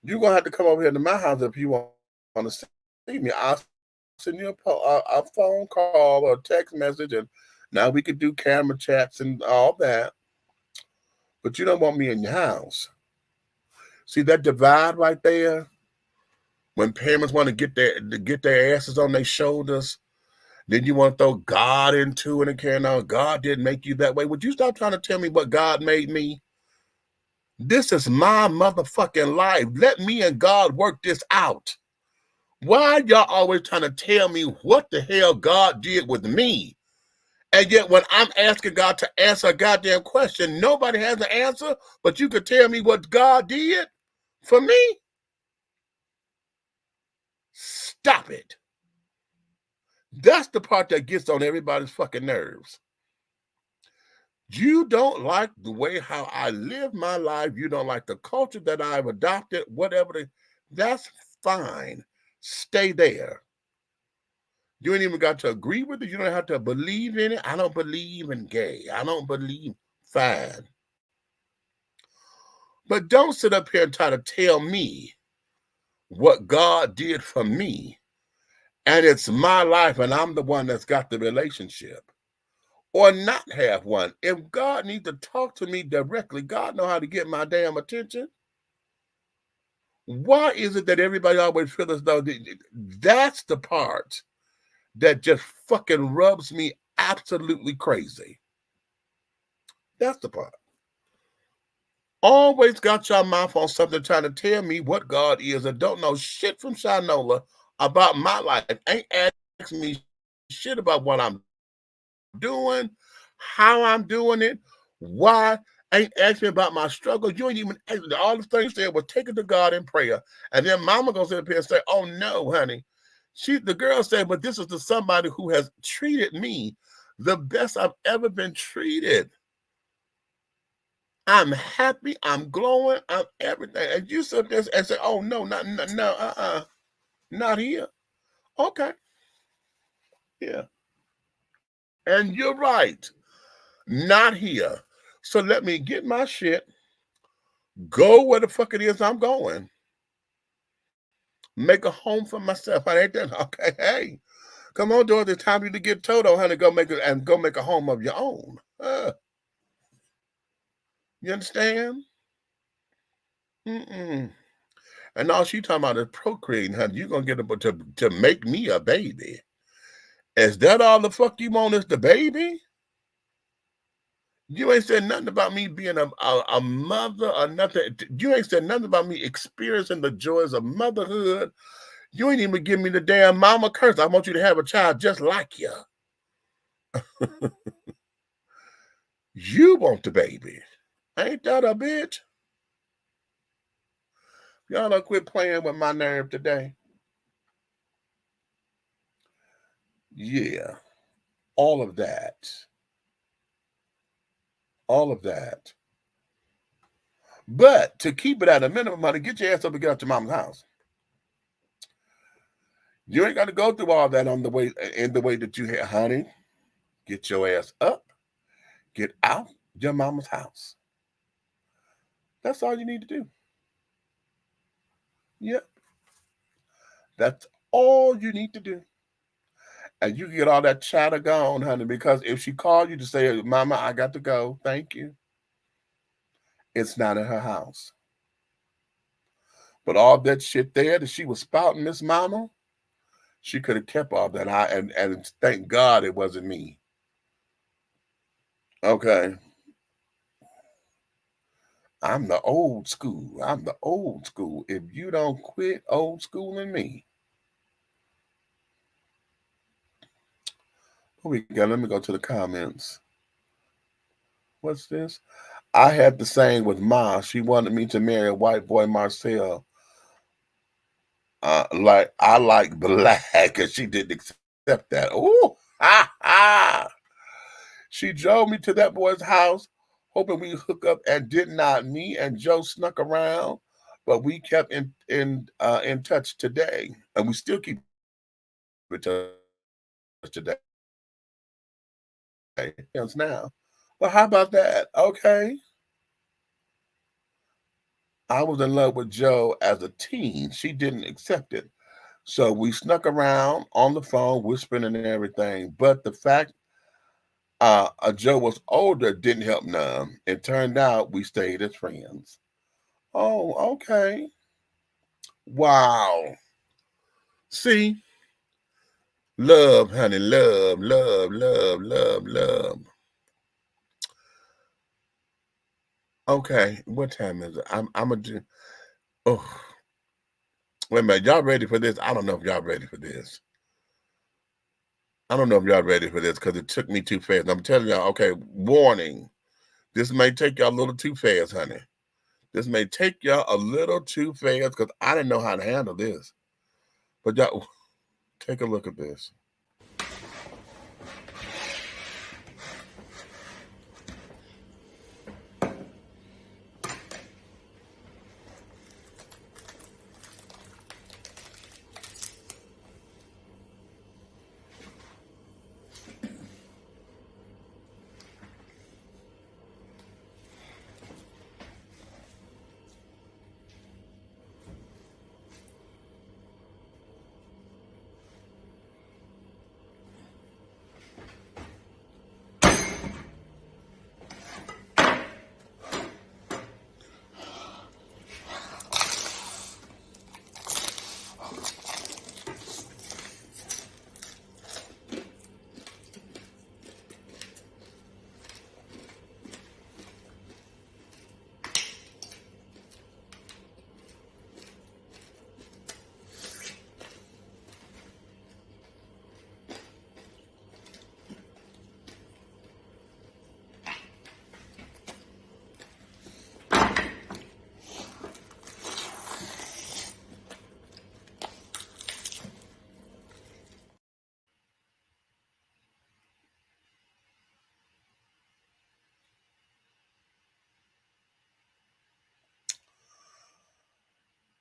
you're going to have to come over here to my house if you want to see me. I'll send you a phone call or a text message, and now we could do camera chats and all that, but you don't want me in your house. See that divide right there? When parents want to get their asses on their shoulders, then you want to throw God into it and carry on. God didn't make you that way. Would you stop trying to tell me what God made me? This is my motherfucking life. Let me and God work this out. Why are y'all always trying to tell me what the hell God did with me? And yet when I'm asking God to answer a goddamn question, nobody has an answer, but you could tell me what God did for me? Stop it. That's the part that gets on everybody's fucking nerves. You don't like the way how I live my life. You don't like the culture that I've adopted, whatever. That's fine. Stay there. You ain't even got to agree with it. You don't have to believe in it. I don't believe in gay. I don't believe. Fine. But don't sit up here and try to tell me what God did for me. And it's my life and I'm the one that's got the relationship. Or not have one. If God needs to talk to me directly, God know how to get my damn attention. Why is it that everybody always feels as though that's the part that just fucking rubs me absolutely crazy? That's the part. Always got your mouth on something trying to tell me what God is and don't know shit from Shinola about my life. Ain't asking me shit about what I'm doing, how I'm doing it, why. Ain't asking me about my struggle. You ain't even all the things you said was take it to God in prayer. And then mama goes up here and say, oh no, honey. The girl said, but this is to somebody who has treated me the best I've ever been treated. I'm happy, I'm glowing, I'm everything. And you sit there and say, oh no, not here. Okay. Yeah. And you're right. Not here. So let me get my shit, go where the fuck it is I'm going. Make a home for myself. I ain't that okay. Hey, come on, Dorothy. It's time for you to get Toto, honey. Go make a home of your own. You understand? Mm-mm. And all she talking about is procreating, honey. You're gonna get to make me a baby. Is that all the fuck you want is the baby? You ain't said nothing about me being a mother or nothing. You ain't said nothing about me experiencing the joys of motherhood. You ain't even give me the damn mama curse. I want you to have a child just like you. You want the baby. Ain't that a bitch? Y'all don't quit playing with my nerve today. Yeah. All of that. All of that. But to keep it at a minimum, honey, get your ass up and get out to mama's house. You ain't got to go through all that in the way that you had, honey. Get your ass up. Get out your mama's house. That's all you need to do. Yep. That's all you need to do. And you can get all that chatter gone, honey, because if she called you to say, Mama, I got to go, thank you, it's not in her house. But all that shit there that she was spouting, Miss Mama, she could have kept all that. And thank God it wasn't me. Okay. I'm the old school. I'm the old school. If you don't quit old schooling me. What we got? Let me go to the comments. What's this? I had the same with Ma. She wanted me to marry a white boy, Marcel. Like I like black, and she didn't accept that. Ooh, ha ha! She drove me to that boy's house, hoping we hook up, and did not. Me and Joe snuck around, but we kept in touch today, and we still keep in touch today. Now, well, how about that? Okay. I was in love with Joe as a teen. She didn't accept it. So we snuck around on the phone, whispering and everything. But the fact Joe was older didn't help none. It turned out we stayed as friends. Oh, okay. Wow. See? Love, honey. Love, love, love, love, love. Okay. What time is it? I'm going to do... Oh. Wait a minute. Y'all ready for this? I don't know if y'all ready for this. I don't know if y'all ready for this because it took me too fast. I'm telling y'all, okay, warning. This may take y'all a little too fast, honey. This may take y'all a little too fast because I didn't know how to handle this. But y'all, take a look at this.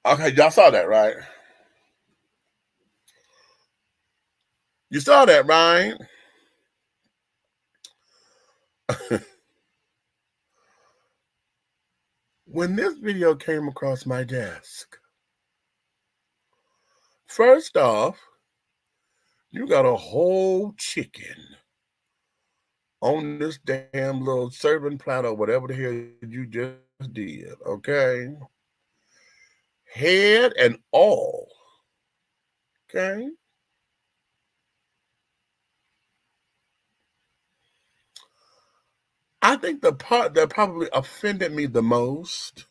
Okay, y'all saw that, right? You saw that, right? When this video came across my desk, first off, you got a whole chicken on this damn little serving platter, whatever the hell you just did, okay? Head and all, okay? I think the part that probably offended me the most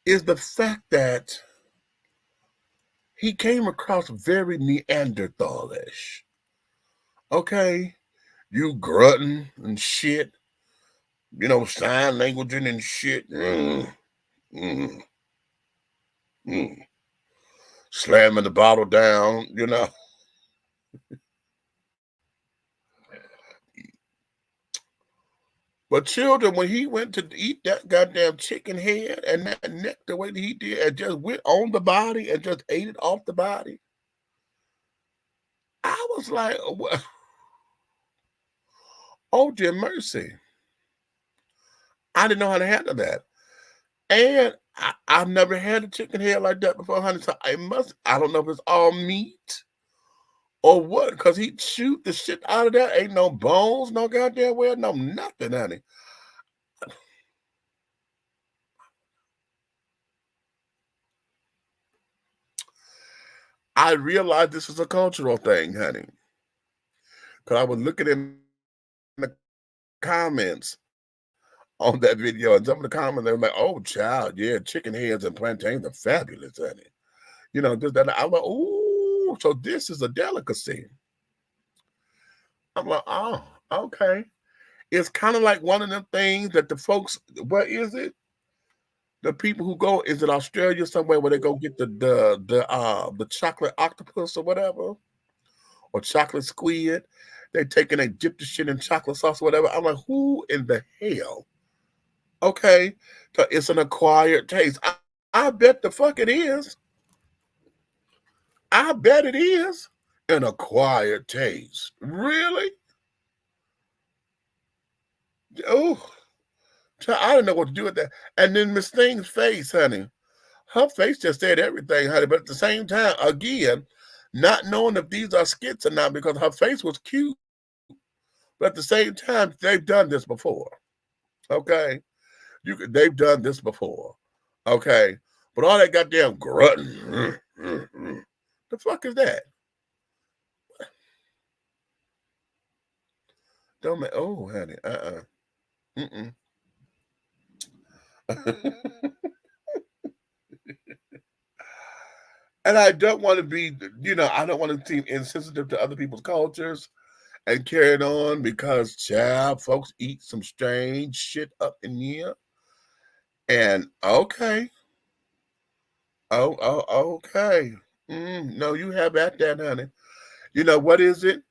is the fact that he came across very Neanderthalish. Okay? You grunting and shit, sign languaging and shit. Slamming the bottle down, But children, when he went to eat that goddamn chicken head and that neck the way that he did and just went on the body and just ate it off the body, I was like, oh, dear mercy. I didn't know how to handle that. And I've never had a chicken head like that before, honey. So I don't know if it's all meat or what, because he chewed the shit out of that. Ain't no bones, no goddamn well, no nothing, honey. I realized this is a cultural thing, honey. Because I was looking in the comments on that video, and some of the comments, they were like, oh, child, yeah, chicken heads and plantains are fabulous, honey. Just that. I'm like, ooh, so this is a delicacy. I'm like, oh, okay. It's kind of like one of them things that the folks, what is it? The people who go, is it Australia somewhere where they go get the chocolate octopus or whatever, or chocolate squid? They take and they dip the shit in chocolate sauce or whatever. I'm like, who in the hell? Okay, so it's an acquired taste. I bet the fuck it is. I bet it is an acquired taste. Really? Oh, I didn't know what to do with that. And then Miss Thing's face, honey. Her face just said everything, honey. But at the same time, again, not knowing if these are skits or not, because her face was cute. But at the same time, they've done this before. Okay? They've done this before. Okay? But all that goddamn grunting. The fuck is that? Don't make, oh, honey. Mm-mm. And I don't want to be, I don't want to seem insensitive to other people's cultures and carry it on because, child, folks eat some strange shit up in here. And okay. Okay. No, you have at that, honey. What is it?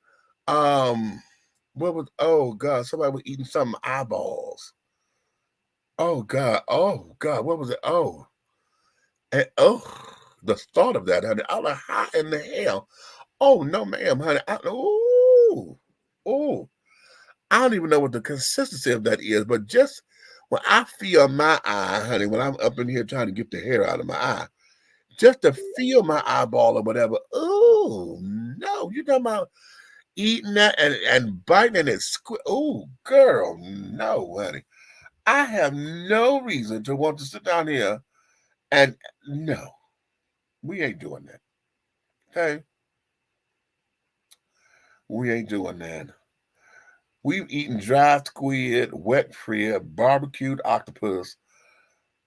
What was, oh, God, somebody was eating some eyeballs. Oh, God. Oh, God, what was it? Oh. And, the thought of that, honey. I was like, how in the hell? Oh, no, ma'am, honey. I don't even know what the consistency of that is, but just when I feel my eye, honey, when I'm up in here trying to get the hair out of my eye, just to feel my eyeball or whatever, oh, no. You talking about eating that and biting and it oh, girl, no, honey. I have no reason to want to sit down here and no, we ain't doing that. Okay? We ain't doing that. We've eaten dry squid, wet shrimp, barbecued octopus,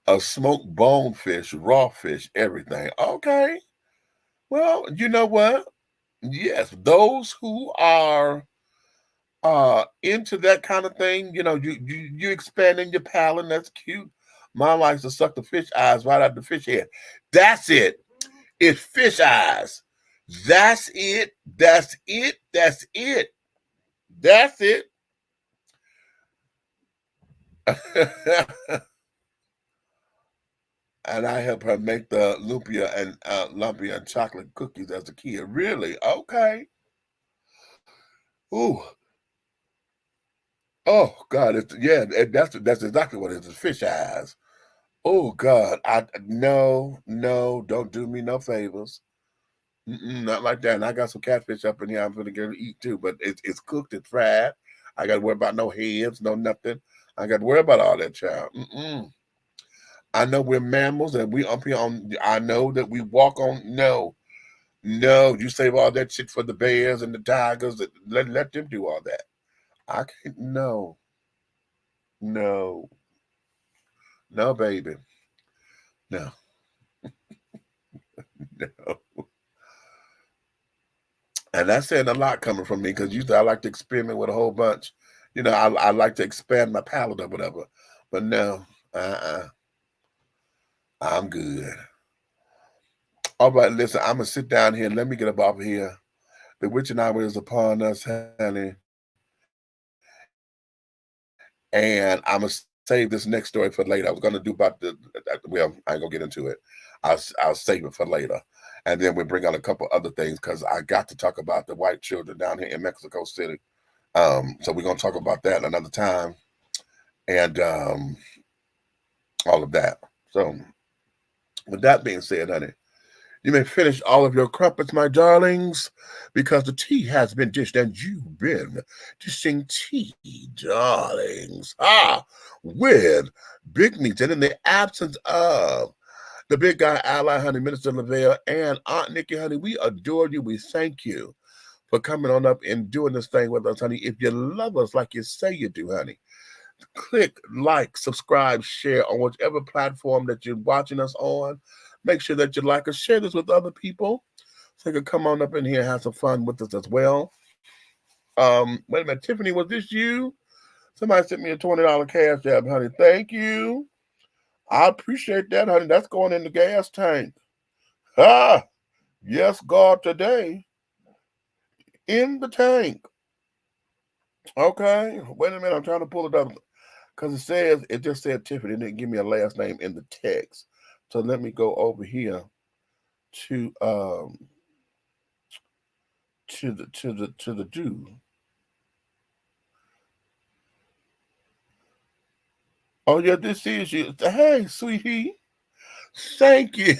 a smoked bonefish, raw fish, everything. Okay. Well, you know what? Yes, those who are into that kind of thing, you expanding your palate, that's cute. Mom likes to suck the fish eyes right out the fish head. That's it. It's fish eyes. That's it. That's it. That's it. That's it. And I helped her make the lumpia and chocolate cookies as a kid. Really? Okay. Ooh. Oh God. That's exactly what it is. It's fish eyes. Oh God. No, don't do me no favors. Not like that. And I got some catfish up in here. I'm gonna get to eat too. But it's cooked. It's fried. I got to worry about no heads, no nothing. I got to worry about all that, child. I know we're mammals and we up here on. I know that we walk on. No, you save all that shit for the bears and the tigers. Let them do all that. I can't. No, no, baby, no, no. And that's saying a lot coming from me because usually I like to experiment with a whole bunch. I like to expand my palate or whatever. But no, I'm good. All right, listen, I'm gonna sit down here and let me get up off of here. The witching hour is upon us, honey. And I'm gonna save this next story for later. I was gonna do about well, I ain't gonna get into it. I'll save it for later, and then we bring out a couple other things because I got to talk about the white children down here in Mexico City. So we're gonna talk about that another time, and all of that. So, with that being said, honey, you may finish all of your crumpets, my darlings, because the tea has been dished and you've been dishing tea, darlings. With Big Meats. And in the absence of the big guy, ally, honey, Minister Lavelle, and Aunt Nikki, honey, we adore you. We thank you for coming on up and doing this thing with us, honey. If you love us like you say you do, honey, click like, subscribe, share on whichever platform that you're watching us on. Make sure that you like us, share this with other people so you can come on up in here and have some fun with us as well. Wait a minute, Tiffany, was this you? Somebody sent me a $20 cash app, honey. Thank you. I appreciate that, honey. That's going in the gas tank. Yes, God, today in the tank. Okay, wait a minute. I'm trying to pull it up because it just said Tiffany. It didn't give me a last name in the text. So let me go over here to the do. Oh yeah, this is you. Hey, sweetie. Thank you.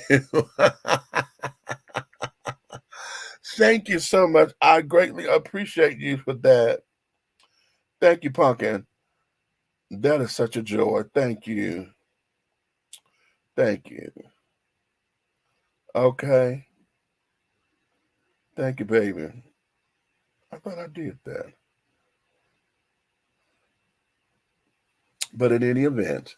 Thank you so much. I greatly appreciate you for that. Thank you, Pumpkin. That is such a joy. Thank you. Thank you. Okay. Thank you, baby. I thought I did that. But in any event,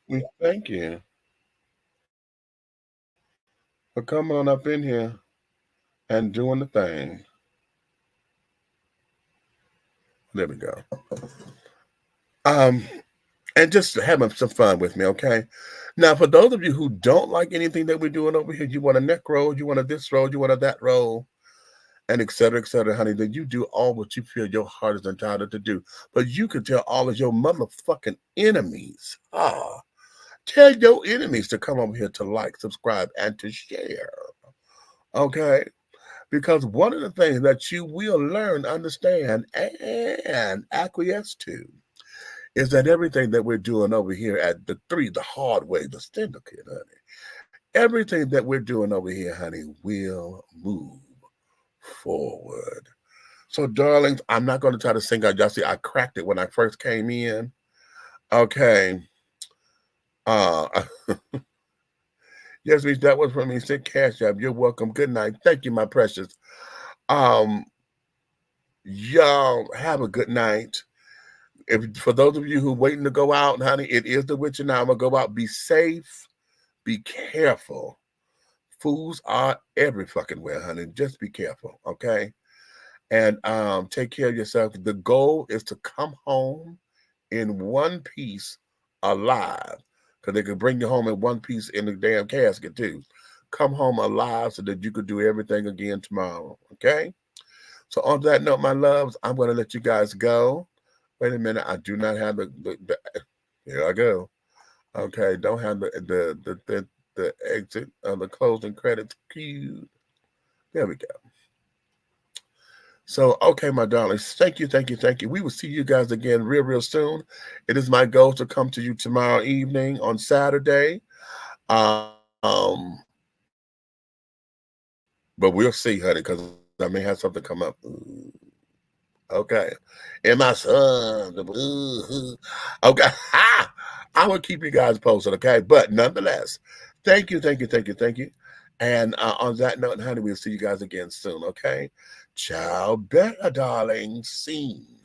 we thank you for coming on up in here and doing the thing. There we go. And just having some fun with me, okay? Now, for those of you who don't like anything that we're doing over here, you want a neck roll, you want a this roll, you want a that roll, and et cetera, honey, then you do all what you feel your heart is entitled to do. But you can tell all of your motherfucking enemies, tell your enemies to come over here to like, subscribe, and to share, okay? Because one of the things that you will learn, understand, and acquiesce to is that everything that we're doing over here at the hard way, the syndicate, honey, everything that we're doing over here, honey, will move forward. So, darlings, I'm not going to try to sing out. Y'all see, I cracked it when I first came in. Okay. Yes, Reese, that was from me. Send cash app. You're welcome. Good night. Thank you, my precious. Y'all have a good night. For those of you who waiting to go out, honey, it is the witching hour. Go out. Be safe. Be careful. Fools are every fucking where, honey. Just be careful, okay? And take care of yourself. The goal is to come home in one piece alive, because they could bring you home in one piece in the damn casket too. Come home alive so that you could do everything again tomorrow, okay? So on that note, my loves, I'm going to let you guys go. Wait a minute. I do not have the here I go. Okay, don't have the exit of the closing credits queued. There we go. So, okay, my darlings, thank you. We will see you guys again real soon. It is my goal to come to you tomorrow evening on Saturday. But we'll see, honey, because I may have something come up. Okay. And my son. Okay. I will keep you guys posted, okay? But nonetheless, thank you. And on that note, honey, we'll see you guys again soon, okay? Ciao, bella, darling. Scene.